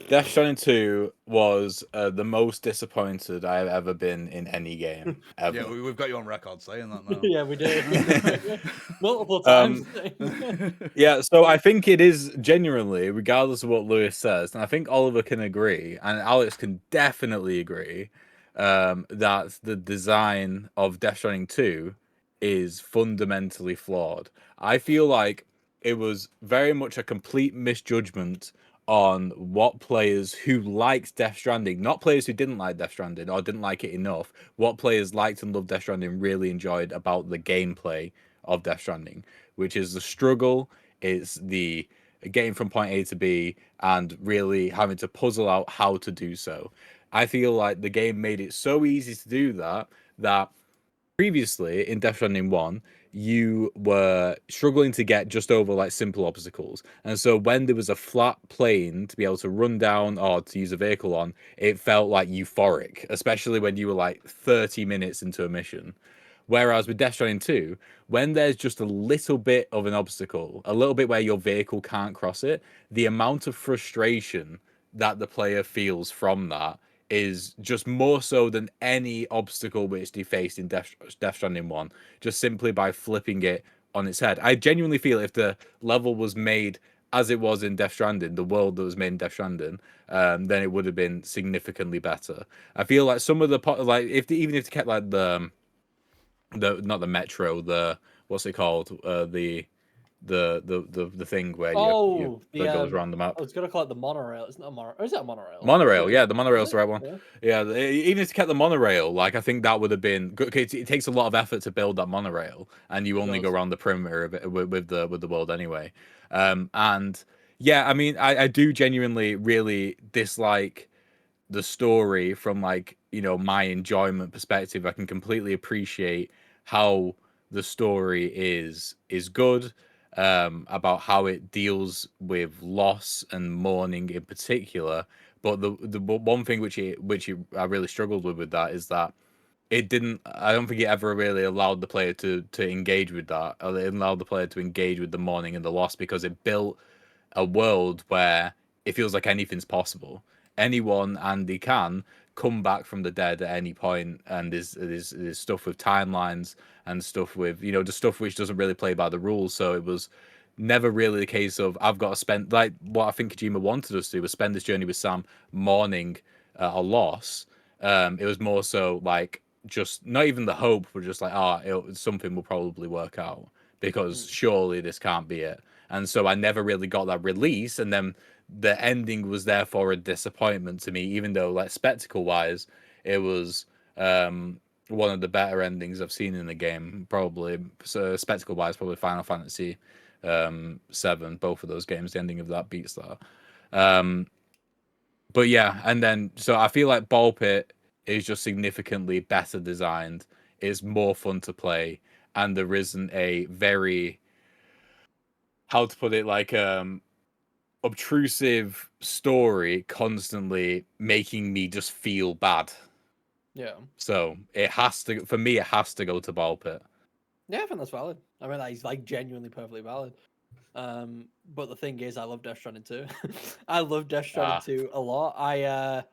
Death Stranding 2 was the most disappointed I have ever been in any game ever. Yeah, we've got you on record saying that now. Yeah, we do. Multiple times. Yeah, so I think it is genuinely, regardless of what Lewis says, and I think Oliver can agree, and Alex can definitely agree, that the design of Death Stranding 2 is fundamentally flawed. I feel like it was very much a complete misjudgment on what players who liked Death Stranding, not players who didn't like Death Stranding or didn't like it enough, what players liked and loved Death Stranding really enjoyed about the gameplay of Death Stranding, which is the struggle, it's the getting from point A to B and really having to puzzle out how to do so. I feel like the game made it so easy to do that previously in Death Stranding 1, you were struggling to get just over like simple obstacles. And so when there was a flat plane to be able to run down or to use a vehicle on, it felt like euphoric, especially when you were like 30 minutes into a mission. Whereas with Death Stranding 2, when there's just a little bit of an obstacle, a little bit where your vehicle can't cross it, the amount of frustration that the player feels from that is just more so than any obstacle which they faced in Death Stranding 1, just simply by flipping it on its head. I genuinely feel if the level was made as it was in Death Stranding, the world that was made in Death Stranding, then it would have been significantly better. I feel like some of the even if they kept like the not the metro, the what's it called, the thing where that goes around the map. I was gonna call it the monorail. It's not a monorail. Or is that a monorail? Monorail, yeah, the monorail's the right one. Yeah, even if you kept the monorail, like I think that would have been good. It takes a lot of effort to build that monorail, and you only go around the perimeter of it with the world anyway. And yeah, I mean, I do genuinely really dislike the story from like my enjoyment perspective. I can completely appreciate how the story is good. About how it deals with loss and mourning in particular. But the one thing which I really struggled with that is that it didn't. I don't think it ever really allowed the player to engage with that. Or it allowed the player to engage with the mourning and the loss because it built a world where it feels like anything's possible. Anyone and they can come back from the dead at any point, and there's stuff with timelines and stuff with just stuff which doesn't really play by the rules. So it was never really the case of I've got to spend like what I think Kojima wanted us to do was spend this journey with Sam mourning a loss. It was more so like just not even the hope, but just like something will probably work out because surely this can't be it. And so I never really got that release, and then the ending was therefore a disappointment to me, even though like spectacle wise it was one of the better endings I've seen in the game, probably. So spectacle wise, probably Final Fantasy 7, both of those games, the ending of that beats that. But yeah, and then so I feel like Ball Pit is just significantly better designed, is more fun to play, and there isn't a very, how to put it, like obtrusive story constantly making me just feel bad. Yeah. So it has to, for me, it has to go to Ball Pit. Yeah, I think that's valid. I mean, that is like genuinely perfectly valid. But the thing is, I love Death Stranding 2. I love Death Stranding 2 a lot.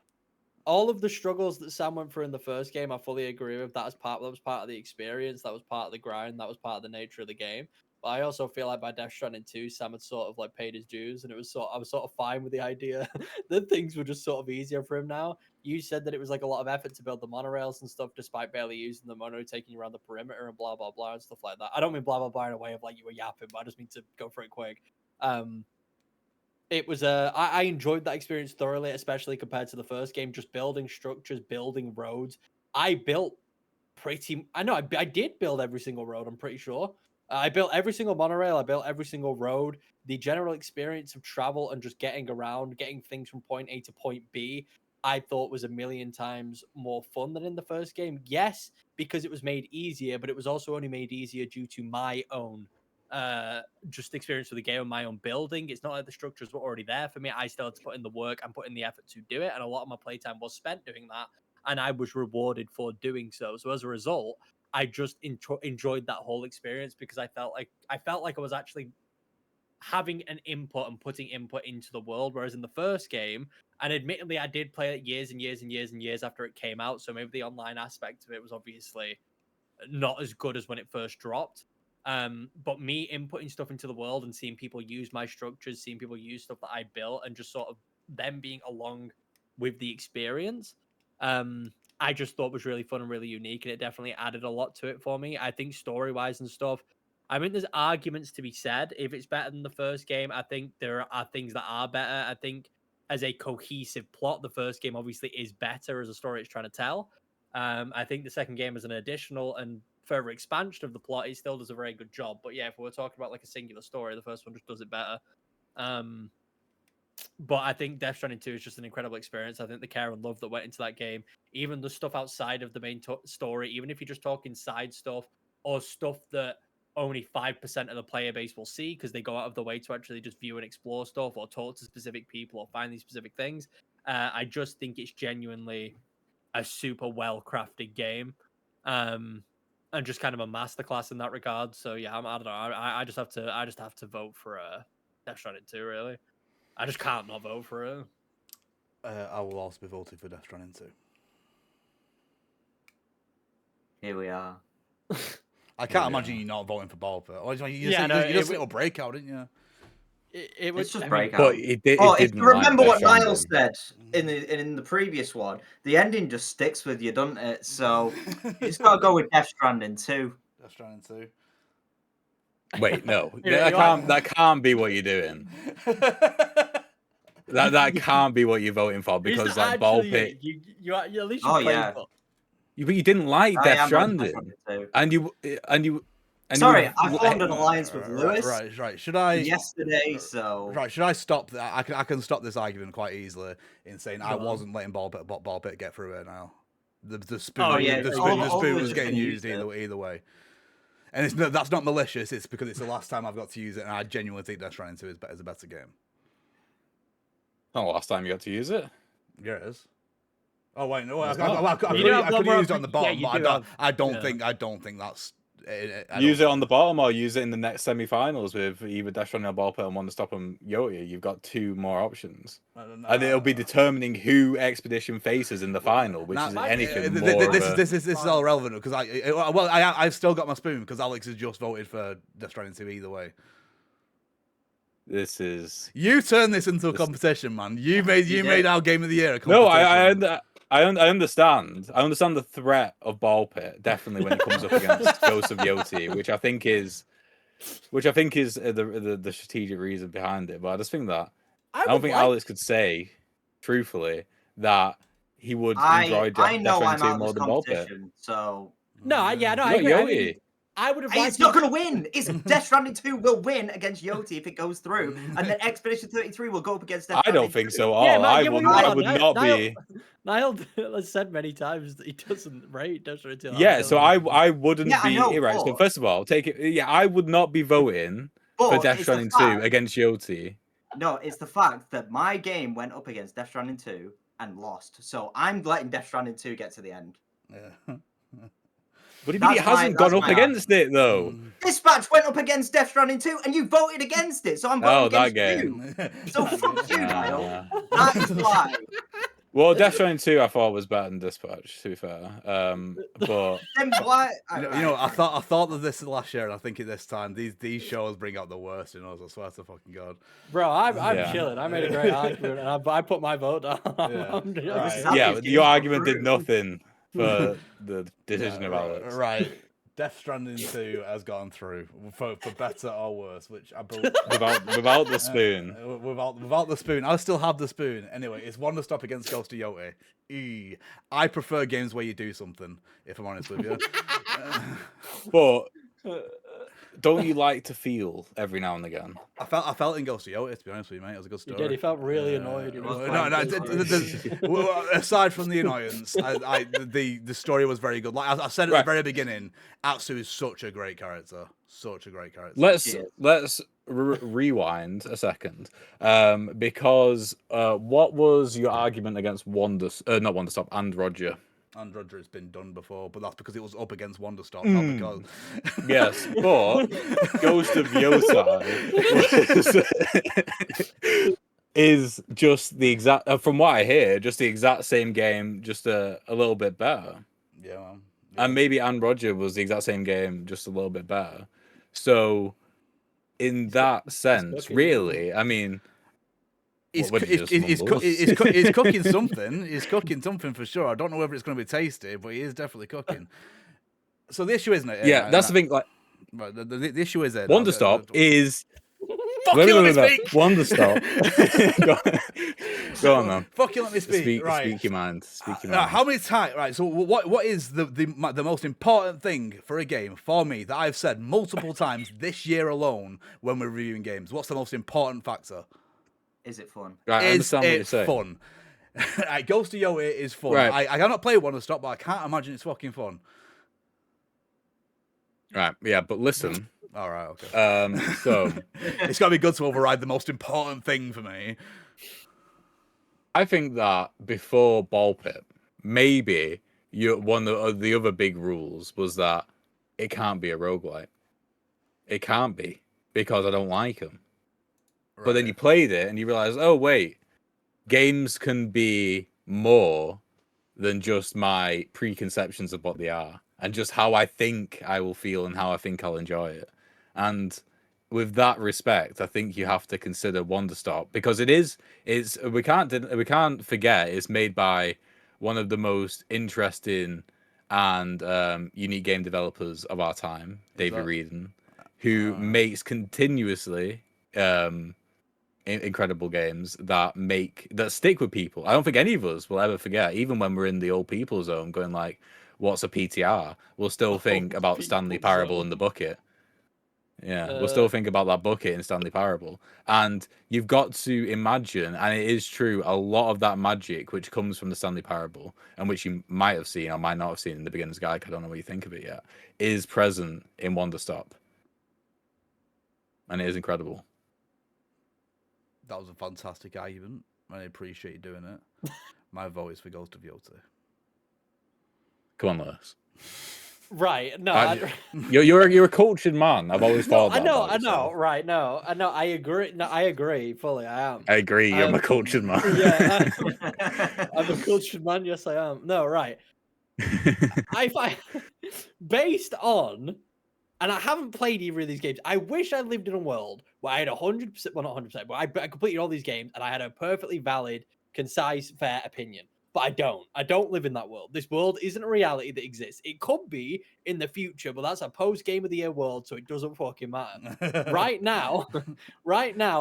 All of the struggles that Sam went through in the first game, I fully agree with. That was part of the experience. That was part of the grind. That was part of the nature of the game. But I also feel like by Death Stranding 2, Sam had sort of like paid his dues, and I was sort of fine with the idea that things were just sort of easier for him now. You said that it was like a lot of effort to build the monorails and stuff, despite barely using the mono, taking you around the perimeter and blah blah blah and stuff like that. I don't mean blah blah blah in a way of like you were yapping, but I just mean to go for it quick. It was I enjoyed that experience thoroughly, especially compared to the first game. Just building structures, building roads. I built I did build every single road. I'm pretty sure I built every single monorail. I built every single road. The general experience of travel and just getting around, getting things from point A to point B, I thought was a million times more fun than in the first game. Yes, because it was made easier, but it was also only made easier due to my own just experience with the game and my own building. It's not like the structures were already there for me. I still had to put in the work and put in the effort to do it, and a lot of my playtime was spent doing that, and I was rewarded for doing so. So as a result, I just enjoyed that whole experience because I felt like I was actually having an input and putting input into the world. Whereas in the first game, and admittedly, I did play it years and years and years and years after it came out, so maybe the online aspect of it was obviously not as good as when it first dropped. But me inputting stuff into the world and seeing people use my structures, seeing people use stuff that I built, and just sort of them being along with the experience, I just thought was really fun and really unique, and it definitely added a lot to it for me. I think story wise and stuff, I mean, there's arguments to be said. If it's better than the first game, I think there are things that are better. I think as a cohesive plot, the first game obviously is better as a story it's trying to tell. I think the second game is an additional and further expansion of the plot. It still does a very good job. But yeah, if we're talking about like a singular story, the first one just does it better. But I think Death Stranding 2 is just an incredible experience. I think the care and love that went into that game, even the stuff outside of the main story, even if you're just talking side stuff or stuff that only 5% of the player base will see because they go out of the way to actually just view and explore stuff or talk to specific people or find these specific things. I just think it's genuinely a super well-crafted game, and just kind of a masterclass in that regard. So yeah, I don't know. I just have to vote for Death Stranding 2. Really, I just can't not vote for it. I will also be voting for Death Stranding 2. Here we are. I can't imagine you not voting for Ball Pit. You just a little breakout, didn't you? It was just breakout. But it didn't if you remember like what Niall said in the previous one, the ending just sticks with you, doesn't it? So it's got to go with Death Stranding 2. Death Stranding 2. Wait, no, that can't be what you're doing. That can't be what you're voting for because like Ball Pit. You at least you played for. But you didn't like Death Stranding, and you. Sorry, I formed an alliance with Lewis. Right. Should I yesterday? So should I stop that? I can stop this argument quite easily in saying I wasn't letting Ball Pit get through it now. The spoon, the spoon was getting used either way, and that's not malicious. It's because it's the last time I've got to use it, and I genuinely think Death Stranding 2 is a better game. Not the last time you got to use it. Yeah, it is. Oh wait, no, I could use it on the bottom, but I don't think that's. Use it on the bottom or use it in the next semi-finals with either Death Stranding or Ball Pit and one to stop them Yoti. You've got two more options, and it'll be determining who Expedition faces in the final, which is anything more. This is all relevant because I've still got my spoon because Alex has just voted for Death Stranding 2 either way. You turned this into a competition, man. You made our game of the year a competition. No, I understand. I understand the threat of Ball Pit definitely when it comes up against Ghost of Yoti, which I think is the strategic reason behind it. But I just think that I don't think Alex could say truthfully that he would enjoy Death Stranding 2 more than Ball Pit. So I agree. I would have. It's not going to win. It's Death Stranding 2 will win against Yoti if it goes through, and then Expedition 33 will go up against Death Stranding. I don't think so. I would not be. Niall has said many times that he doesn't rate Death Stranding 2. Yeah, so I wouldn't be right. So first of all, take it. Yeah, I would not be voting for Death Stranding 2 against Yoti. No, it's the fact that my game went up against Death Stranding 2 and lost. So I'm letting Death Stranding 2 get to the end. Yeah. What do you mean it That's hasn't gone up against it though? Dispatch went up against Death Stranding 2 and you voted against it, so I'm voting Oh, that against game. you. So fuck you, Niall. Ah. That is why. Well, Death Stranding 2 I thought was better than Dispatch, to be fair. But Then why? You know, I thought of this last year, and I think at this time these shows bring out the worst in us. I swear to fucking God. Bro, I'm Yeah. chilling. I made a great argument, and I put my vote down. Yeah, but your argument did nothing for the decision of Alex. Right. Death Stranding 2 has gone through for better or worse, which I believe without the spoon. Without the spoon, I still have the spoon. Anyway, it's Wonder Stop against Ghost of Yoti. I prefer games where you do something. If I'm honest with you, but don't you like to feel every now and again? I felt in Ghost of Yoti, to be honest with you, mate. It was a good story. You did. He felt really annoyed. Aside from the annoyance, the story was very good. Like I said at the very beginning, Atsu is such a great character. Such a great character. Let's rewind a second, because what was your argument against not Wonder Stop and Roger? And Roger has been done before, but that's because it was up against Wonder Stop, not because. Yes, but Ghost of Yoti is just the exact, from what I hear, just the exact same game, just a little bit better. Yeah, man. And maybe Anne Roger was the exact same game, just a little bit better. So, in that sense, really, I mean. He's cooking something. He's cooking something for sure. I don't know whether it's going to be tasty, but he is definitely cooking. So the issue isn't it? Yeah, that's the thing. Like, the issue is it. Wonder Stop is. Wonder Stop. Go on, man. Fucking let me speak. Right. Speak your mind. Speak your mind. How many times? Right. So what is the most important thing for a game for me that I've said multiple times this year alone when we're reviewing games? What's the most important factor? Is it fun? Right, I understand what you're saying. Fun? Right, Ghost of Yoti is fun. Right. I cannot play Wonder Stop, but I can't imagine it's fucking fun. Right, yeah, but listen. All right, okay. So it's got to be good to override the most important thing for me. I think that before Ball Pit, maybe one of the other big rules was that it can't be a roguelite. It can't be, because I don't like them. Right. But then you played it and you realize, oh wait, games can be more than just my preconceptions of what they are, and just how I think I will feel and how I think I'll enjoy it. And with that respect, I think you have to consider Wonder Stop, because we can't forget it's made by one of the most interesting and unique game developers of our time, David Reedon, who makes continuously incredible games that stick with people. I don't think any of us will ever forget, even when we're in the old people zone going like, what's a PTR? We'll still think about Stanley Parable and the bucket. Yeah, we'll still think about that bucket in Stanley Parable. And you've got to imagine, and it is true, a lot of that magic which comes from the Stanley Parable, and which you might have seen or might not have seen in the Beginner's Guide, I don't know what you think of it yet, is present in Wonder Stop. And it is incredible. That was a fantastic argument. I appreciate you doing it. My vote is for Ghost of Yoti. Come on, Lewis. Right, no. You're a cultured man. I've always thought that. I know. Right, no, I know. I agree. No, I agree fully. I am. I agree. I'm a cultured man. Yeah, I'm a cultured man. Yes, I am. No, right. I based on, and I haven't played either of these games. I wish I lived in a world where I had 100%, well, not 100%, but I completed all these games and I had a perfectly valid, concise, fair opinion. But I don't. I don't live in that world. This world isn't a reality that exists. It could be in the future, but that's a post-Game of the Year world, so it doesn't fucking matter. Right now,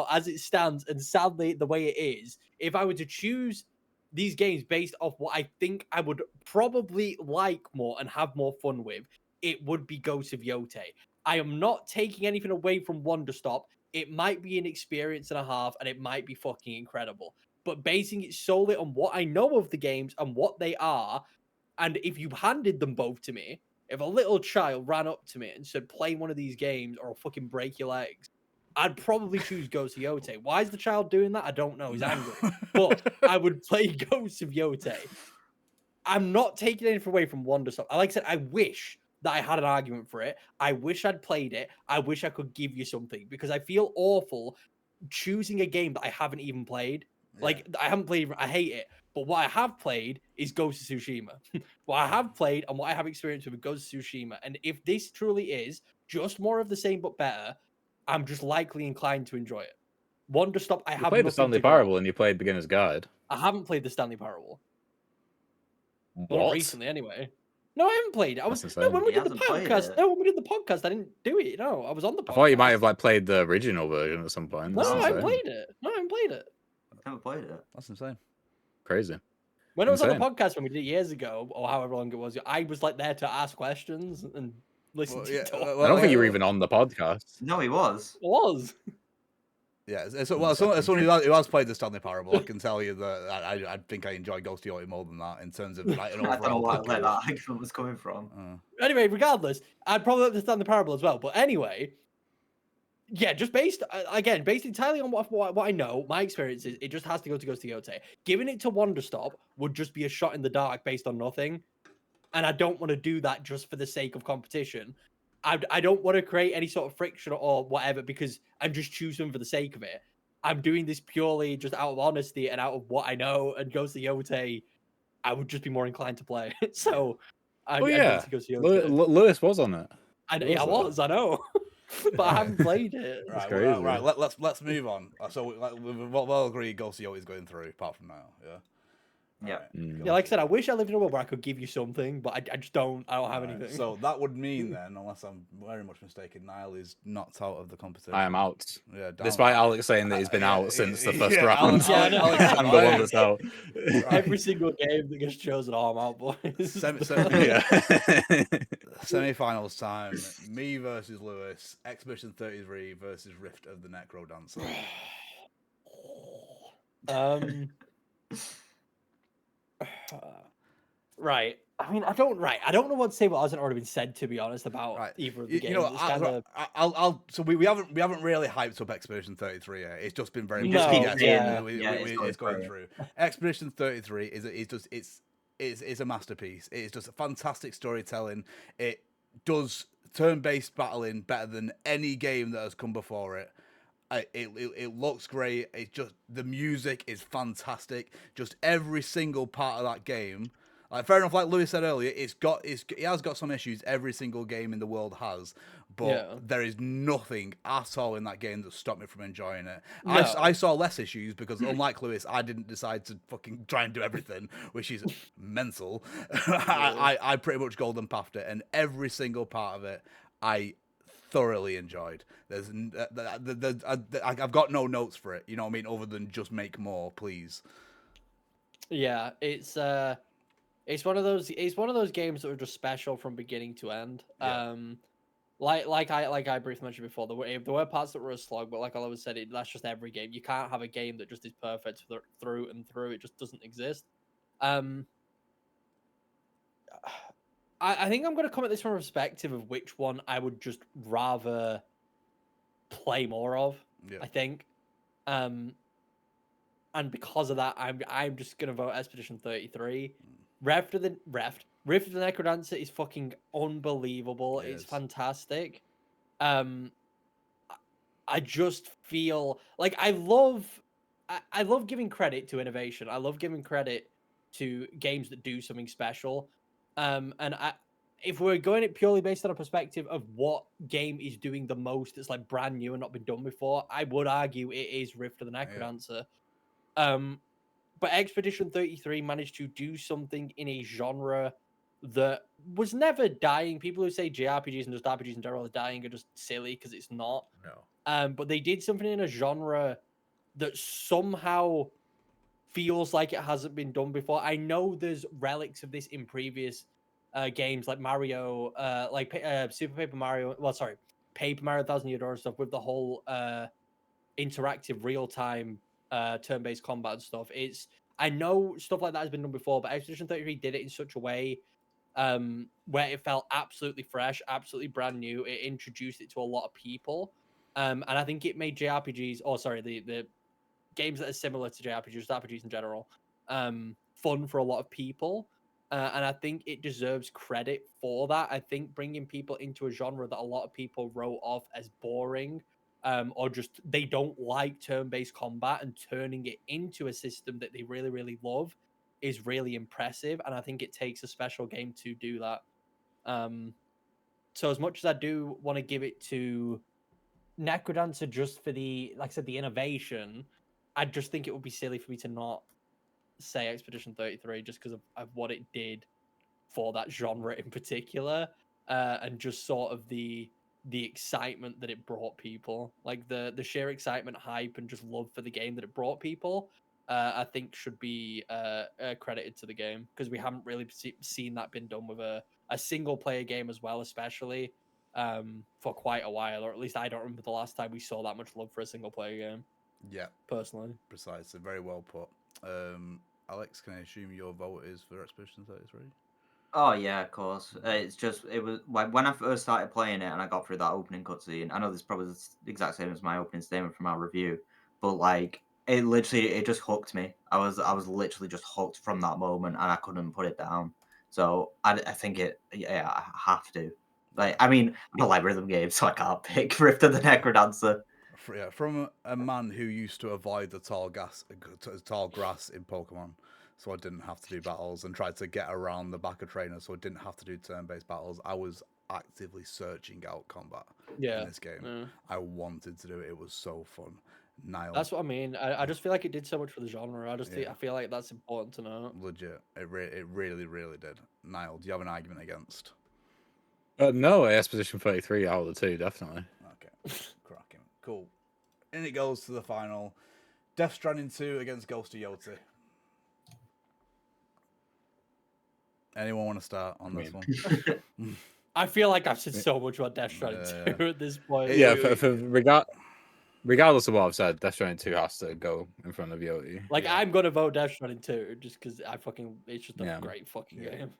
as it stands, and sadly the way it is, if I were to choose these games based off what I think I would probably like more and have more fun with, it would be Ghost of Yoti. I am not taking anything away from Wonder Stop. It might be an experience and a half, and it might be fucking incredible. But basing it solely on what I know of the games and what they are, and if you handed them both to me, if a little child ran up to me and said, play one of these games or I'll fucking break your legs, I'd probably choose Ghost of Yoti. Why is the child doing that? I don't know. He's angry. But I would play Ghost of Yoti. I'm not taking anything away from Wonderstop. Like I said, I wish that I had an argument for it. I wish I'd played it. I wish I could give you something because I feel awful choosing a game that I haven't even played. Like I haven't played, I hate it. But what I have played is Ghost of Tsushima. What I have played and what I have experienced with Ghost of Tsushima. And if this truly is just more of the same but better, I'm just likely inclined to enjoy it. Wonderstop, I You have played the nothing Stanley to go Parable off. and you played Beginner's Guide. I haven't played the Stanley Parable. What? Well, not recently, anyway. No, I haven't played it. I was That's no insane. when we He did the hasn't played podcast. it. No, when we did the podcast, I didn't do it. No, I was on the podcast. I thought you might have like played the original version at some point. No, That's I insane. played it. No, I haven't played it. Never played it. That's insane. Crazy. When I was on Insane. the podcast when we did it years ago, or however long it was, I was like there to ask questions and listen Well, to yeah, talk. well, I don't think you were like- even on the podcast. No, he was. It was. Yeah, as someone who has played the Stanley Parable, I can tell you that I think I enjoy Ghost of Yoti more than that in terms of like an I don't know overall where package. that argument was coming from. Anyway, regardless, I'd probably understand the parable as well. But anyway, yeah, just based entirely on what I know, my experiences, it just has to go to Ghost of Yoti. Giving it to Wonderstop would just be a shot in the dark based on nothing, and I don't want to do that just for the sake of competition. I don't want to create any sort of friction or whatever because I'm just choosing for the sake of it. I'm doing this purely just out of honesty and out of what I know. And Ghost of Yoti, I would just be more inclined to play. So, Oh yeah, Ghost of Yoti. Lewis was on it. I know, but I haven't played it. Right, crazy. right. Let's move on. So we'll agree Ghost of Yoti is going through. Apart from now, yeah. Yeah. Mm. Yeah, like I said, I wish I lived in a world where I could give you something, but I just don't. I don't have Right, anything. So that would mean then, unless I'm very much mistaken, Niall is knocked out of the competition. I am out. Yeah, down. Despite Alex saying that he's been out since the first yeah, round. Alex- I'm the one that's out. Every single game that gets chosen, I'm out, boys. Semi-finals time. Me versus Lewis. Expedition 33 versus Rift of the Necro Dancer. Right. I mean, I don't know what to say what hasn't already been said, to be honest, about either of the games. You know, It's kinda... so we haven't really hyped up Expedition 33 yet. It's just been very No, it's going through. Expedition 33 is a masterpiece. It's just a fantastic storytelling. It does turn-based battling better than any game that has come before it. It looks great. It's just the music is fantastic. Just every single part of that game. Like, fair enough, like Lewis said earlier, it has got some issues. Every single game in the world has, but there is nothing at all in that game that stopped me from enjoying it. No. I saw less issues because, unlike Lewis, I didn't decide to fucking try and do everything, which is mental. I pretty much golden pathed it, and every single part of it, I thoroughly enjoyed. I've got no notes for it. You know what I mean? Other than just make more, please. Yeah, it's one of those games that were just special from beginning to end. Yeah. Like I briefly mentioned before, there were parts that were a slog, but like I always said, that's just every game. You can't have a game that just is perfect through and through. It just doesn't exist. I think I'm going to come at this from a perspective of which one I would just rather play more of. Yeah. I think, and because of that, I'm just going to vote Expedition 33. Rift of the Necrodancer is fucking unbelievable. It's fantastic. I just feel like I love giving credit to innovation. I love giving credit to games that do something special. If we're going it purely based on a perspective of what game is doing the most that's like brand new and not been done before, I would argue it is Rift of the Necrodancer. But Expedition 33 managed to do something in a genre that was never dying. People who say JRPGs and just RPGs in general are dying are just silly because it's not. No. But they did something in a genre that somehow feels like it hasn't been done before. I know there's relics of this in previous games like Mario, Super Paper Mario. Well, sorry, Paper Mario 1000 Year Door and stuff with the whole interactive real-time turn-based combat and stuff. I know stuff like that has been done before, but Expedition 33 did it in such a way where it felt absolutely fresh, absolutely brand new. It introduced it to a lot of people, and I think it made JRPGs, the games that are similar to JRPGs, RPGs in general, fun for a lot of people. And I think it deserves credit for that. I think bringing people into a genre that a lot of people wrote off as boring, or just they don't like turn-based combat, and turning it into a system that they really, really love is really impressive. And I think it takes a special game to do that. So as much as I do want to give it to Necrodancer just for the, like I said, the innovation, I just think it would be silly for me to not say Expedition 33 just because of what it did for that genre in particular, and just sort of the excitement that it brought people, like the sheer excitement, hype, and just love for the game that it brought people. I think should be credited to the game, because we haven't really seen that been done with a single player game as well, especially for quite a while, or at least I don't remember the last time we saw that much love for a single player game. Yeah, personally, precisely, very well put. Alex, can I assume your vote is for Expedition 33? Oh yeah, of course. It was like when I first started playing it and I got through that opening cutscene. I know this is probably the exact same as my opening statement from our review, but like it just hooked me. I was literally just hooked from that moment, and I couldn't put it down. So I think yeah, I have to. Like, I mean, I don't like rhythm games, so I can't pick Rift of the Necrodancer. Yeah, from a man who used to avoid the tall grass in Pokemon, so I didn't have to do battles, and tried to get around the back of trainers, so I didn't have to do turn-based battles. I was actively searching out combat in this game. I wanted to do it. It was so fun. Niall. That's what I mean. I just feel like it did so much for the genre. I feel like that's important to know. Legit, it really, really did. Niall, do you have an argument against? No, Expedition 33 out of the two, definitely. Okay, cracking. Cool. And it goes to the final. Death Stranding 2 against Ghost of Yoti. Anyone want to start on this one? I feel like I've said so much about Death Stranding 2 at this point. Yeah, regardless of what I've said, Death Stranding 2 has to go in front of Yoti. Like, I'm gonna vote Death Stranding 2 just because it's just a great fucking game.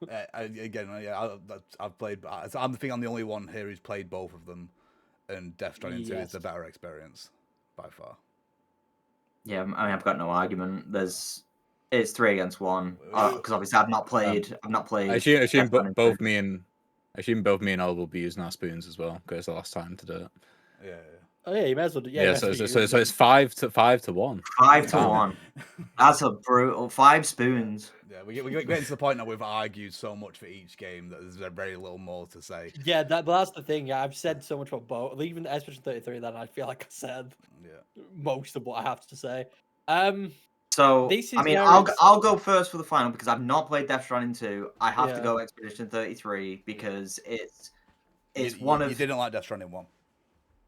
I've played. I'm the only one here who's played both of them, and Death Stranding 2 is the better experience by far. Yeah, I mean, I've got no argument. It's 3 against 1 because obviously I've not played. I assume both me and Ol will be using our spoons as well, because it's the last time to do it. Yeah. Oh yeah, you may as well. So it's 5 to 1. 5 to 1. That's a brutal 5 spoons. Yeah, we get to the point now we've argued so much for each game that there's very little more to say. Yeah, that's the thing. Yeah, I've said so much about both. Even the Expedition 33, that I feel like I said most of what I have to say. So I mean, I'll go first for the final because I've not played Death Stranding 2. I have to go Expedition 33 because it's one of. You didn't like Death Stranding 1.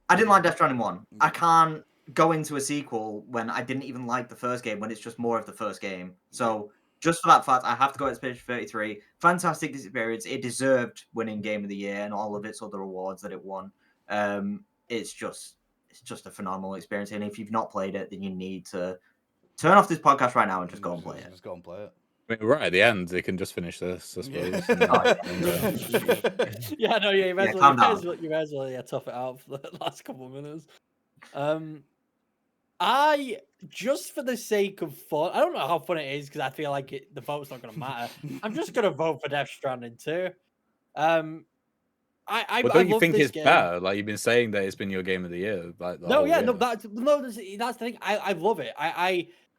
I didn't like Death Stranding 1. I can't go into a sequel when I didn't even like the first game, when it's just more of the first game. So just for that fact, I have to go Expedition 33. Fantastic experience. It deserved winning Game of the Year and all of its other awards that it won. It's just a phenomenal experience. And if you've not played it, then you need to turn off this podcast right now and just go and play it. Just go and play it. I mean, right at the end, they can just finish this, I suppose. You may as well tough it out for the last couple of minutes. I, just for the sake of fun, I don't know how fun it is because I feel like the vote's not going to matter. I'm just going to vote for Death Stranding 2. Don't you think it's better? Like, you've been saying that it's been your game of the year. Like, that's the thing. I love it.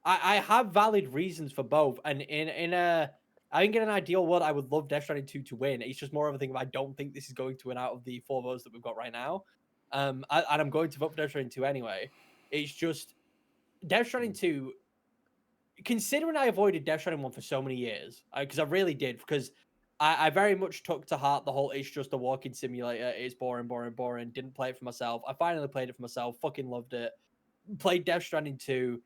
I have valid reasons for both, and I think in an ideal world I would love Death Stranding 2 to win. It's just more of a thing of I don't think this is going to win out of the 4 votes that we've got right now. And I'm going to vote for Death Stranding 2 anyway. It's just Death Stranding 2. Considering I avoided Death Stranding 1 for so many years, because I really did, because I very much took to heart the whole it's just a walking simulator, it's boring, didn't play it for myself. I finally played it for myself, fucking loved it. Played Death Stranding 2.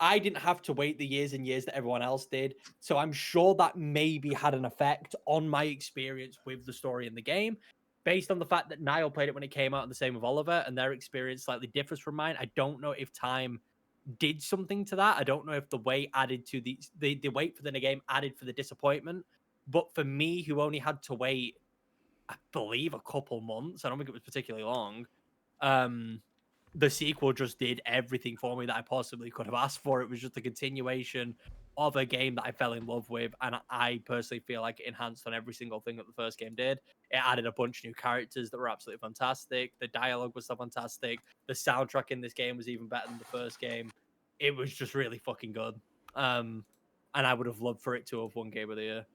I didn't have to wait the years and years that everyone else did, so I'm sure that maybe had an effect on my experience with the story in the game. Based on the fact that Niall played it when it came out and the same with Oliver, and their experience slightly differs from mine, I don't know if time did something to that. I don't know if the wait added to the wait for the game added for the disappointment. But for me, who only had to wait, I believe, a couple months, I don't think it was particularly long, the sequel just did everything for me that I possibly could have asked for. It was just a continuation of a game that I fell in love with, and I personally feel like it enhanced on every single thing that the first game did. It added a bunch of new characters that were absolutely fantastic. The dialogue was so fantastic. The soundtrack in this game was even better than the first game. It was just really fucking good. And I would have loved for it to have won Game of the Year.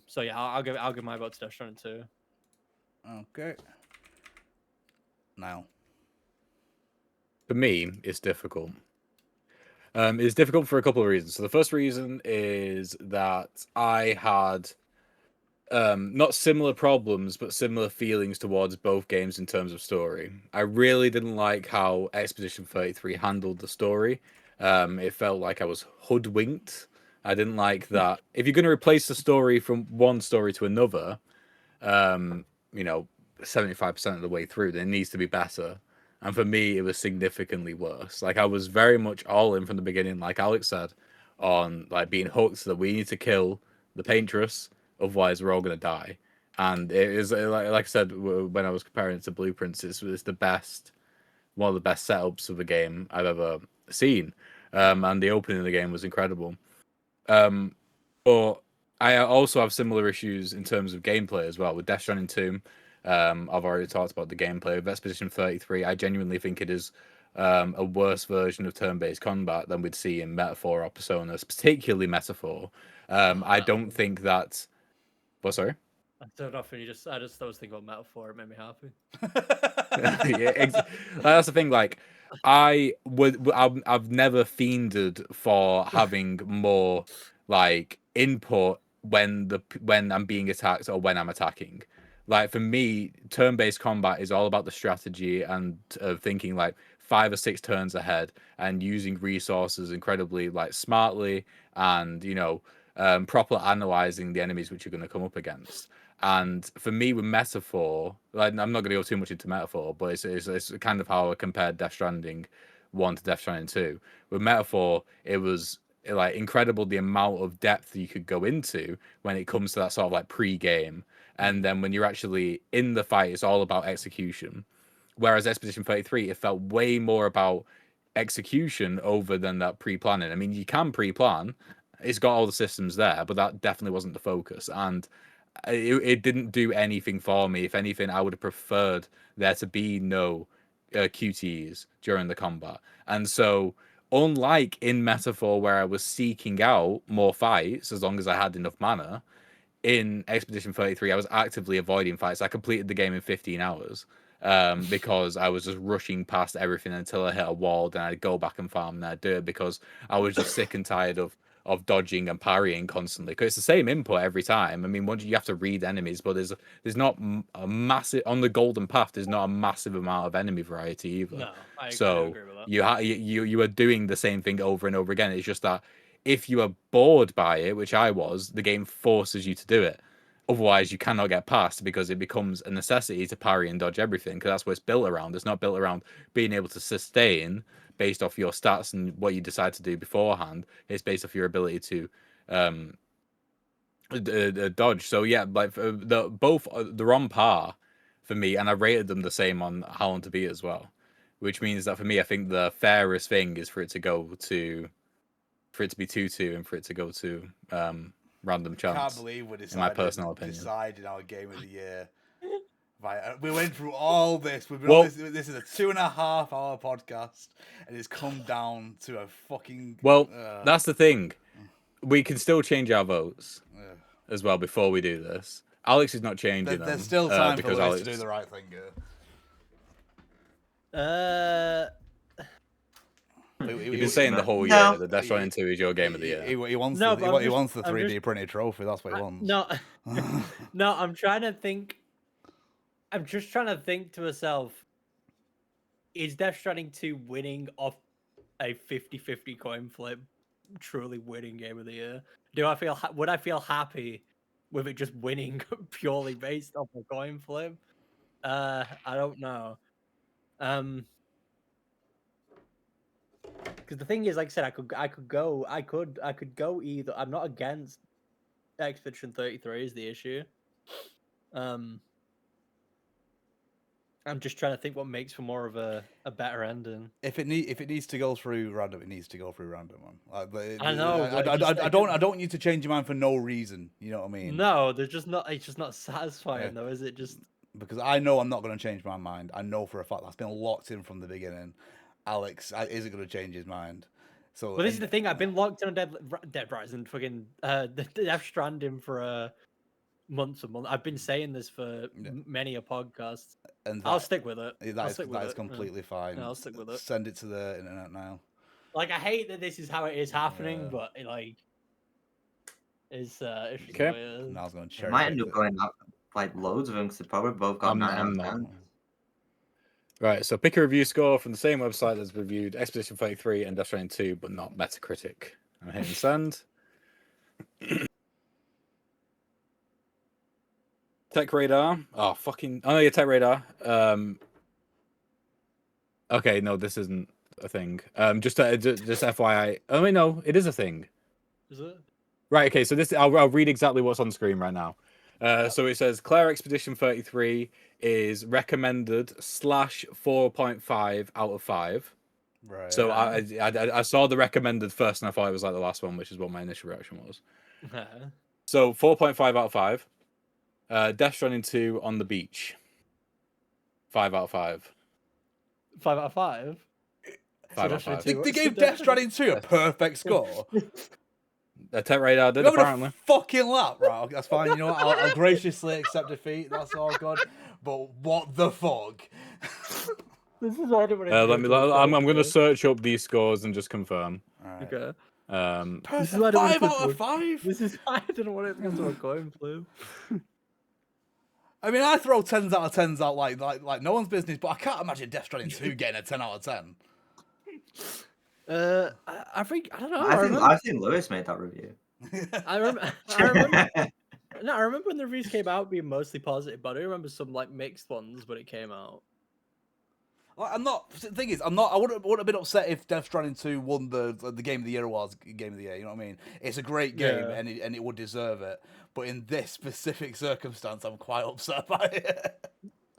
So yeah, I'll give my vote to Death Stranding 2. Okay. Now, For me, it's difficult. It's difficult for a couple of reasons. So the first reason is that I had not similar problems, but similar feelings towards both games in terms of story. I really didn't like how Expedition 33 handled the story. It felt like I was hoodwinked. I didn't like that. If you're going to replace the story from one story to another, you know, 75% of the way through, then it needs to be better. And for me, it was significantly worse. Like I was very much all in from the beginning, like Alex said, on like being hooked that we need to kill the paintress, otherwise we're all gonna die. And it is like I said when I was comparing it to Blueprints, it's the best, one of the best setups of a game I've ever seen. And the opening of the game was incredible. But I also have similar issues in terms of gameplay as well with Death Stranding 2. I've already talked about the gameplay of Expedition 33. I genuinely think it is a worse version of turn-based combat than we'd see in Metaphor or Persona, particularly Metaphor. I don't think that. What? Sorry. I don't know if I just was thinking about Metaphor. It made me happy. Yeah, that's the thing. Like, I've never fiended for having more like input when I'm being attacked or when I'm attacking. Like for me, turn-based combat is all about the strategy and thinking like 5 or 6 turns ahead and using resources incredibly like smartly and properly analyzing the enemies which you're going to come up against. And for me, with Metaphor, like I'm not going to go too much into Metaphor, but it's kind of how I compared Death Stranding 1 to Death Stranding 2. With Metaphor, it was like incredible the amount of depth you could go into when it comes to that sort of like pre-game, and then when you're actually in the fight, it's all about execution. Whereas Expedition 33, it felt way more about execution over than that pre-planning. I mean, you can pre-plan; it's got all the systems there, but that definitely wasn't the focus, and it didn't do anything for me. If anything, I would have preferred there to be no QTEs during the combat. And so, unlike in Metaphor, where I was seeking out more fights as long as I had enough mana, in Expedition 33, I was actively avoiding fights. I completed the game in 15 hours because I was just rushing past everything until I hit a wall. Then I'd go back and farm and I'd do it because I was just sick and tired of dodging and parrying constantly, because it's the same input every time. I mean, once you have to read enemies, but there's not a massive on the golden path. There's not a massive amount of enemy variety either. No, I so agree with that. you are doing the same thing over and over again. It's just that if you are bored by it, which I was, the game forces you to do it. Otherwise, you cannot get past because it becomes a necessity to parry and dodge everything, because that's what it's built around. It's not built around being able to sustain based off your stats and what you decide to do beforehand. It's based off your ability to dodge. So yeah, like they're on par for me, and I rated them the same on How Long to Beat as well. Which means that for me, I think the fairest thing is for it to be 2-2 and for it to go to random chance. I can't believe we decided, in my personal opinion, decided our Game of the Year. Right, we went through all this. We've been Well, on this is a 2.5-hour podcast, and it's come down to a fucking. Well, that's the thing. We can still change our votes as well before we do this. Alex is not changing them. There's still time for because Lewis Alex to do the right thing. You've been saying the whole year that Death Stranding 2 is your game of the year. He wants No, the, but he wants the I'm 3D just- printed trophy. That's what he wants. No, no, I'm trying to think. I'm just trying to think to myself, is Death Stranding 2 winning off a 50-50 coin flip truly winning Game of the Year? Would I feel happy with it just winning purely based off a coin flip? I don't know. Because the thing is, like I said, I could go either. I'm not against Expedition 33 is the issue. I'm just trying to think what makes for more of a better ending. If it needs to go through random, it needs to go through random, man. I know, I, but I, just I, I like- don't I don't want you to change your mind for no reason. You know what I mean? No, there's just not. It's just not satisfying Yeah. though, is it? Just Because I know I'm not going to change my mind. I know for a fact that's been locked in from the beginning. Alex isn't going to change his mind. So well, this is the thing. I've been locked in on Dead Rising, fucking Death Stranding for months and months. I've been saying this for many a podcast. and I'll stick with it. That I'll is, stick with that is it. completely fine. Yeah, I'll stick with it. Send it to the internet now. Like, I hate that this is how it is happening, but like, it's just Okay. the way it is. Now I was going to It cherry might pick end up it. going up like loads of them because they probably both got I'm 9 out of not. 10. Right, so pick a review score from the same website that's reviewed Expedition 33 and Death Stranding 2, but not Metacritic. I'm hitting send. Tech Radar. Oh, fucking. Oh, no, yeah, Tech Radar. Okay, no, this isn't a thing. Just FYI. Oh, wait, no, it is a thing. Is it? Right, okay, so this I'll read exactly what's on screen right now. So it says Claire Expedition 33 is recommended /4.5 out of 5. Right. So I saw the recommended first and I thought it was like the last one, which is what my initial reaction was. So 4.5 out of 5. Death Stranding 2 on the beach. 5 out of 5. 5 out of 5. 5 out of 5. They gave Death Stranding 2 a perfect score. The Tech Radar did, You're having apparently. a fucking lap, right? Okay, that's fine. You know what? I'll graciously accept defeat. That's all good. But what the fuck? This is why I don't want I'm going to search up these scores and just confirm. Right. Okay. This is 5 out of 5. This is why I didn't want it to go to a coin flip. I mean, I throw 10s out of 10s out like no one's business, but I can't imagine Death Stranding 2 getting a 10 out of 10. I think I don't know. I think Lewis made that review. I remember. No, I remember when the reviews came out being mostly positive, but I do remember some like mixed ones when it came out. I'm not. The thing is, I'm not. I wouldn't have been upset if Death Stranding 2 won the Game of the Year awards. Game of the Year. You know what I mean? It's a great game, Yeah. and it would deserve it. But in this specific circumstance, I'm quite upset by it.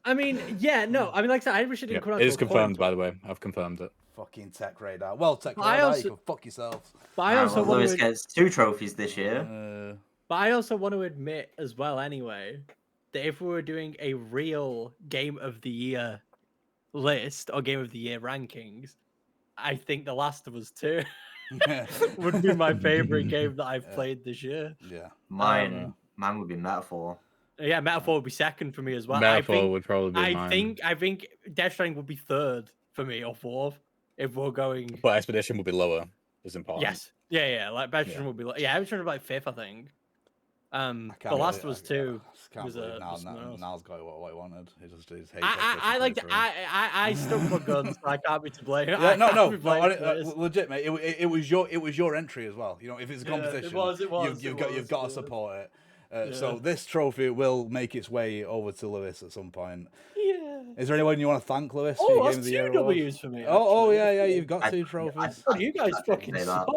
I mean, yeah, no. I mean, like I said, I wish it didn't come out. It is to a confirmed, coin by the way. I've confirmed it. Fucking Tech Radar. Well, Tech But I Radar, also- you can fuck yourselves. But I also want Lewis to. gets 2 trophies this year. But I also want to admit as well, anyway, that if we were doing a real Game of the Year list or Game of the Year rankings, I think The Last of Us 2 would be my favorite game that I've played this year. Yeah. Mine would be Metaphor. Yeah, Metaphor would be second for me as well. Metaphor would probably be mine. I think Death Stranding would be third for me or fourth if we're going. But Expedition would be lower. Is important. Yes. Yeah. Like Expedition would be. Yeah, Expedition would be like fifth, I think. The Last of Us 2 was Niall's got what he wanted. He just hates I stuck my guns, so I can't be to blame. Yeah, no, Chris. legit, mate. It was your entry as well. You know, if it's a competition, it was. You've got to support it. So this trophy will make its way over to Lewis at some point. Yeah. Is there anyone you want to thank, Lewis? For Oh, your that's Game of the Year 2 award? W's for me. Oh, actually. yeah. You've got 2 trophies. Oh, you guys I fucking say suck.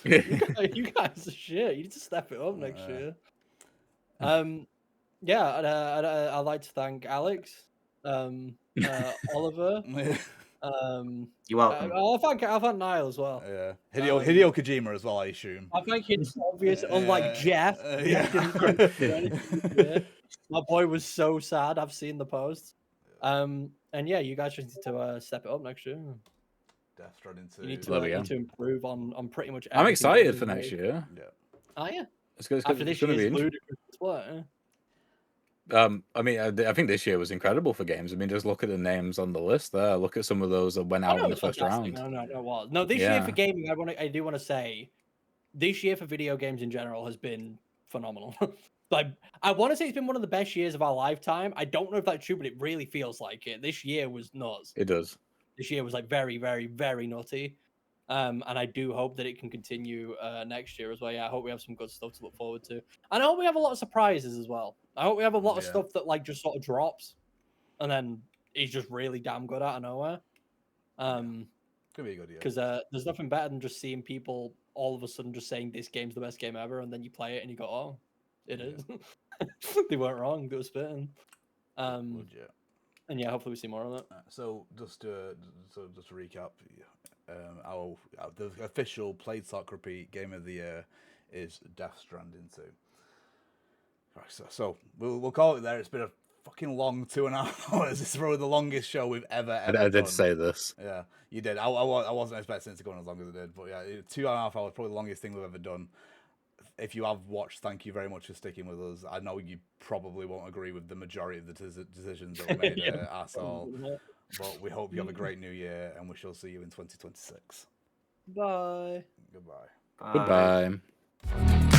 that. You guys are shit. You need to step it up next year. Yeah, I'd like to thank Alex, Oliver. You're welcome. I'll thank Niall as well. Yeah, Hideo Kojima as well, I assume. I think it's obvious, unlike Jeff. Yeah. Didn't get anything. My boy was so sad. I've seen the posts. And yeah, you guys just need to step it up next year. Death Stranding 2. You need to improve on pretty much. I'm everything excited that for you next do. year. Yeah. Oh yeah. It's going After to this be year's interesting. ludicrous split. I mean, I think this year was incredible for games. I mean, just look at the names on the list there. Look at some of those that went out in the first round. No, it was. No, this year for gaming, I do want to say, this year for video games in general has been phenomenal. Like, I want to say it's been one of the best years of our lifetime. I don't know if that's true, but it really feels like it. This year was nuts. It does. This year was like very, very, very nutty. And I do hope that it can continue next year as well. Yeah, I hope we have some good stuff to look forward to. And I hope we have a lot of surprises as well. I hope we have a lot of stuff that like just sort of drops and then is just really damn good out of nowhere. Could be a good year. Because there's nothing better than just seeing people all of a sudden just saying this game's the best game ever, and then you play it and you go, oh, it is. They weren't wrong. They were spitting. Legit. And yeah, hopefully we see more of that. So just to recap, the official Played Sock Repeat Game of the Year is Death Stranding 2. Right, so we'll call it there. It's been a fucking long 2.5 hours. It's probably the longest show we've ever I done. did say this. Yeah, you did. I wasn't expecting it to go on as long as it did, but yeah, 2.5 hours, probably the longest thing we've ever done. If you have watched, thank you very much for sticking with us. I know you probably won't agree with the majority of the decisions that we made at all, but we hope you have a great new year, and we shall see you in 2026. Bye. Goodbye. Goodbye.